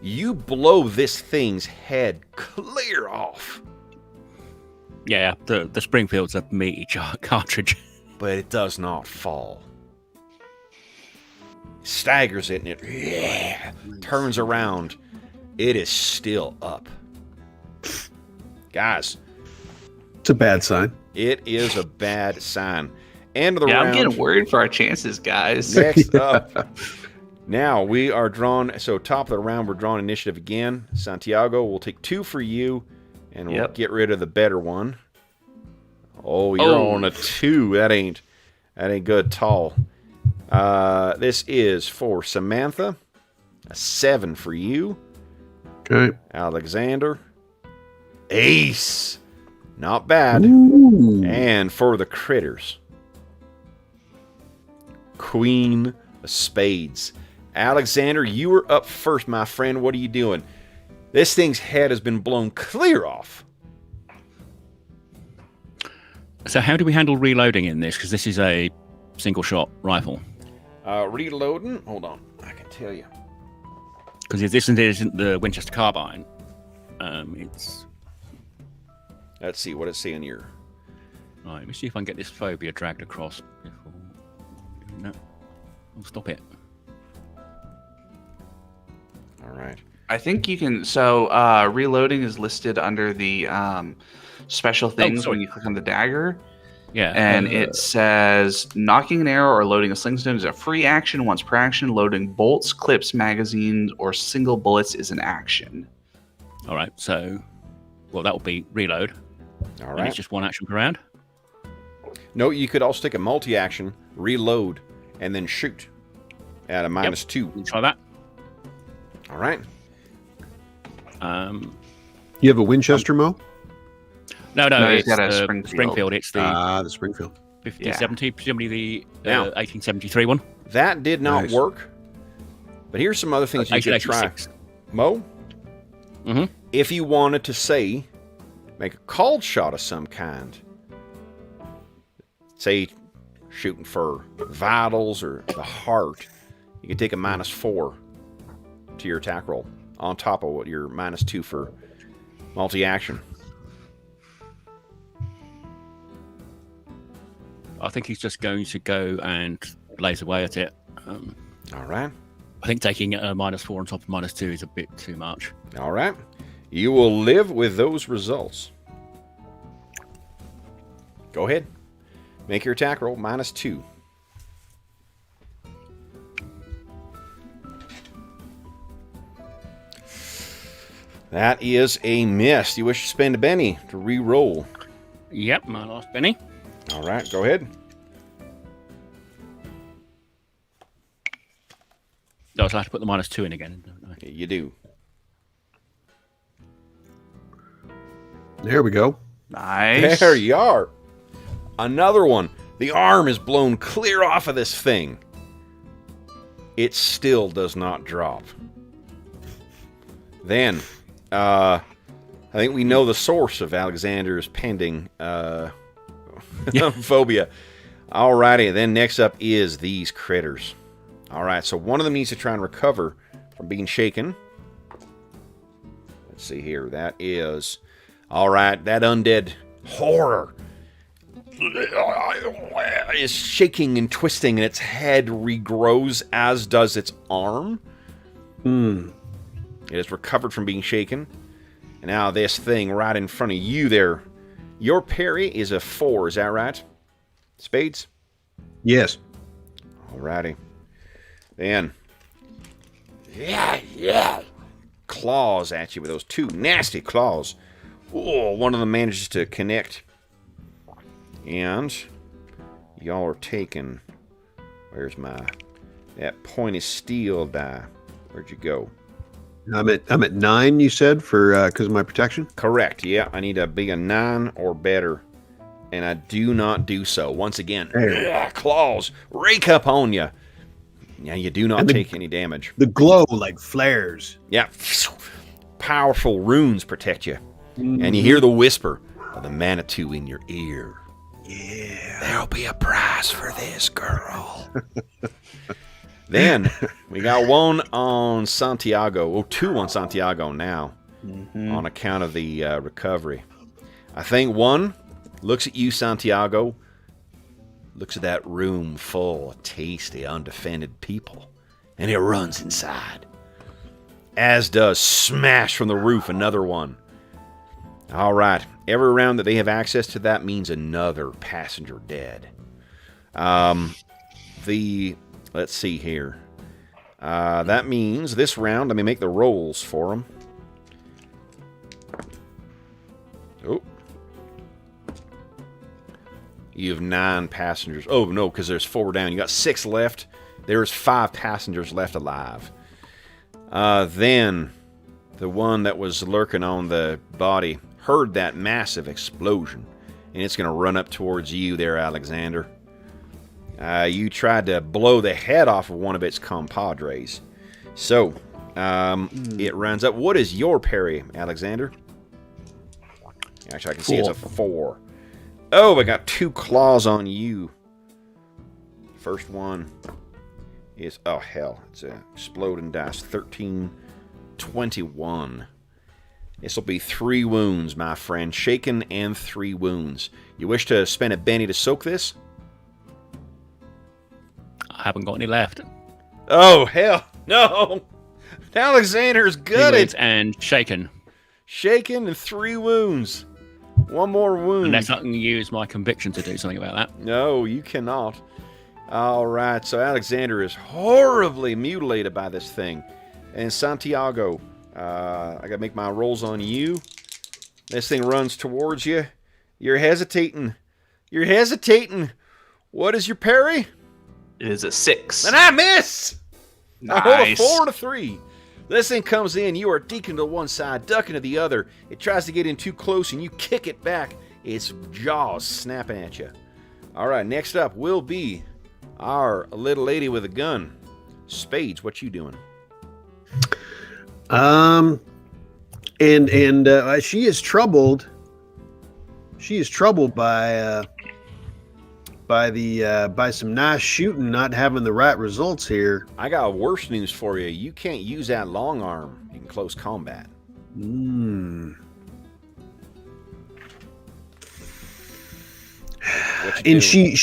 [SPEAKER 1] You blow this thing's head clear off.
[SPEAKER 4] Yeah, the Springfield's a meaty cartridge.
[SPEAKER 1] But it does not fall. Staggers it, and it turns around. It is still up. Guys.
[SPEAKER 3] It's a bad sign.
[SPEAKER 1] It is a bad sign. End of the
[SPEAKER 2] yeah,
[SPEAKER 1] round.
[SPEAKER 2] I'm getting worried for our chances, guys.
[SPEAKER 1] Next up. Now we are drawn. So top of the round, we're drawing initiative again. Santiago, we'll take 2 for you, and we'll get rid of the better one. Oh, you're on a 2. That ain't good at all. This is for Samantha. A 7 for you.
[SPEAKER 3] Okay.
[SPEAKER 1] Alexander. Ace. Not bad.
[SPEAKER 3] Ooh.
[SPEAKER 1] And for the critters. Queen of Spades. Alexander, you are up first, my friend. What are you doing? This thing's head has been blown clear off.
[SPEAKER 4] So how do we handle reloading in this? Because this is a single-shot rifle.
[SPEAKER 1] Reloading. Hold on. I can tell you.
[SPEAKER 4] Because if this isn't the Winchester carbine, it's...
[SPEAKER 1] Let's see what it's saying here.
[SPEAKER 4] Right, let me see if I can get this phobia dragged across before... No. I'll stop it.
[SPEAKER 1] All right.
[SPEAKER 2] I think you can. So reloading is listed under the special things when you click on the dagger.
[SPEAKER 4] Yeah.
[SPEAKER 2] And it says knocking an arrow or loading a sling stone is a free action once per action. Loading bolts, clips, magazines, or single bullets is an action.
[SPEAKER 4] All right. So, well, that will be reload.
[SPEAKER 1] All
[SPEAKER 4] And
[SPEAKER 1] right.
[SPEAKER 4] it's just one action per round.
[SPEAKER 1] No, you could also take a multi-action, reload, and then shoot at a -2.
[SPEAKER 4] We'll try that.
[SPEAKER 1] All right.
[SPEAKER 3] You have a Winchester, Mo?
[SPEAKER 4] No,
[SPEAKER 2] he's
[SPEAKER 4] it's
[SPEAKER 2] got a
[SPEAKER 4] the
[SPEAKER 2] Springfield.
[SPEAKER 4] Springfield. It's the
[SPEAKER 3] The Springfield.
[SPEAKER 4] 5070, presumably the
[SPEAKER 1] Now.
[SPEAKER 4] 1873 one.
[SPEAKER 1] That did not
[SPEAKER 3] Nice.
[SPEAKER 1] work. But here's some other things you could try.
[SPEAKER 4] 1886.
[SPEAKER 1] Mo,
[SPEAKER 4] Mm-hmm.
[SPEAKER 1] if you wanted to, say, make a called shot of some kind, say shooting for vitals or the heart, you could take a -4 to your attack roll on top of what your -2 for multi-action.
[SPEAKER 4] I think he's just going to go and blaze away at it.
[SPEAKER 1] All right.
[SPEAKER 4] I think taking a -4 on top of -2 is a bit too much.
[SPEAKER 1] All right. You will live with those results. Go ahead. Make your attack roll -2. That is a miss. You wish to spend a Benny to re-roll.
[SPEAKER 4] Yep, my last penny.
[SPEAKER 1] All right, go ahead.
[SPEAKER 4] No, so I have to put the -2 in again, don't I?
[SPEAKER 1] You do.
[SPEAKER 3] There we go.
[SPEAKER 2] Nice.
[SPEAKER 1] There you are. Another one. The arm is blown clear off of this thing. It still does not drop. Then, I think we know the source of Alexander's pending phobia. Alrighty, then next up is these critters. Alright, so one of them needs to try and recover from being shaken. Let's see here. That is... Alright, that undead horror is shaking and twisting, and its head regrows, as does its arm. It has recovered from being shaken. And now this thing right in front of you there. Your parry is a 4, is that right? Spades?
[SPEAKER 3] Yes.
[SPEAKER 1] Alrighty. Then, claws at you with those 2 nasty claws. Oh, one of them manages to connect. And y'all are taking... Where's that pointy steel die? Where'd you go?
[SPEAKER 3] I'm at 9, you said, for because of my protection?
[SPEAKER 1] Correct, yeah. I need to be a 9 or better. And I do not do so. Once again, claws rake up on you. Yeah, you do not take any damage.
[SPEAKER 3] The glow, like, flares.
[SPEAKER 1] Yeah. Powerful runes protect you. And you hear the whisper of the Manitou in your ear.
[SPEAKER 3] Yeah.
[SPEAKER 1] There'll be a prize for this, girl. Then, we got 1 on Santiago. Oh, 2 on Santiago now. On account of the recovery. I think 1... looks at you, Santiago. Looks at that room full of tasty, undefended people. And it runs inside. As does smash from the roof another one. Alright. Every round that they have access to that means another passenger dead. Let's see here. That means this round, let me make the rolls for them. Oh. You have 9 passengers. Oh, no, because there's 4 down. You got 6 left. There's 5 passengers left alive. Then, the one that was lurking on the body heard that massive explosion. And it's going to run up towards you there, Alexander. You tried to blow the head off of one of its compadres. So, it runs up. What is your parry, Alexander? Actually, I can see it's a 4. Oh, I got 2 claws on you. First one is... oh, hell. It's a exploding dice. 13, 21. This will be 3 wounds, my friend. Shaken and 3 wounds. You wish to spend a Benny to soak this?
[SPEAKER 4] I haven't got any left.
[SPEAKER 1] Oh, hell. No. Alexander's gutted.
[SPEAKER 4] And shaken.
[SPEAKER 1] Shaken and 3 wounds. 1 more wound.
[SPEAKER 4] Unless I can use my conviction to do something about that.
[SPEAKER 1] No, you cannot. All right, so Alexander is horribly mutilated by this thing. And Santiago, I got to make my rolls on you. This thing runs towards you. You're hesitating. You're hesitating. What is your parry?
[SPEAKER 2] It is a 6.
[SPEAKER 1] And I miss!
[SPEAKER 2] Nice.
[SPEAKER 1] I hold a 4 and a 3. This thing comes in, you are deaking to one side, ducking to the other. It tries to get in too close, and you kick it back. Its jaws snapping at you. All right, next up will be our little lady with a gun. Spades, what you doing?
[SPEAKER 3] She is troubled. She is troubled by some nice shooting not having the right results here.
[SPEAKER 1] I got worse news for you. You can't use that long arm in close combat.
[SPEAKER 3] And she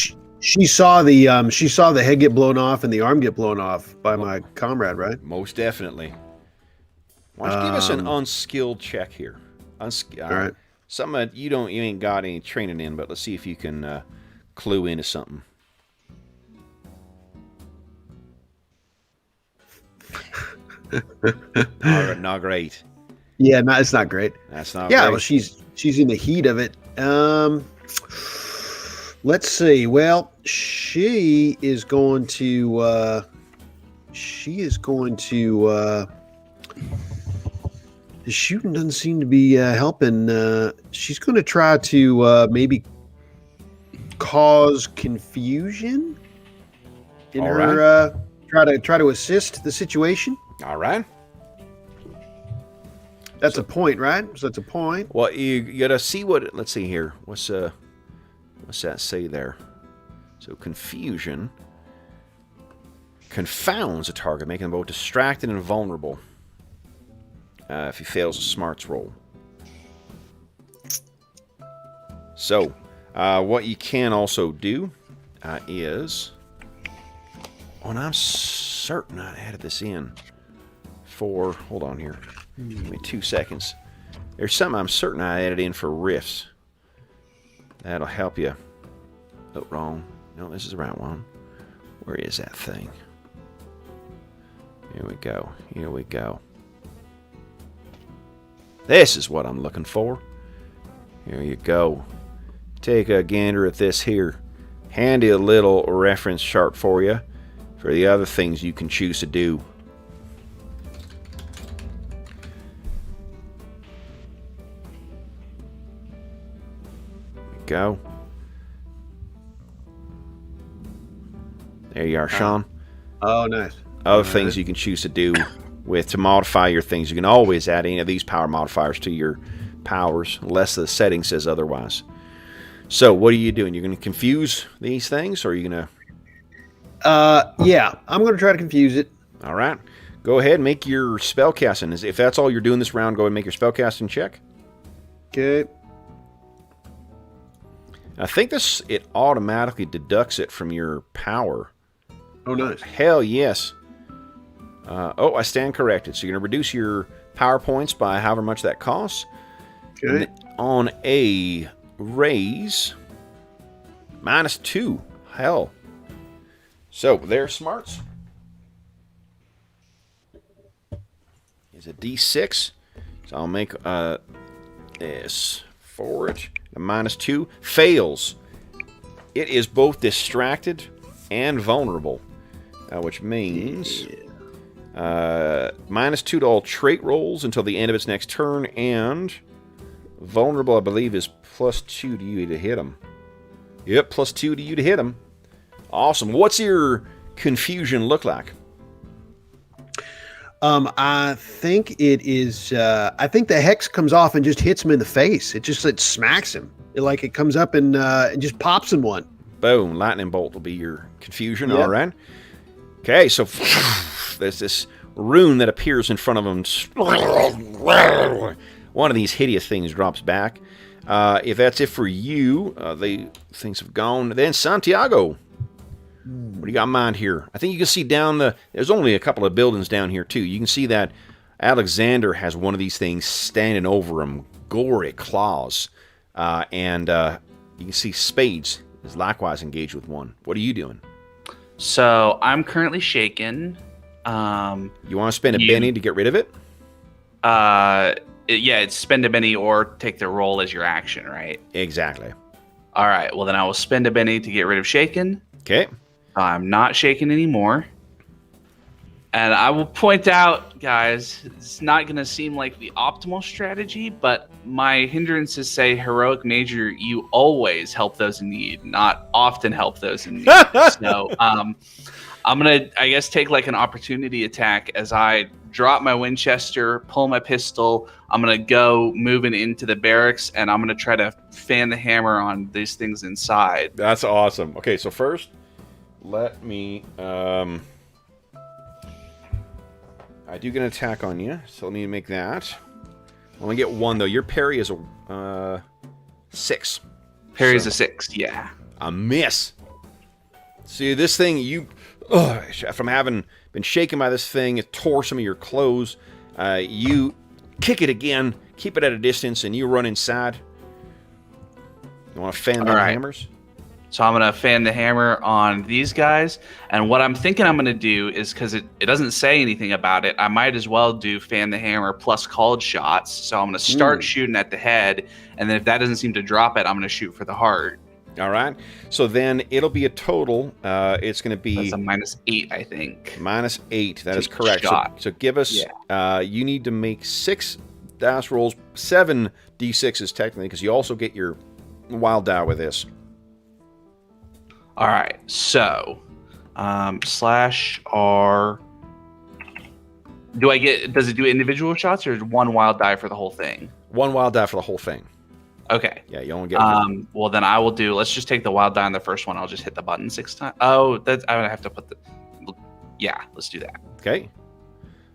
[SPEAKER 3] saw the head get blown off and the arm get blown off by my comrade, right?
[SPEAKER 1] Most definitely. Why don't you give us an unskilled check here? All right. Something you ain't got any training in, but let's see if you can clue into something. Not great.
[SPEAKER 3] Yeah, it's not great.
[SPEAKER 1] That's not.
[SPEAKER 3] Yeah,
[SPEAKER 1] great.
[SPEAKER 3] well, she's in the heat of it. Let's see. Well, she is going to. The shooting doesn't seem to be helping. She's going to try to maybe cause confusion in Try to assist the situation.
[SPEAKER 1] All right.
[SPEAKER 3] That's a point, right? So that's a point.
[SPEAKER 1] Well, you gotta see what. Let's see here. What's that say there? So confusion confounds a target, making them both distracted and vulnerable. If he fails a smarts roll. So, what you can also do is, and I'm certain I added this in for. Hold on here. Give me 2 seconds. There's something I'm certain I added in for riffs. That'll help you. Oh, wrong. No, this is the right one. Where is that thing? Here we go. Here we go. This is what I'm looking for. Here you go. Take a gander at this here. Handy a little reference chart for you for the other things you can choose to do. Go. There you are, Sean.
[SPEAKER 3] Oh, nice.
[SPEAKER 1] Other things you can choose to do to modify your things. You can always add any of these power modifiers to your powers, unless the setting says otherwise. So, what are you doing? You're going to confuse these things, or are you going
[SPEAKER 3] to... yeah, I'm going to try to confuse it.
[SPEAKER 1] All right. Go ahead and make your spellcasting. If that's all you're doing this round, go ahead and make your spellcasting check.
[SPEAKER 3] Okay.
[SPEAKER 1] I think it automatically deducts it from your power.
[SPEAKER 3] Oh, nice.
[SPEAKER 1] Hell yes. I stand corrected. So you're going to reduce your power points by however much that costs.
[SPEAKER 3] Okay.
[SPEAKER 1] On a raise, -2. Hell. So their smarts is a D6. So I'll make this for it. A -2 fails. It is both distracted and vulnerable, which means -2 to all trait rolls until the end of its next turn, and vulnerable, I believe, is +2 to you to hit them. Yep, +2 to you to hit them. Awesome. What's your confusion look like?
[SPEAKER 3] I think it is. I think the hex comes off and just hits him in the face. It smacks him. It comes up and just pops him one.
[SPEAKER 1] Boom! Lightning bolt will be your confusion.
[SPEAKER 3] Yep.
[SPEAKER 1] All right. Okay, so there's this rune that appears in front of him. One of these hideous things drops back. If that's it for you, the things have gone. Then Santiago. What do you got in mind here? I think you can see there's only a couple of buildings down here, too. You can see that Alexander has one of these things standing over him. Gory claws. And you can see Spades is likewise engaged with one. What are you doing?
[SPEAKER 2] So I'm currently shaken.
[SPEAKER 1] You want to spend a Benny to get rid of it?
[SPEAKER 2] Yeah, it's spend a Benny or take the roll as your action, right?
[SPEAKER 1] Exactly.
[SPEAKER 2] All right, well then I will spend a Benny to get rid of shaken.
[SPEAKER 1] Okay.
[SPEAKER 2] I'm not shaken anymore. And I will point out, guys, it's not going to seem like the optimal strategy, but my hindrances say, Heroic Major, you always help those in need, not often help those in need. So I'm going to, I guess, take like an opportunity attack as I drop my Winchester, pull my pistol. I'm going to go moving into the barracks, and I'm going to try to fan the hammer on these things inside.
[SPEAKER 1] That's awesome. Okay, so first, let me... I do get an attack on you, so let me make that. I only get one, though. Your parry is a 6.
[SPEAKER 2] Parry's a 6, yeah.
[SPEAKER 1] A miss. See, this thing, from having been shaken by this thing, it tore some of your clothes. You kick it again, keep it at a distance, and you run inside. You want to fan the hammers?
[SPEAKER 2] So I'm going to fan the hammer on these guys. And what I'm thinking I'm going to do is, because it doesn't say anything about it, I might as well do fan the hammer plus called shots. So I'm going to start shooting at the head. And then if that doesn't seem to drop it, I'm going to shoot for the heart.
[SPEAKER 1] All right. So then it'll be a total. It's going to be...
[SPEAKER 2] That's a -8, I think.
[SPEAKER 1] -8. That is correct. So give us...
[SPEAKER 2] Yeah.
[SPEAKER 1] You need to make 6 dice rolls, 7 D6s technically, because you also get your wild die with this.
[SPEAKER 2] All right, so /R. Does it do individual shots or is one wild die for the whole thing?
[SPEAKER 1] One wild die for the whole thing.
[SPEAKER 2] Okay.
[SPEAKER 1] Yeah, you only get one.
[SPEAKER 2] Well, then I will do. Let's just take the wild die on the first one. I'll just hit the button 6 times. Oh, that's. I would have to put the. Yeah, let's do that.
[SPEAKER 1] Okay.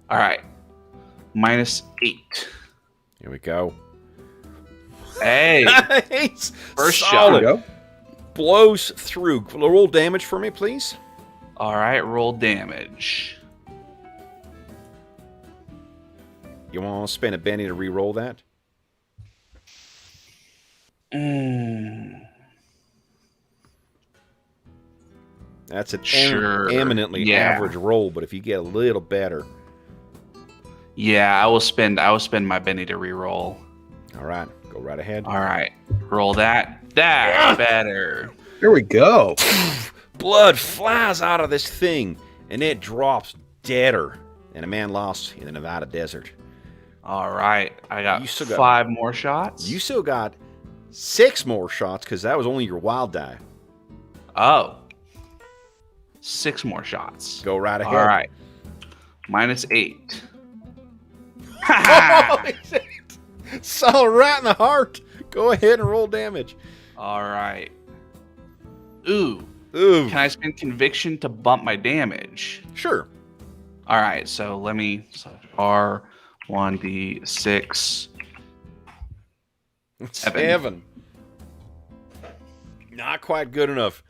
[SPEAKER 2] All right. -8.
[SPEAKER 1] Here we go.
[SPEAKER 2] Hey.
[SPEAKER 1] Nice.
[SPEAKER 2] First
[SPEAKER 1] Solid.
[SPEAKER 2] shot.
[SPEAKER 1] Blows through. Roll damage for me, please.
[SPEAKER 2] All right. Roll damage.
[SPEAKER 1] You want to spend a Benny to re-roll that? That's an eminently average roll, but if you get a little better.
[SPEAKER 2] Yeah, I will spend my Benny to re-roll.
[SPEAKER 1] All right. Go right ahead.
[SPEAKER 2] All right. Roll that. That's better.
[SPEAKER 3] There we go.
[SPEAKER 1] Blood flies out of this thing, and it drops deader than a man lost in the Nevada desert.
[SPEAKER 2] All right. I got
[SPEAKER 1] You still
[SPEAKER 2] 5 more shots.
[SPEAKER 1] You still got 6 more shots because that was only your wild die.
[SPEAKER 2] Oh. 6 more shots.
[SPEAKER 1] Go right ahead.
[SPEAKER 2] All right. -8.
[SPEAKER 1] Holy shit. Saw right in the heart. Go ahead and roll damage.
[SPEAKER 2] All right. Ooh.
[SPEAKER 1] Ooh.
[SPEAKER 2] Can I spend conviction to bump my damage?
[SPEAKER 1] Sure.
[SPEAKER 2] All right. So let me. So R1d6.
[SPEAKER 1] 7. Not quite good enough.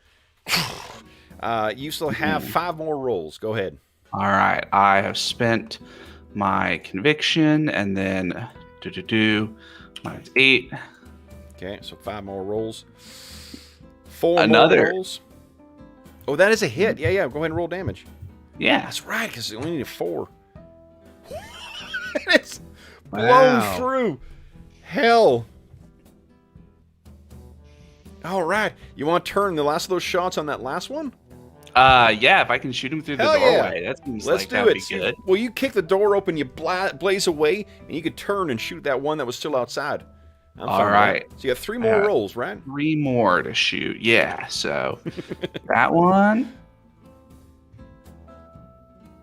[SPEAKER 1] You still have 5 more rolls. Go ahead.
[SPEAKER 2] All right. I have spent my conviction and then -8.
[SPEAKER 1] Okay, so 5 more rolls. 4
[SPEAKER 2] Another.
[SPEAKER 1] more rolls. Oh, that is a hit. Yeah. Go ahead and roll damage.
[SPEAKER 2] Yeah.
[SPEAKER 1] That's right, because you only need 4. It's blown through. Hell. All right. You want to turn the last of those shots on that last one?
[SPEAKER 2] Yeah, if I can shoot him through the
[SPEAKER 1] Hell
[SPEAKER 2] doorway,
[SPEAKER 1] yeah.
[SPEAKER 2] that seems
[SPEAKER 1] Let's
[SPEAKER 2] like
[SPEAKER 1] do
[SPEAKER 2] that'd
[SPEAKER 1] it.
[SPEAKER 2] be good.
[SPEAKER 1] Well, you kick the door open, you blaze away, and you could turn and shoot that one that was still outside. I'm
[SPEAKER 2] All
[SPEAKER 1] fine with
[SPEAKER 2] right.
[SPEAKER 1] that. So you got 3 more rolls, right?
[SPEAKER 2] 3 more to shoot. Yeah, so that one.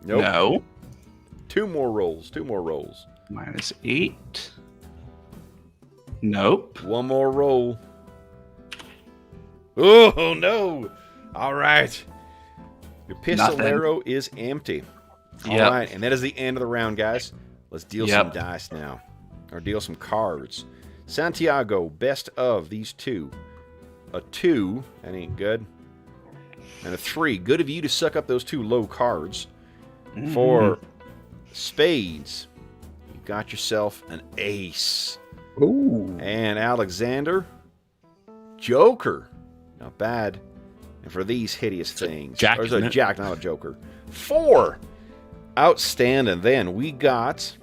[SPEAKER 1] Nope.
[SPEAKER 2] No.
[SPEAKER 1] 2 more rolls.
[SPEAKER 2] -8. Nope.
[SPEAKER 1] 1 more roll. Oh, no. All right. Your pistol
[SPEAKER 2] Nothing.
[SPEAKER 1] arrow is empty. All
[SPEAKER 2] Yep.
[SPEAKER 1] right, and that is the end of the round, guys. Let's deal some dice now. Or deal some cards. Santiago, best of these 2. A 2, that ain't good. And a 3. Good of you to suck up those 2 low cards. For spades, you got yourself an ace.
[SPEAKER 3] Ooh.
[SPEAKER 1] And Alexander, Joker. Not bad. And for these hideous things.
[SPEAKER 4] Jack,
[SPEAKER 1] Or is it
[SPEAKER 4] isn't
[SPEAKER 1] a
[SPEAKER 4] it?
[SPEAKER 1] Jack, not a Joker. 4. Outstanding. Then we got...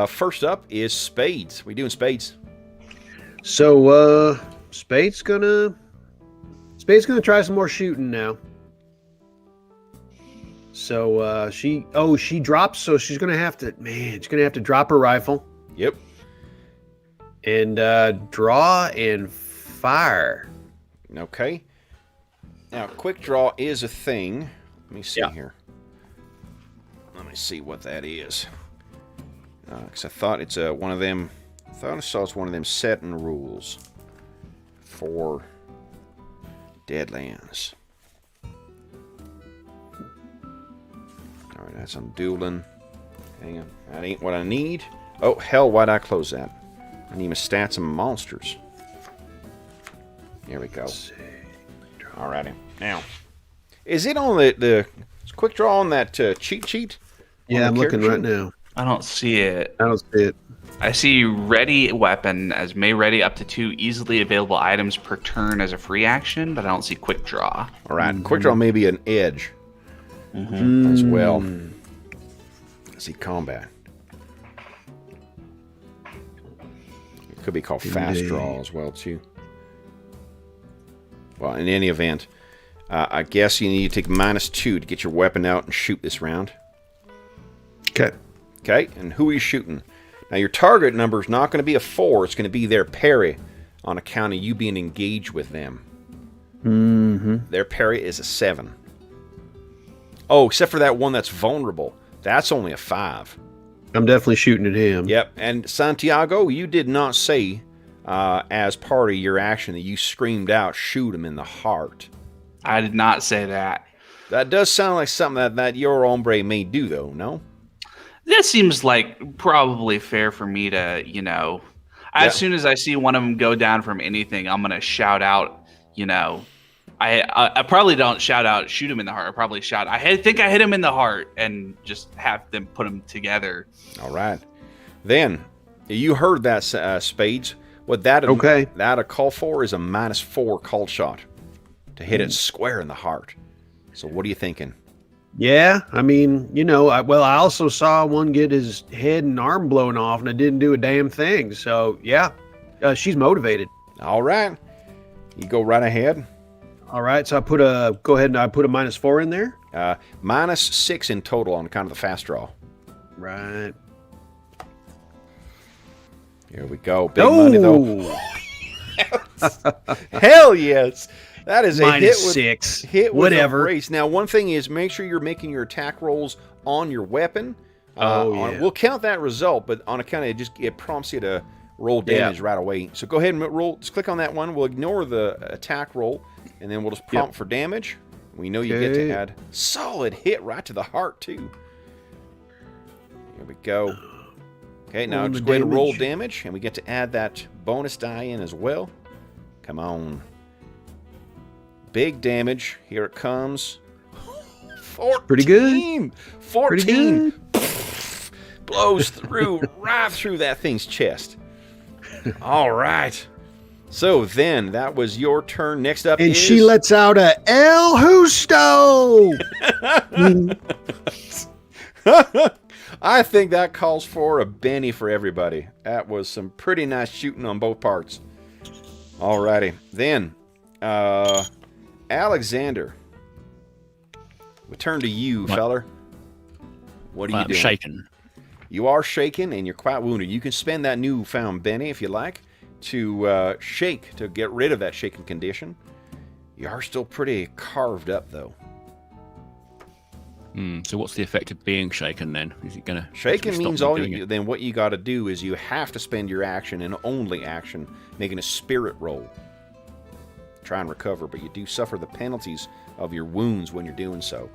[SPEAKER 1] first up is spades. We doing spades?
[SPEAKER 3] So Spade's gonna try some more shooting now. So she drops, so she's gonna have to drop her rifle
[SPEAKER 1] Yep.
[SPEAKER 3] and draw and fire.
[SPEAKER 1] Okay. Now, quick draw is a thing. Let me see here. Let me see what that is. Because I thought it's one of them. I thought I saw it's one of them setting rules for Deadlands. All right, that's some dueling. Hang on, that ain't what I need. Oh hell, why'd I close that? I need my stats and monsters. There we go. Alrighty. Now, is it on the quick draw on that cheat sheet?
[SPEAKER 3] Yeah, I'm looking right now.
[SPEAKER 2] I don't see it.
[SPEAKER 3] I don't see it.
[SPEAKER 2] I see ready weapon as may ready up to 2 easily available items per turn as a free action, but I don't see quick draw.
[SPEAKER 1] All right, quick draw may be an edge as well. Let's see combat. It could be called fast draw as well too. Well, in any event, I guess you need to take -2 to get your weapon out and shoot this round.
[SPEAKER 3] Okay.
[SPEAKER 1] Okay, and who are you shooting? Now, your target number is not going to be a 4. It's going to be their parry on account of you being engaged with them.
[SPEAKER 3] Mm-hmm.
[SPEAKER 1] Their parry is a 7. Oh, except for that one that's vulnerable. That's only a 5.
[SPEAKER 3] I'm definitely shooting at him.
[SPEAKER 1] Yep. And Santiago, you did not say as part of your action that you screamed out, shoot him in the heart.
[SPEAKER 2] I did not say that.
[SPEAKER 1] That does sound like something that your hombre may do, though, no?
[SPEAKER 2] That seems like probably fair for me to, as soon as I see one of them go down from anything, I'm going to shout out, I probably don't shout out, shoot him in the heart. I probably shout, I think I hit him in the heart, and just have them put them together.
[SPEAKER 1] All right. Then, you heard that, Spades. What that'll call for is a -4 call shot to hit it square in the heart. So what are you thinking?
[SPEAKER 3] Yeah, I mean, I also saw one get his head and arm blown off, and it didn't do a damn thing. So, yeah, she's motivated.
[SPEAKER 1] All right. You go right ahead.
[SPEAKER 3] All right, so I put a -4 in there.
[SPEAKER 1] -6 in total on kind of the fast draw.
[SPEAKER 3] Right.
[SPEAKER 1] Here we go. Big money, though. Hell yes. That is a
[SPEAKER 3] -6.
[SPEAKER 1] Hit with
[SPEAKER 3] whatever.
[SPEAKER 1] A race. Now, one thing is, make sure you're making your attack rolls on your weapon. We'll count that result, but on account of it prompts you to roll damage right away. So go ahead and roll. Just click on that one. We'll ignore the attack roll, and then we'll just prompt for damage. We know you get to add solid hit right to the heart too. Here we go. Okay, now just go ahead and roll damage, and we get to add that bonus die in as well. Come on. Big damage. Here it comes. 14.
[SPEAKER 3] Pretty good.
[SPEAKER 1] 14. Blows through, right through that thing's chest. All right. So then, that was your turn. Next up
[SPEAKER 3] and
[SPEAKER 1] is...
[SPEAKER 3] she lets out a El Justo.
[SPEAKER 1] I think that calls for a Benny for everybody. That was some pretty nice shooting on both parts. Alrighty. Then, Alexander, we turn to you, feller. What are you doing?
[SPEAKER 4] I'm shaken.
[SPEAKER 1] You are shaken, and you're quite wounded. You can spend that newfound Benny, if you like, to shake, to get rid of that shaken condition. You are still pretty carved up, though.
[SPEAKER 4] So what's the effect of being shaken, then? Is it going to...
[SPEAKER 1] Shaken means then what you got to do is you have to spend your action, and only action, making a spirit roll. Try and recover, but you do suffer the penalties of your wounds when you're doing so.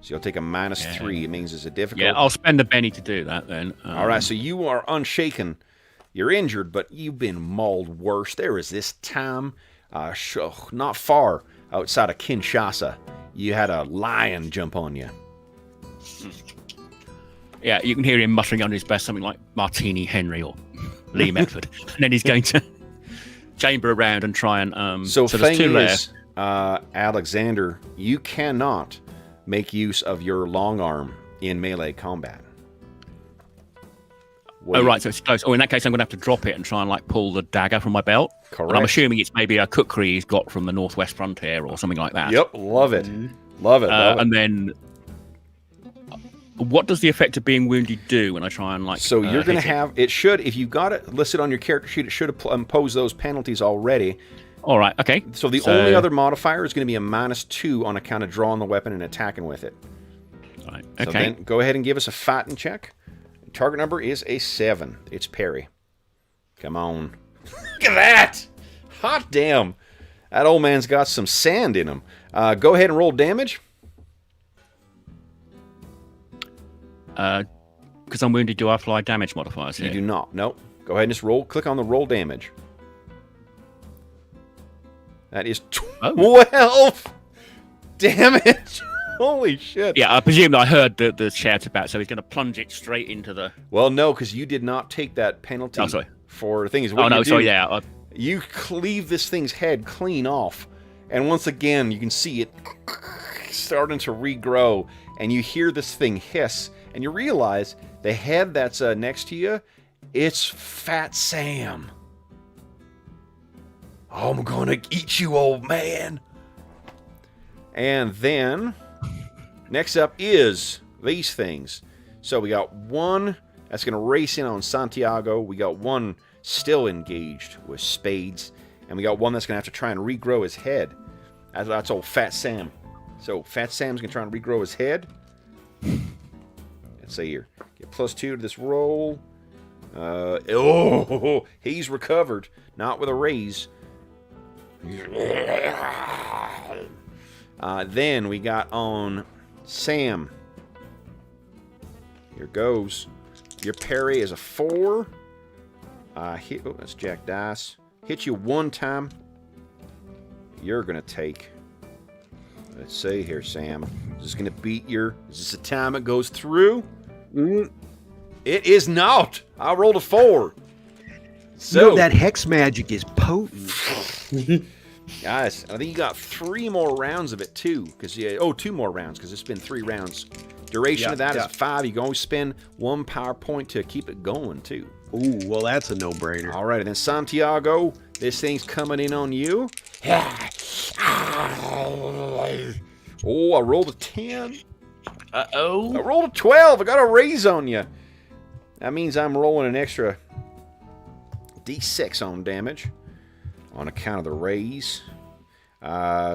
[SPEAKER 1] So you'll take a -3. It means it's a difficult...
[SPEAKER 4] Yeah, I'll spend a Benny to do that, then.
[SPEAKER 1] All right, so you are unshaken. You're injured, but you've been mauled worse. There is this time, not far outside of Kinshasa, you had a lion jump on you.
[SPEAKER 4] Yeah, you can hear him muttering under his breath something like Martini Henry or Lee Medford. And then he's going to chamber around and try and...
[SPEAKER 1] So
[SPEAKER 4] there's
[SPEAKER 1] thing
[SPEAKER 4] two
[SPEAKER 1] is, Alexander, you cannot make use of your long arm in melee combat.
[SPEAKER 4] Right, so it's close. Oh, in that case, I'm going to have to drop it and try and pull the dagger from my belt.
[SPEAKER 1] Correct.
[SPEAKER 4] And I'm assuming it's maybe a kukri he's got from the northwest frontier or something like that.
[SPEAKER 1] Yep, love it. Love it.
[SPEAKER 4] And then, what does the effect of being wounded do when I try and
[SPEAKER 1] So you're going to have it should, if you've got it listed on your character sheet, it should impose those penalties already.
[SPEAKER 4] All right. Okay.
[SPEAKER 1] So the only other modifier is going to be a -2 on account of drawing the weapon and attacking with it.
[SPEAKER 4] Right.
[SPEAKER 1] So
[SPEAKER 4] Okay.
[SPEAKER 1] then go ahead and give us a fighting check. Target number is a 7. It's parry. Come on. Look at that! Hot damn! That old man's got some sand in him. Go ahead and roll damage.
[SPEAKER 4] Because I'm wounded, do I apply damage modifiers here?
[SPEAKER 1] You do not. Nope. Go ahead and just roll. Click on the roll damage. That is 12! Damn it! Holy shit.
[SPEAKER 4] Yeah, I presume I heard the shout about, so he's going to plunge it straight into the...
[SPEAKER 1] Well, no, because you did not take that penalty for the thing. You cleave this thing's head clean off. And once again, you can see it starting to regrow. And you hear this thing hiss. And you realize the head that's next to you, it's Fat Sam. I'm going to eat you, old man. And then... next up is these things. So we got one that's going to race in on Santiago. We got one still engaged with spades. And we got one that's going to have to try and regrow his head. That's old Fat Sam. So Fat Sam's going to try and regrow his head. Let's see here. Get +2 to this roll. He's recovered. Not with a raise. Then we got on Sam. Here goes. Your parry is a 4. That's Jack Dice. Hit you 1 time. You're going to take... Let's see here, Sam. Is this going to beat your... Is this the time it goes through? It is not. I rolled a 4. So
[SPEAKER 3] that hex magic is potent.
[SPEAKER 1] Guys, I think you got 3 more rounds of it, too. 2 more rounds, because it's been 3 rounds. Duration of that is 5. You can always spend 1 power point to keep it going, too.
[SPEAKER 3] Ooh, well, that's a no-brainer.
[SPEAKER 1] All right, and then Santiago, this thing's coming in on you. Oh, I rolled a 10.
[SPEAKER 2] Uh-oh.
[SPEAKER 1] I rolled a 12. I got a raise on you. That means I'm rolling an extra D6 on damage on account of the raise.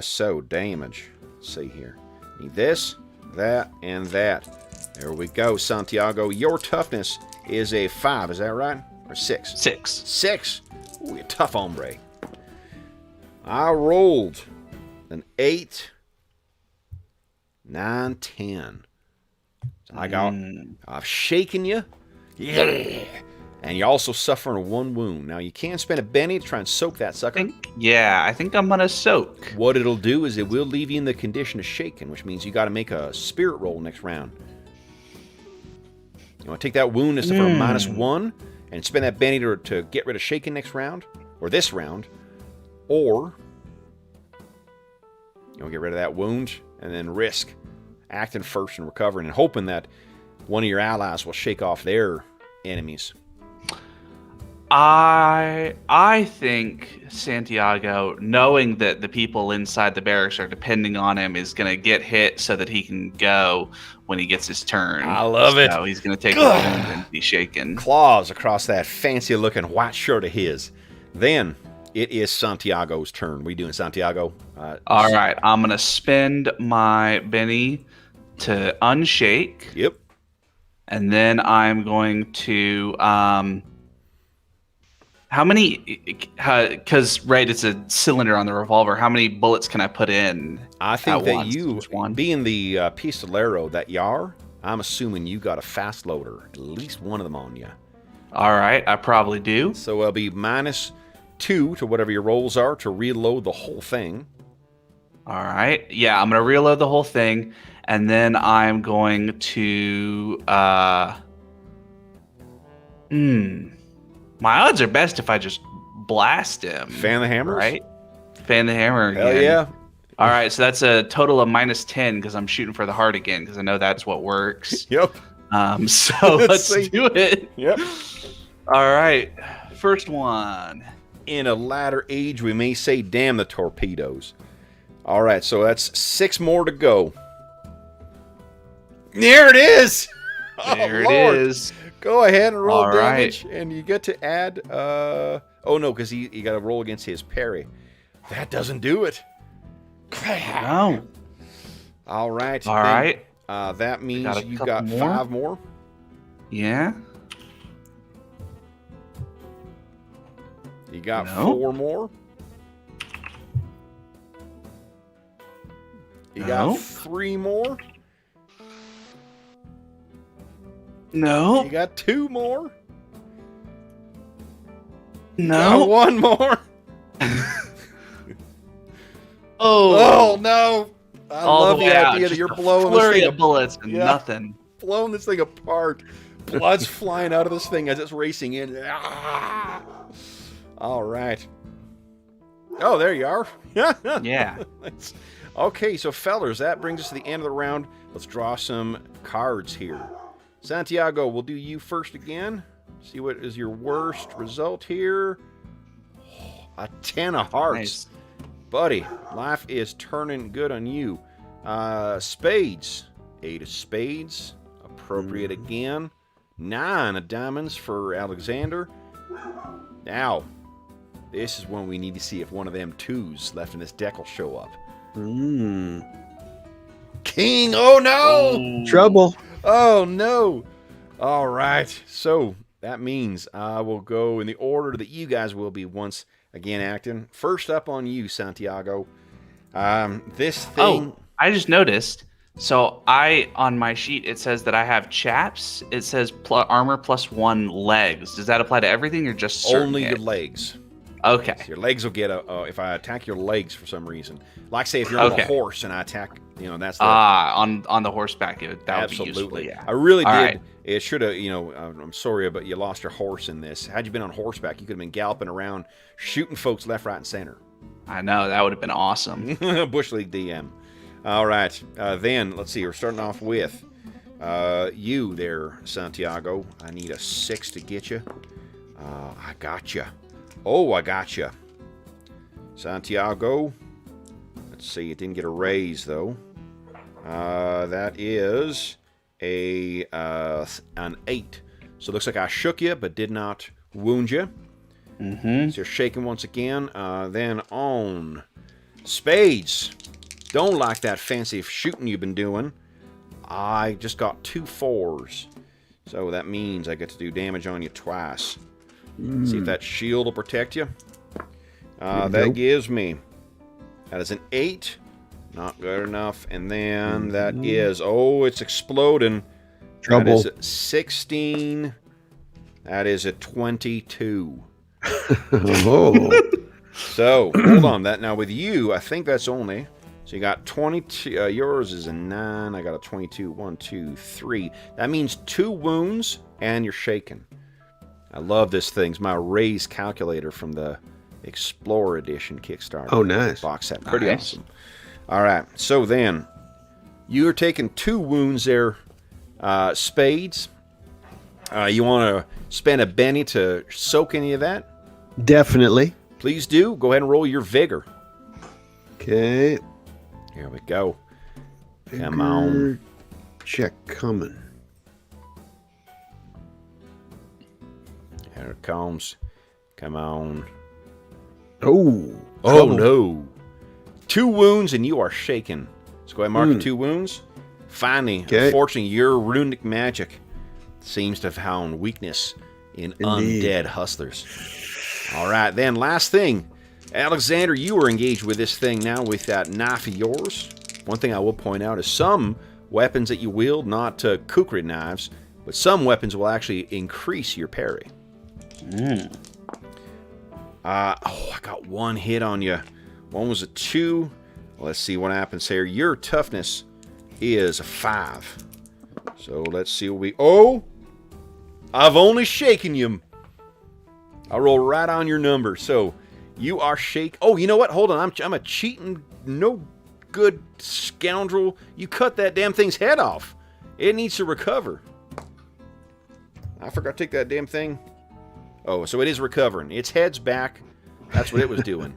[SPEAKER 1] So, damage. Let's see here. Need this, that, and that. There we go, Santiago. Your toughness is a 5, is that right? Or 6?
[SPEAKER 2] 6.
[SPEAKER 1] 6. Ooh, you're a tough hombre. I rolled an 8, 9, 10. So I've shaken you. Yeah. And you're also suffering 1 wound. Now, you can spend a Benny to try and soak that sucker.
[SPEAKER 2] I think I'm going to soak.
[SPEAKER 1] What it'll do is it will leave you in the condition of shaken, which means you got to make a spirit roll next round. You want to take that wound and suffer a -1 and spend that Benny to get rid of shaken next round, or this round, or you want to get rid of that wound and then risk acting first and recovering and hoping that one of your allies will shake off their enemies.
[SPEAKER 2] I think Santiago, knowing that the people inside the barracks are depending on him, is going to get hit so that he can go when he gets his turn.
[SPEAKER 1] I love it.
[SPEAKER 2] So he's going to take the wound and be shaken.
[SPEAKER 1] Claws across that fancy-looking white shirt of his. Then it is Santiago's turn. What are you doing, Santiago?
[SPEAKER 2] All right. I'm going to spend my Benny to unshake.
[SPEAKER 1] Yep.
[SPEAKER 2] And then I'm going to... how many... Because, right, it's a cylinder on the revolver. How many bullets can I put in?
[SPEAKER 1] I think that
[SPEAKER 2] once?
[SPEAKER 1] you, being the pistolero that you are, I'm assuming you got a fast loader. At least one of them on you.
[SPEAKER 2] All right. I probably do.
[SPEAKER 1] So it'll be -2 to whatever your rolls are to reload the whole thing.
[SPEAKER 2] All right. Yeah, I'm going to reload the whole thing. And then I'm going to... My odds are best if I just blast him.
[SPEAKER 1] Fan the hammer?
[SPEAKER 2] Right? Fan the hammer again.
[SPEAKER 1] Hell yeah.
[SPEAKER 2] All right, so that's a total of -10 because I'm shooting for the heart again because I know that's what works.
[SPEAKER 1] Yep.
[SPEAKER 2] So let's do it.
[SPEAKER 1] Yep.
[SPEAKER 2] All right. First one.
[SPEAKER 1] In a latter age, we may say, damn the torpedoes. All right, so that's 6 more to go. There it is!
[SPEAKER 2] There
[SPEAKER 1] Lord.
[SPEAKER 2] it is.
[SPEAKER 1] Go ahead and roll
[SPEAKER 2] All
[SPEAKER 1] damage,
[SPEAKER 2] right.
[SPEAKER 1] and you get to add... oh, no, because you got to roll against his parry. That doesn't do it.
[SPEAKER 2] No.
[SPEAKER 1] All right.
[SPEAKER 2] All right.
[SPEAKER 1] That means
[SPEAKER 2] Got a
[SPEAKER 1] you
[SPEAKER 2] couple
[SPEAKER 1] got
[SPEAKER 2] more.
[SPEAKER 1] 5 more.
[SPEAKER 2] Yeah.
[SPEAKER 1] You got
[SPEAKER 2] No.
[SPEAKER 1] 4 more. You
[SPEAKER 2] No.
[SPEAKER 1] got 3 more.
[SPEAKER 2] No.
[SPEAKER 1] You got 2 more.
[SPEAKER 2] No.
[SPEAKER 1] Got 1 more.
[SPEAKER 2] Oh.
[SPEAKER 1] Oh no! I
[SPEAKER 2] All
[SPEAKER 1] love
[SPEAKER 2] the
[SPEAKER 1] the
[SPEAKER 2] way out.
[SPEAKER 1] idea that
[SPEAKER 2] Just
[SPEAKER 1] you're
[SPEAKER 2] a
[SPEAKER 1] blowing this
[SPEAKER 2] flurry
[SPEAKER 1] thing
[SPEAKER 2] of bullets and
[SPEAKER 1] Yeah.
[SPEAKER 2] nothing.
[SPEAKER 1] blowing this thing apart. Blood's flying out of this thing as it's racing in. Ah! All right. Oh, there you are.
[SPEAKER 2] Yeah.
[SPEAKER 1] Okay, so fellers, that brings us to the end of the round. Let's draw some cards here. Santiago, we'll do you first again. See what is your worst result here. A 10 of hearts.
[SPEAKER 2] Nice.
[SPEAKER 1] Buddy, life is turning good on you. Spades. 8 of spades. Appropriate again. 9 of diamonds for Alexander. Now, this is when we need to see if one of them 2s left in this deck will show up. King. Oh no!
[SPEAKER 2] Oh.
[SPEAKER 3] Trouble.
[SPEAKER 1] Oh no! All right. So that means I will go in the order that you guys will be once again acting. First up on you, Santiago. This thing.
[SPEAKER 2] Oh, I just noticed. So on my sheet, it says that I have chaps. It says armor +1 legs. Does that apply to everything or just certain
[SPEAKER 1] Only your
[SPEAKER 2] hits?
[SPEAKER 1] legs.
[SPEAKER 2] Okay.
[SPEAKER 1] So your legs will get if I attack your legs for some reason. Like say if you're on a
[SPEAKER 2] Okay.
[SPEAKER 1] horse and I attack, that's the
[SPEAKER 2] On the horseback, that would be
[SPEAKER 1] absolutely.
[SPEAKER 2] useful. Yeah.
[SPEAKER 1] I really
[SPEAKER 2] All
[SPEAKER 1] did.
[SPEAKER 2] right.
[SPEAKER 1] It should have. I'm sorry, but you lost your horse in this. Had you been on horseback, you could have been galloping around, shooting folks left, right, and center.
[SPEAKER 2] I know that would have been awesome.
[SPEAKER 1] Bush League DM. All right. Then let's see. We're starting off with you there, Santiago. I need a 6 to get you. I got you. Oh, I got you. Santiago. Let's see. It didn't get a raise though. That is an 8. So it looks like I shook you, but did not wound you.
[SPEAKER 2] Mm-hmm.
[SPEAKER 1] So you're shaking once again. Then on spades. Don't like that fancy shooting you've been doing. I just got 2 4s. So that means I get to do damage on you twice. See if that shield will protect you. That gives me... That is an 8. Not good enough. And then that is... Oh, it's exploding.
[SPEAKER 3] Trouble.
[SPEAKER 1] That is a 16. That is a 22.
[SPEAKER 3] Oh.
[SPEAKER 1] So, hold on. That now with you, I think that's only... So you got 22. Yours is a 9. I got a 22. 1, 2, 3. That means 2 wounds, and you're shaken. I love this thing. It's my raise calculator from the Explorer Edition Kickstarter.
[SPEAKER 3] Oh, nice.
[SPEAKER 1] Box set. Pretty
[SPEAKER 2] Nice.
[SPEAKER 1] awesome. All right. So then, you're taking 2 wounds there, Spades. You want to spend a Benny to soak any of that?
[SPEAKER 3] Definitely.
[SPEAKER 1] Please do. Go ahead and roll your Vigor.
[SPEAKER 3] Okay.
[SPEAKER 1] Here we go. Come on.
[SPEAKER 3] Check coming.
[SPEAKER 1] Here it comes. Come on.
[SPEAKER 3] Oh.
[SPEAKER 1] Oh,
[SPEAKER 3] trouble.
[SPEAKER 1] no. 2 wounds and you are shaken. So go ahead and mark the 2 wounds. Finally,
[SPEAKER 3] Okay.
[SPEAKER 1] unfortunately, your runic magic seems to have found weakness in
[SPEAKER 3] Indeed.
[SPEAKER 1] undead hustlers. All right, then last thing. Alexander, you are engaged with this thing now with that knife of yours. One thing I will point out is some weapons that you wield, not kukri knives, but some weapons will actually increase your parry. I got 1 hit on you. One was a 2. Let's see what happens here. Your toughness is a 5. So let's see what we... Oh! I've only shaken you. I roll right on your number. So you are shake. Oh, you know what? Hold on. I'm a cheating, no good scoundrel. You cut that damn thing's head off. It needs to recover. I forgot to take that damn thing. Oh, so it is recovering. Its head's back. That's what it was doing.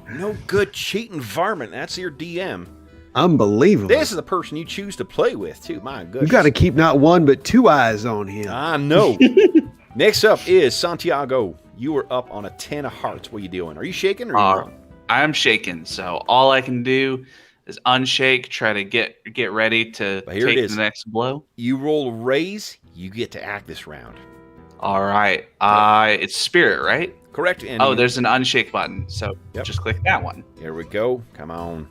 [SPEAKER 1] No good cheating varmint. That's your DM.
[SPEAKER 3] Unbelievable.
[SPEAKER 1] This is the person you choose to play with, too. My goodness.
[SPEAKER 3] You got to keep not 1 but 2 eyes on him.
[SPEAKER 1] I know. Next up is Santiago. You are up on a 10 of hearts. What are you doing? Are you shaking or are you not?
[SPEAKER 2] I'm shaken, so all I can do is unshake, try to get ready to
[SPEAKER 1] But here it
[SPEAKER 2] take
[SPEAKER 1] is.
[SPEAKER 2] the next blow.
[SPEAKER 1] You roll raise, you get to act this round.
[SPEAKER 2] All right. It's spirit, right?
[SPEAKER 1] Correct. And
[SPEAKER 2] Oh, there's an unshake button, so
[SPEAKER 1] Yep.
[SPEAKER 2] just click that one.
[SPEAKER 1] Here we go. Come on.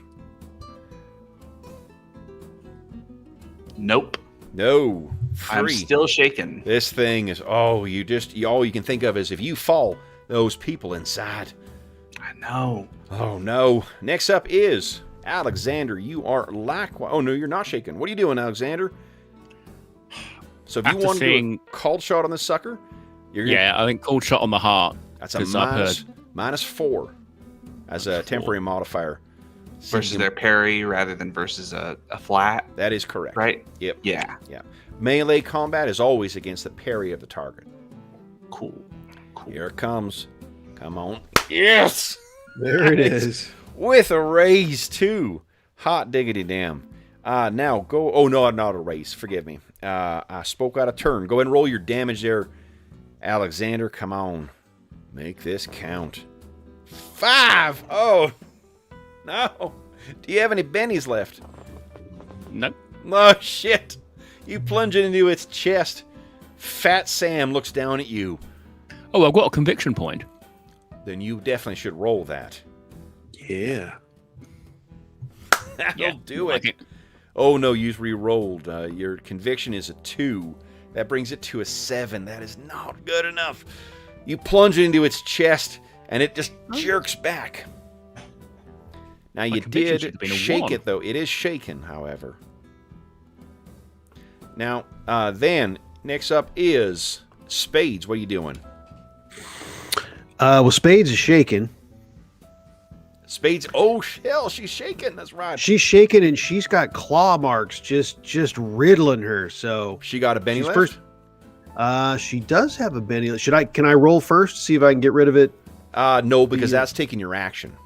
[SPEAKER 2] Nope.
[SPEAKER 1] No. Free.
[SPEAKER 2] I'm still shaken.
[SPEAKER 1] This thing is, all you can think of is if you fall, those people inside.
[SPEAKER 2] I know.
[SPEAKER 1] Oh, no. Next up is Alexander. You are likewise. Oh, no, you're not shaken. What are you doing, Alexander? So if you
[SPEAKER 4] After
[SPEAKER 1] want to do
[SPEAKER 4] seeing-
[SPEAKER 1] a cold shot on this sucker, you're gonna,
[SPEAKER 4] Yeah, I think cold shot on the heart.
[SPEAKER 1] that's a
[SPEAKER 4] 'cause I've
[SPEAKER 1] -4 as a temporary modifier.
[SPEAKER 2] Versus their parry rather than versus a flat,
[SPEAKER 1] That is correct.
[SPEAKER 2] right?
[SPEAKER 1] Yep.
[SPEAKER 2] Yeah.
[SPEAKER 1] Melee combat is always against the parry of the target.
[SPEAKER 2] Cool.
[SPEAKER 1] Here it comes. Come on. Yes!
[SPEAKER 3] There it
[SPEAKER 1] Nice.
[SPEAKER 3] is.
[SPEAKER 1] With a raise, too. Hot diggity damn. Now, go... Oh, no, not a raise. Forgive me. I spoke out of turn. Go ahead and roll your damage there, Alexander. Come on. Make this count. 5! Oh! No. Do you have any bennies left?
[SPEAKER 4] Nope.
[SPEAKER 1] Oh, shit. You plunge it into its chest. Fat Sam looks down at you.
[SPEAKER 4] Oh, I've got a conviction point.
[SPEAKER 1] Then you definitely should roll that.
[SPEAKER 3] Yeah.
[SPEAKER 1] That'll do
[SPEAKER 4] like
[SPEAKER 1] it. Oh, no, you re-rolled. Your conviction is a 2. That brings it to a 7. That is not good enough. You plunge it into its chest, and it just jerks back. Now, you
[SPEAKER 4] conviction should
[SPEAKER 1] did
[SPEAKER 4] have been a
[SPEAKER 1] shake
[SPEAKER 4] 1.
[SPEAKER 1] it, though. It is shaken, however. Now, then, next up is Spades. What are you doing?
[SPEAKER 3] Well, Spades is shaking.
[SPEAKER 1] Spades. Oh, hell, she's shaking. That's right.
[SPEAKER 3] She's shaking, and she's got claw marks just riddling her. So
[SPEAKER 1] She got a Benny
[SPEAKER 3] she's
[SPEAKER 1] left?
[SPEAKER 3] first. She does have a Benny. Can I roll first to see if I can get rid of it?
[SPEAKER 1] No, because that's taking your action.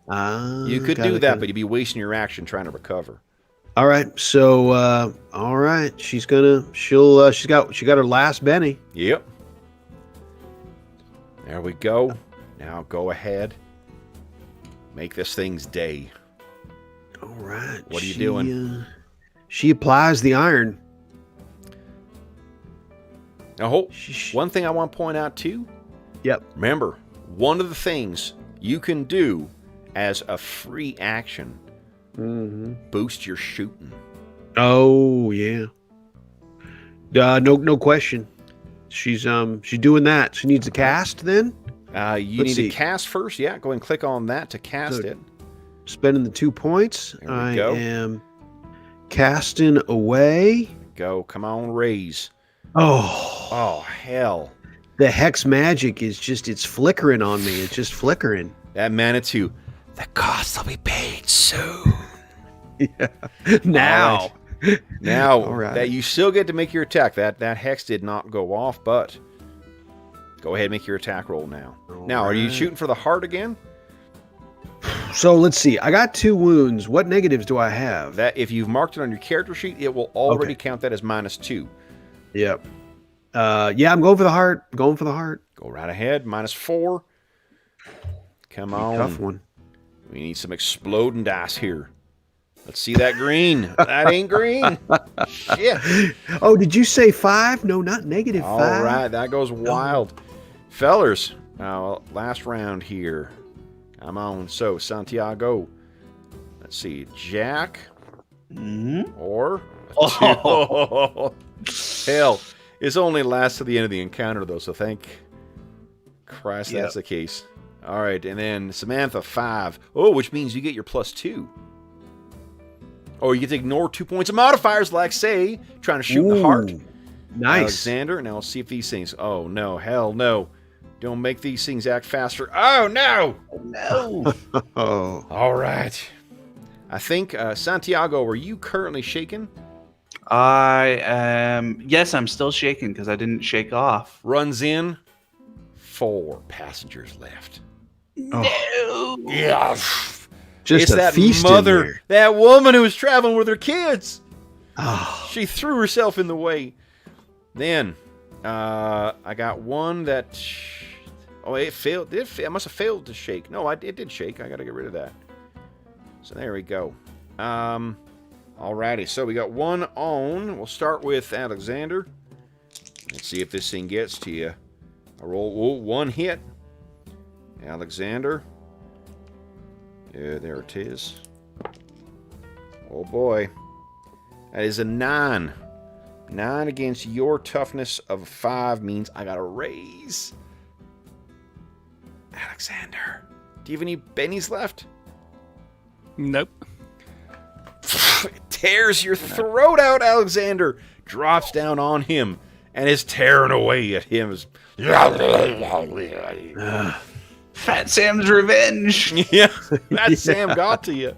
[SPEAKER 1] You could do that,
[SPEAKER 3] but
[SPEAKER 1] but you'd be wasting your action trying to recover.
[SPEAKER 3] all right. So all right, she got her last Benny.
[SPEAKER 1] Yep. There we go. Now go ahead. Make this thing's day.
[SPEAKER 3] All right.
[SPEAKER 1] What are you doing?
[SPEAKER 3] She applies the iron.
[SPEAKER 1] Now,
[SPEAKER 3] She-
[SPEAKER 1] one thing I want to point out too.
[SPEAKER 3] Yep.
[SPEAKER 1] Remember, one of the things you can do as a free action, boost your shooting.
[SPEAKER 3] Oh yeah. No question. She's doing that. She needs a cast then.
[SPEAKER 1] You
[SPEAKER 3] Let's
[SPEAKER 1] need
[SPEAKER 3] see.
[SPEAKER 1] to cast first. Yeah, go and click on that to cast
[SPEAKER 3] So-
[SPEAKER 1] it.
[SPEAKER 3] Spending the 2 points.
[SPEAKER 1] There we
[SPEAKER 3] I
[SPEAKER 1] go.
[SPEAKER 3] am casting away.
[SPEAKER 1] Go. Come on, raise.
[SPEAKER 3] Oh,
[SPEAKER 1] Oh, hell.
[SPEAKER 3] the hex magic is it's flickering on me. It's just flickering.
[SPEAKER 1] That Manitou. The cost will be paid soon.
[SPEAKER 3] Now.
[SPEAKER 1] Now,
[SPEAKER 3] All right.
[SPEAKER 1] that you still get to make your attack. That hex did not go off, but go ahead and make your attack roll now. Now, are you
[SPEAKER 3] right.
[SPEAKER 1] shooting for the heart again?
[SPEAKER 3] So let's see. I got 2 wounds. What negatives do I have?
[SPEAKER 1] That if you've marked it on your character sheet, it will already
[SPEAKER 3] Okay.
[SPEAKER 1] count that as -2.
[SPEAKER 3] Yep. Yeah, I'm going for the heart. Going for the heart.
[SPEAKER 1] Go right ahead. -4. Come on.
[SPEAKER 3] Tough one.
[SPEAKER 1] We need some exploding dice here. Let's see that green. That ain't green. Shit.
[SPEAKER 3] Oh, did you say 5? No, not -5.
[SPEAKER 1] All right, that goes wild. Fellers, last round here. Come on. So, Santiago. Let's see. Jack or...
[SPEAKER 2] Oh.
[SPEAKER 1] Hell, it's only lasts to the end of the encounter, though, so thank Christ that's the case. All right, and then Samantha, 5. Oh, which means you get your +2. Or you get to ignore 2 points of modifiers, like, say, trying to shoot in the heart.
[SPEAKER 3] Nice.
[SPEAKER 1] Alexander, now let's see if these things... Oh, no, hell no. Don't make these things act faster. Oh, no!
[SPEAKER 2] No.
[SPEAKER 3] Oh.
[SPEAKER 1] All right. I think, Santiago, are you currently shaken?
[SPEAKER 2] I am. Yes, I'm still shaking because I didn't shake off.
[SPEAKER 1] Runs in. 4 passengers left.
[SPEAKER 2] No.
[SPEAKER 1] Yeah.
[SPEAKER 3] Just
[SPEAKER 1] It's
[SPEAKER 3] a
[SPEAKER 1] that
[SPEAKER 3] feast
[SPEAKER 1] mother,
[SPEAKER 3] in there.
[SPEAKER 1] that woman who was traveling with her kids.
[SPEAKER 3] Oh.
[SPEAKER 1] She threw herself in the way. Then, I got one that... Oh, it failed. It must have failed to shake. No, it did shake. I got to get rid of that. So there we go. Alrighty, so we got one on. We'll start with Alexander. Let's see if this thing gets to you. I roll 1 hit. Alexander. Yeah, there it is. Oh boy. That is a 9. 9 against your toughness of 5 means I got a raise. Alexander, do you have any bennies left?
[SPEAKER 4] Nope.
[SPEAKER 1] It tears your throat out, Alexander. Drops down on him and is tearing away at him.
[SPEAKER 2] Fat Sam's revenge.
[SPEAKER 1] Yeah, that Sam got to you.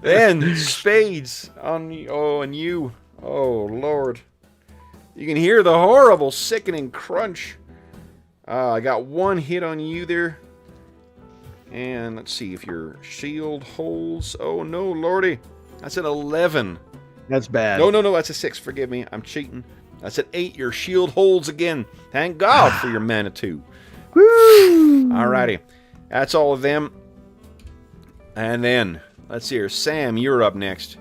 [SPEAKER 1] Then Spades on you. Oh, and you. Oh, Lord. You can hear the horrible, sickening crunch. I got 1 hit on you there. And let's see if your shield holds. Oh, no, Lordy. That's an 11.
[SPEAKER 3] That's bad.
[SPEAKER 1] No, that's a 6. Forgive me. I'm cheating. That's an 8. Your shield holds again. Thank God for your Manitou.
[SPEAKER 3] Woo!
[SPEAKER 1] Alrighty. That's all of them. And then, let's see here. Sam, you're up next.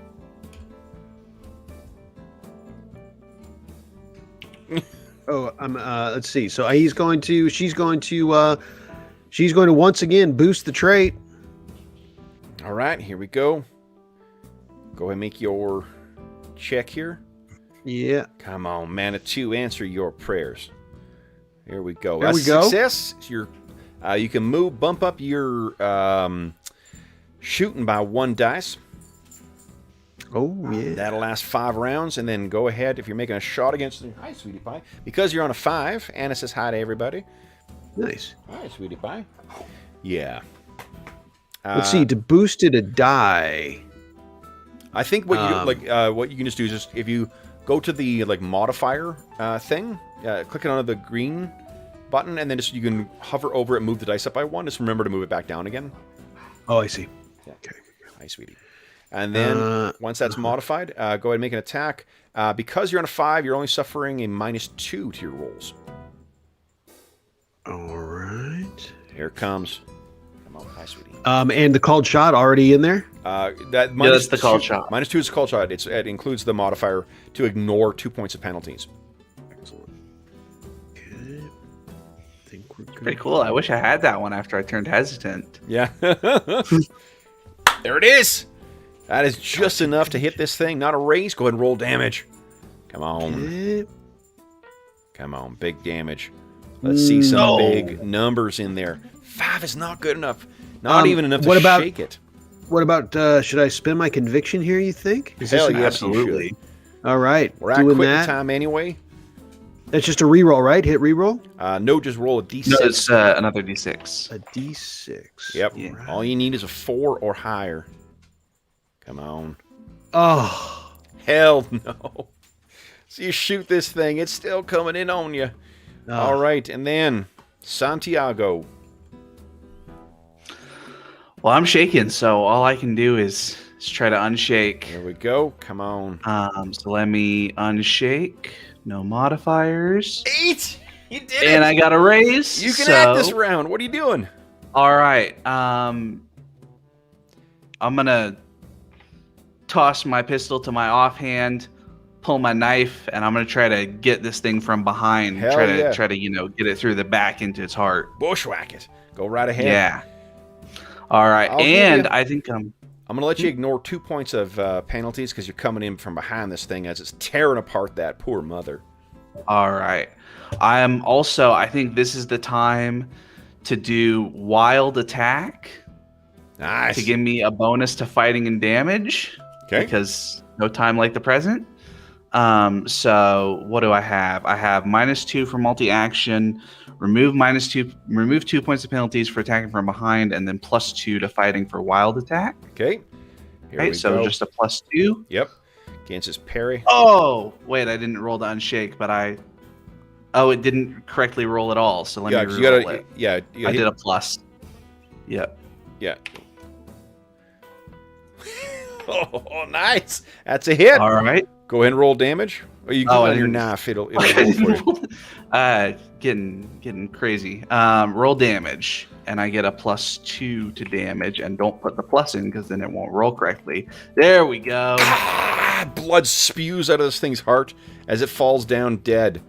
[SPEAKER 3] Oh, let's see. So she's going to once again boost the trait.
[SPEAKER 1] All right, here we go. Go ahead and make your check here.
[SPEAKER 3] Yeah.
[SPEAKER 1] Come on, Manitou, answer your prayers. Here we go.
[SPEAKER 3] There we go.
[SPEAKER 1] Success. You can bump up your shooting by 1 dice.
[SPEAKER 3] Oh, yeah.
[SPEAKER 1] That'll last 5 rounds, and then go ahead if you're making a shot against the... Hi, Sweetie Pie. Because you're on a 5, Anna says hi to everybody.
[SPEAKER 3] Nice.
[SPEAKER 1] Hi, Sweetie Pie. Yeah.
[SPEAKER 3] Let's see. To boost it a die.
[SPEAKER 1] I think what what you can just do is just if you go to the modifier thing, click it on the green button, and then just you can hover over it, move the dice up by 1. Just remember to move it back down again.
[SPEAKER 3] Oh, I see.
[SPEAKER 1] Yeah.
[SPEAKER 3] Okay.
[SPEAKER 1] Hi, sweetie. And then once that's modified, go ahead and make an attack. Because you're on a 5, you're only suffering a -2 to your rolls.
[SPEAKER 3] All right.
[SPEAKER 1] Here it comes. Come on, hi, sweetie.
[SPEAKER 3] And the called shot already in there?
[SPEAKER 2] That's the called shot.
[SPEAKER 1] -2 is the called shot. It includes the modifier to ignore 2 points of penalties.
[SPEAKER 3] Excellent. Okay. I think we're good.
[SPEAKER 2] Pretty cool. I wish I had that one after I turned hesitant.
[SPEAKER 1] Yeah. There it is. That is just enough to hit this thing. Not a raise. Go ahead and roll damage. Come on.
[SPEAKER 3] Okay.
[SPEAKER 1] Come on. Big damage. Let's see some big numbers in there. 5 is not good enough. Not even enough to shake it.
[SPEAKER 3] What about, should I spend my conviction here, you think?
[SPEAKER 1] Hell yes,
[SPEAKER 2] absolutely.
[SPEAKER 1] you should.
[SPEAKER 3] All right.
[SPEAKER 1] We're at
[SPEAKER 3] doing
[SPEAKER 1] quitting
[SPEAKER 3] that.
[SPEAKER 1] time anyway.
[SPEAKER 3] That's just a reroll, right? Hit reroll?
[SPEAKER 1] No, just roll a D6.
[SPEAKER 2] No, it's another D6.
[SPEAKER 3] A D6.
[SPEAKER 1] Yep.
[SPEAKER 2] Yeah.
[SPEAKER 3] Right.
[SPEAKER 1] All you need is a 4 or higher. Come on.
[SPEAKER 3] Oh.
[SPEAKER 1] Hell no. So you shoot this thing. It's still coming in on you. All right. And then Santiago.
[SPEAKER 2] Well, I'm shaking, so all I can do is try to unshake.
[SPEAKER 1] Here we go. Come on.
[SPEAKER 2] So let me unshake. No modifiers.
[SPEAKER 1] 8! You did it!
[SPEAKER 2] And I got a raise.
[SPEAKER 1] You can act this round. What are you doing?
[SPEAKER 2] All right. I'm gonna toss my pistol to my offhand, pull my knife, and I'm gonna try to get this thing from behind.
[SPEAKER 1] Hell
[SPEAKER 2] try
[SPEAKER 1] yeah.
[SPEAKER 2] to get it through the back into its heart.
[SPEAKER 1] Bushwhack it. Go right ahead.
[SPEAKER 2] Yeah. All right.
[SPEAKER 1] I'll give
[SPEAKER 2] And
[SPEAKER 1] you-
[SPEAKER 2] I think
[SPEAKER 1] I'm going to let you ignore 2 points of penalties because you're coming in from behind this thing as it's tearing apart that poor mother.
[SPEAKER 2] All right. I think this is the time to do wild attack
[SPEAKER 1] Nice.
[SPEAKER 2] to give me a bonus to fighting and damage.
[SPEAKER 1] Okay.
[SPEAKER 2] Because no time like the present. So what do I have? I have -2 for multi-action, remove 2 points of penalties for attacking from behind, and then +2 to fighting for wild attack.
[SPEAKER 1] Okay. Here
[SPEAKER 2] Right,
[SPEAKER 1] we
[SPEAKER 2] so
[SPEAKER 1] go.
[SPEAKER 2] just a +2.
[SPEAKER 1] Yep. Against his parry.
[SPEAKER 2] Oh, wait, I didn't roll the unshake, but it didn't correctly roll at all. So let me
[SPEAKER 1] 'cause
[SPEAKER 2] re-roll it.
[SPEAKER 1] Yeah.
[SPEAKER 2] I did a plus. Yep.
[SPEAKER 1] Yeah. Oh, nice. That's a hit.
[SPEAKER 2] All right.
[SPEAKER 1] Go ahead and roll damage. Or you can
[SPEAKER 2] Oh,
[SPEAKER 1] go
[SPEAKER 2] I
[SPEAKER 1] on your
[SPEAKER 2] didn't-
[SPEAKER 1] knife. It'll roll for you.
[SPEAKER 2] Getting crazy. Roll damage, and I get a +2 to damage, and don't put the plus in because then it won't roll correctly. There we go.
[SPEAKER 1] Ah, blood spews out of this thing's heart as it falls down dead.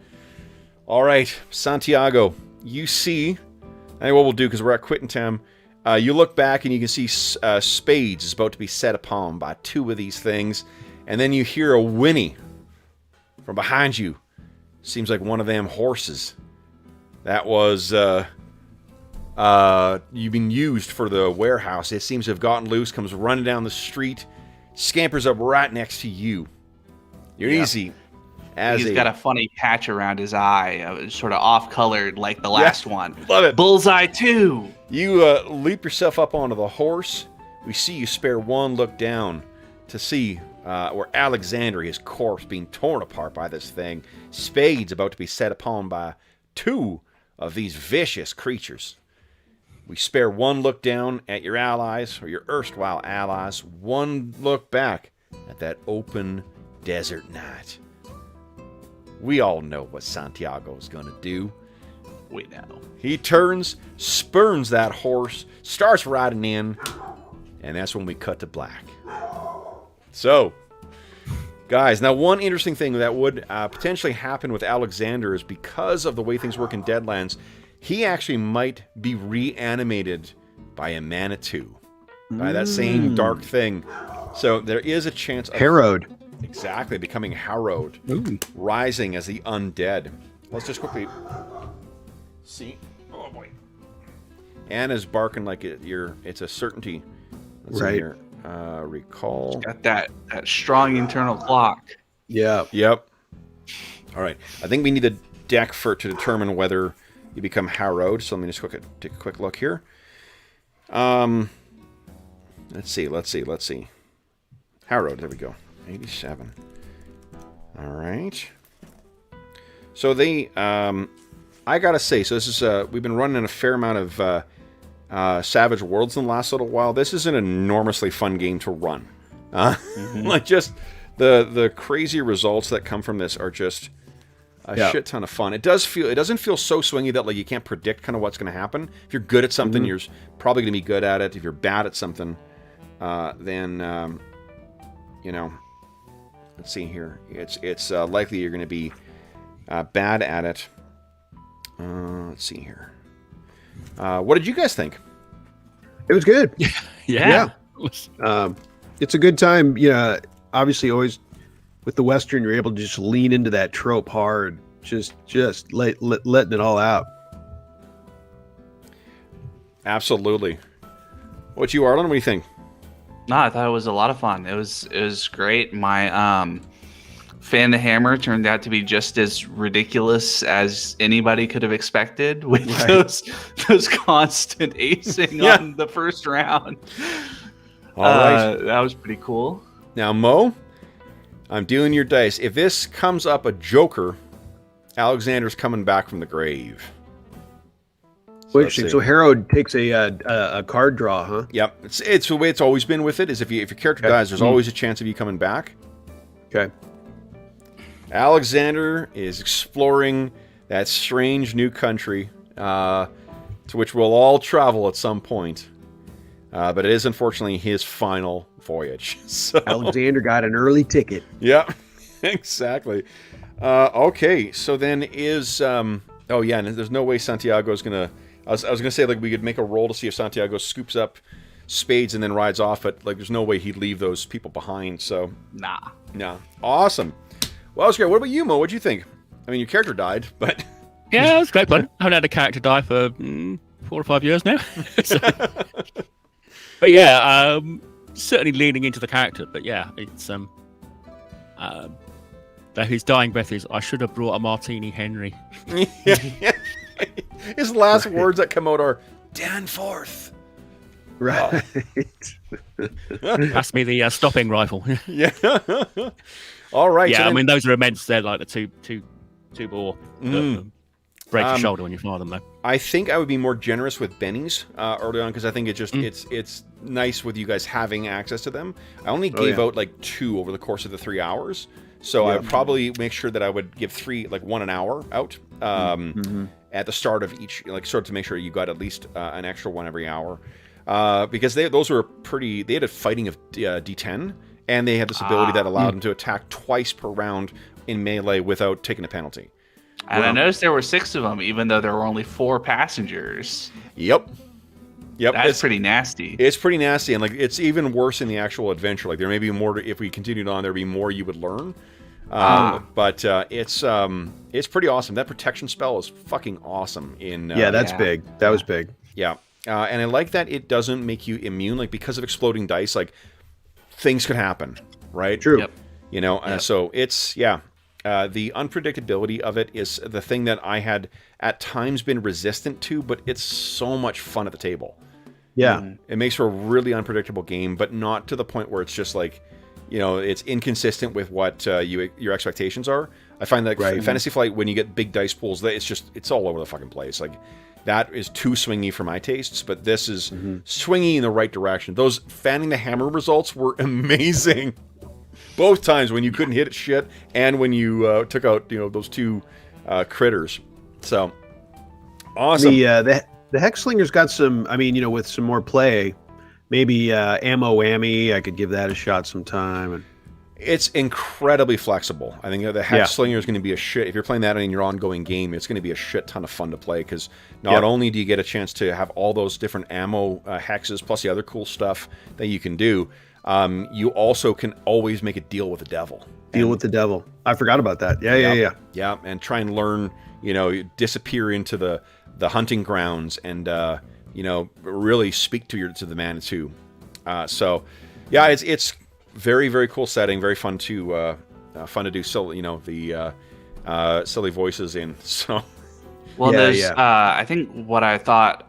[SPEAKER 1] All right, Santiago, you see, and what we'll do because we're at quitting time. You look back and you can see Spades is about to be set upon by 2 of these things, and then you hear a whinny from behind you. Seems like one of them horses. That was you've been used for the warehouse. It seems to have gotten loose. Comes running down the street, scampers up right next to you. You're easy.
[SPEAKER 2] He's got a funny patch around his eye, sort of off-colored like the last one.
[SPEAKER 1] Love it.
[SPEAKER 2] Bullseye 2.
[SPEAKER 1] You leap yourself up onto the horse. We see you spare one look down to see where Alexander, his corpse, being torn apart by this thing. Spades about to be set upon by 2 of these vicious creatures. We spare one look down at your allies, or your erstwhile allies. One look back at that open desert night. We all know what Santiago's gonna do.
[SPEAKER 2] We know.
[SPEAKER 1] He turns, spurns that horse, starts riding in, and that's when we cut to black. So, Guys, now one interesting thing that would potentially happen with Alexander is because of the way things work in Deadlands, he actually might be reanimated by a Manitou, by that same dark thing. So there is a chance of
[SPEAKER 3] Harrowed.
[SPEAKER 1] exactly becoming harrowed, rising as the undead. Let's just quickly see. Oh boy, Anna's barking like it's a certainty. Let's see here. Recall.
[SPEAKER 2] Got that strong internal clock.
[SPEAKER 3] Yeah.
[SPEAKER 1] Yep. All right. I think we need a deck to determine whether you become harrowed. So let me just take a quick look here. Let's see. Harrowed. There we go. 87. All right. So they, I gotta say, so this is we've been running a fair amount of Savage Worlds in the last little while. This is an enormously fun game to run. Like just the crazy results that come from this are just a shit ton of fun. It doesn't feel so swingy that like you can't predict kind of what's going to happen. If you're good at something, you're probably going to be good at it. If you're bad at something, then you know, let's see here. It's likely you're going to be bad at it. Let's see here. What did you guys think?
[SPEAKER 3] It was good.
[SPEAKER 4] Yeah.
[SPEAKER 3] It's a good time. Yeah, obviously, always with the Western, you're able to just lean into that trope hard, just letting it all out.
[SPEAKER 1] Absolutely. What you, Arlen? What do you think?
[SPEAKER 2] No, I thought it was a lot of fun. It was great. My Fan the Hammer turned out to be just as ridiculous as anybody could have expected with those constant acing on the first round.
[SPEAKER 1] All right.
[SPEAKER 2] That was pretty cool.
[SPEAKER 1] Now, Mo, I'm doing your dice. If this comes up a Joker, Alexander's coming back from the grave.
[SPEAKER 3] So interesting. So Harrowed takes a card draw, huh?
[SPEAKER 1] Yep. It's the way it's always been with it. Is if your character dies, there's always a chance of you coming back.
[SPEAKER 3] Okay.
[SPEAKER 1] Alexander is exploring that strange new country to which we'll all travel at some point. But it is unfortunately his final voyage. So,
[SPEAKER 3] Alexander got an early ticket.
[SPEAKER 1] Yeah, exactly. Okay, so then is... oh yeah, and there's no way Santiago's going to... I was going to say like we could make a roll to see if Santiago scoops up spades and then rides off, but like there's no way he'd leave those people behind, so... Nah. Awesome. Well, that was great. What about you, Mo? What'd you think? I mean, your character died, but...
[SPEAKER 4] Yeah, it was great fun. I haven't had a character die for 4 or 5 years now. But yeah, certainly leaning into the character. But yeah, it's his dying breath is, I should have brought a martini, Henry.
[SPEAKER 1] His last words that come out are, Danforth.
[SPEAKER 3] Right.
[SPEAKER 4] Pass me the stopping rifle.
[SPEAKER 1] Yeah. All right.
[SPEAKER 4] Yeah,
[SPEAKER 1] so
[SPEAKER 4] I mean, those are immense. They're like the two bore. Break your shoulder when you fire them, though.
[SPEAKER 1] I think I would be more generous with bennies early on because I think it just it's nice with you guys having access to them. I only gave out like 2 over the course of the 3 hours, so I would probably make sure that I would give 3, like 1 an hour out at the start of each, like sort of to make sure you got at least an extra 1 every hour because those were pretty. They had a fighting of D10, and they had this ability that allowed them to attack twice per round in melee without taking a penalty.
[SPEAKER 2] And I noticed there were 6 of them, even though there were only 4 passengers.
[SPEAKER 1] Yep.
[SPEAKER 2] That's pretty nasty.
[SPEAKER 1] It's pretty nasty, and like it's even worse in the actual adventure. Like there may be more. If we continued on, there'd be more you would learn. But it's pretty awesome. That protection spell is fucking awesome.
[SPEAKER 3] That's big. That was big.
[SPEAKER 1] Yeah, and I like that it doesn't make you immune. Like because of exploding dice, like things could happen, right?
[SPEAKER 3] True. Yep.
[SPEAKER 1] You know, so it's the unpredictability of it is the thing that I had at times been resistant to, but it's so much fun at the table.
[SPEAKER 3] Yeah.
[SPEAKER 1] It makes for a really unpredictable game, but not to the point where it's just like, you know, it's inconsistent with what your expectations are. I find that in Fantasy Flight, when you get big dice pools, it's all over the fucking place. Like, that is too swingy for my tastes, but this is swingy in the right direction. Those Fanning the Hammer results were amazing. Both times when you couldn't hit it shit and when you took out, you know, those 2 critters. So, awesome.
[SPEAKER 3] The Hexslinger's got some, I mean, you know, with some more play, maybe Ammo Whammy, I could give that a shot sometime. And
[SPEAKER 1] It's incredibly flexible. I think the Hex Slinger is going to be a shit. If you're playing that in your ongoing game, it's going to be a shit ton of fun to play because not only do you get a chance to have all those different ammo hexes plus the other cool stuff that you can do, you also can always make a deal with the devil.
[SPEAKER 3] With the devil. I forgot about that. Yeah.
[SPEAKER 1] And try and learn, disappear into the hunting grounds and, really speak to the Manitou. So, yeah, it's very, very cool setting. Very fun to do. Silly, the silly voices in. So,
[SPEAKER 2] well, I think what I thought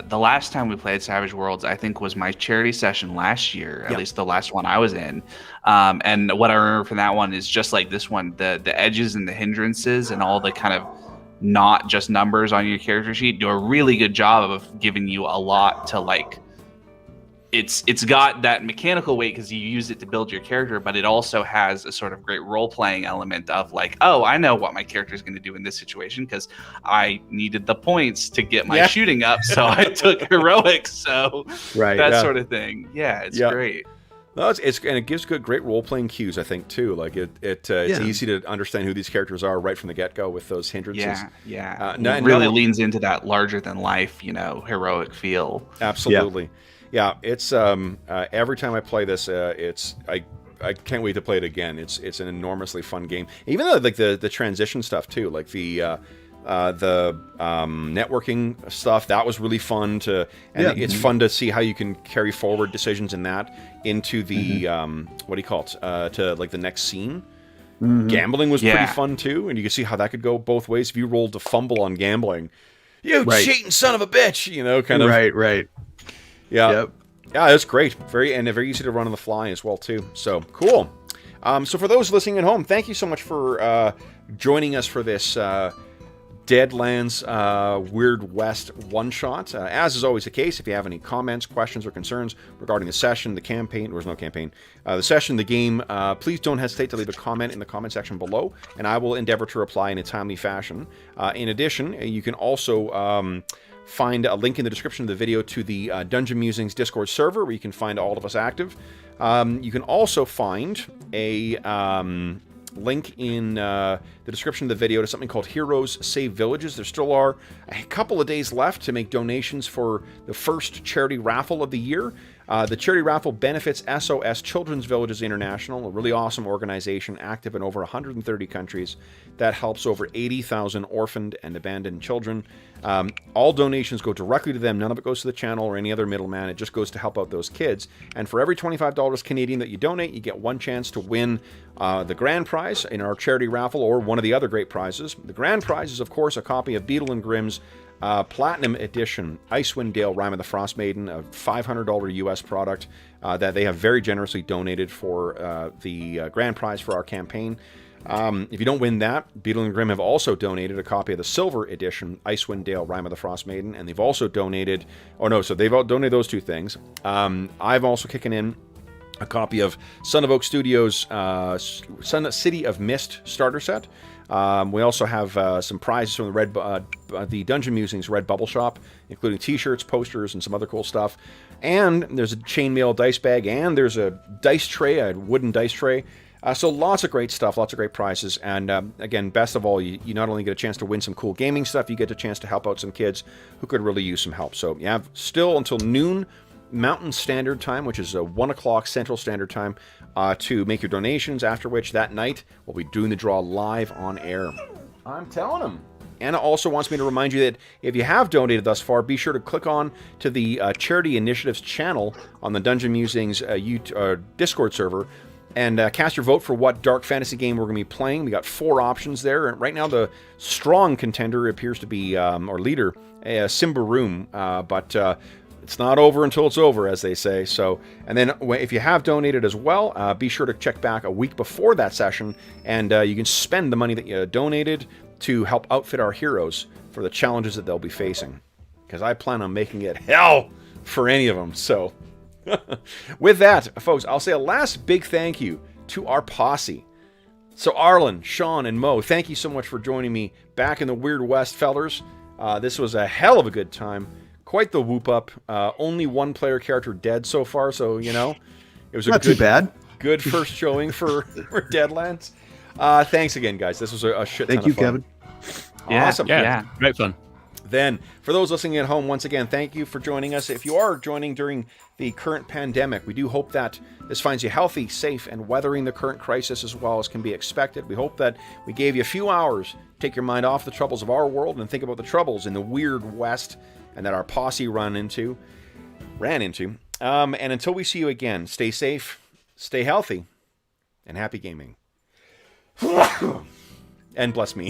[SPEAKER 2] the last time we played Savage Worlds, I think was my charity session last year. At least the last one I was in. And what I remember from that one is just like this one, the edges and the hindrances and all the kind of not just numbers on your character sheet do a really good job of giving you a lot to like. It's got that mechanical weight because you use it to build your character, but it also has a sort of great role-playing element of like, oh, I know what my character is going to do in this situation because I needed the points to get my shooting up, so I took heroics, so that sort of thing. Yeah, it's great.
[SPEAKER 1] No, and it gives great role-playing cues, I think, too. Like it's easy to understand who these characters are right from the get-go with those hindrances.
[SPEAKER 2] It really leans into that larger-than-life, heroic feel.
[SPEAKER 1] Absolutely. Yeah, it's every time I play this, I can't wait to play it again. It's an enormously fun game. Even though like the transition stuff too, like the networking stuff, that was really fun it's fun to see how you can carry forward decisions in that into the what do you call it? To like the next scene. Gambling was pretty fun too, and you can see how that could go both ways. If you rolled to fumble on gambling, you cheating son of a bitch, kind of
[SPEAKER 3] right.
[SPEAKER 1] Yeah, that's great. Very easy to run on the fly as well too. So cool. So for those listening at home, thank you so much for joining us for this Deadlands Weird West one shot. As is always the case, if you have any comments, questions, or concerns regarding the session, the campaign, there was no campaign, the session, the game, please don't hesitate to leave a comment in the comment section below, and I will endeavor to reply in a timely fashion. In addition, you can also find a link in the description of the video to the Dungeon Musings Discord server where you can find all of us active. You can also find a link in the description of the video to something called Heroes Save Villages. There still are a couple of days left to make donations for the first charity raffle of the year. The charity raffle benefits SOS Children's Villages International, a really awesome organization active in over 130 countries that helps over 80,000 orphaned and abandoned children. All donations go directly to them. None of it goes to the channel or any other middleman. It just goes to help out those kids. And for every $25 Canadian that you donate, you get one chance to win the grand prize in our charity raffle or one of the other great prizes. The grand prize is, of course, a copy of Beetle and Grimm's Platinum Edition Icewind Dale Rime of the Frost Maiden, a $500 US product that they have very generously donated for the grand prize for our campaign. If you don't win that, Beetle and Grimm have also donated a copy of the Silver Edition Icewind Dale Rime of the Frost Maiden, and they've also donated, so they've donated those two things. I've also kicking in a copy of Son of Oak Studios' City of Mist starter set. We also have some prizes from the Dungeon Musings Red Bubble Shop, including t-shirts, posters, and some other cool stuff. And there's a chainmail dice bag, and there's a dice tray, a wooden dice tray. So lots of great stuff, lots of great prizes. And again, best of all, you not only get a chance to win some cool gaming stuff, you get a chance to help out some kids who could really use some help. So you have still until noon Mountain Standard Time, which is 1 o'clock Central Standard Time, to make your donations, after which that night we'll be doing the draw live on air. I'm telling them. Anna also wants me to remind you that if you have donated thus far, be sure to click on to the Charity Initiatives channel on the Dungeon Musings Discord server and cast your vote for what dark fantasy game we're going to be playing. We got 4 options there. And right now, the strong contender appears to be, or leader, Simbaroom, but it's not over until it's over, as they say. So, and then if you have donated as well, be sure to check back a week before that session, and you can spend the money that you donated to help outfit our heroes for the challenges that they'll be facing. Because I plan on making it hell for any of them. So, with that, folks, I'll say a last big thank you to our posse. So, Arlen, Sean, and Mo, thank you so much for joining me back in the Weird West, fellers. This was a hell of a good time. Quite the whoop up. Only one player character dead so far, so it was
[SPEAKER 3] not too bad.
[SPEAKER 1] good first showing for Deadlands. Thanks again, guys. This was a shit ton
[SPEAKER 3] Thank you,
[SPEAKER 1] of fun.
[SPEAKER 3] Kevin.
[SPEAKER 1] Awesome.
[SPEAKER 2] Yeah.
[SPEAKER 4] Great fun.
[SPEAKER 1] Then, for those listening at home, once again, thank you for joining us. If you are joining during the current pandemic, we do hope that this finds you healthy, safe, and weathering the current crisis as well as can be expected. We hope that we gave you a few hours to take your mind off the troubles of our world and think about the troubles in the weird West and that our posse ran into. And until we see you again, stay safe, stay healthy, and happy gaming. And bless me.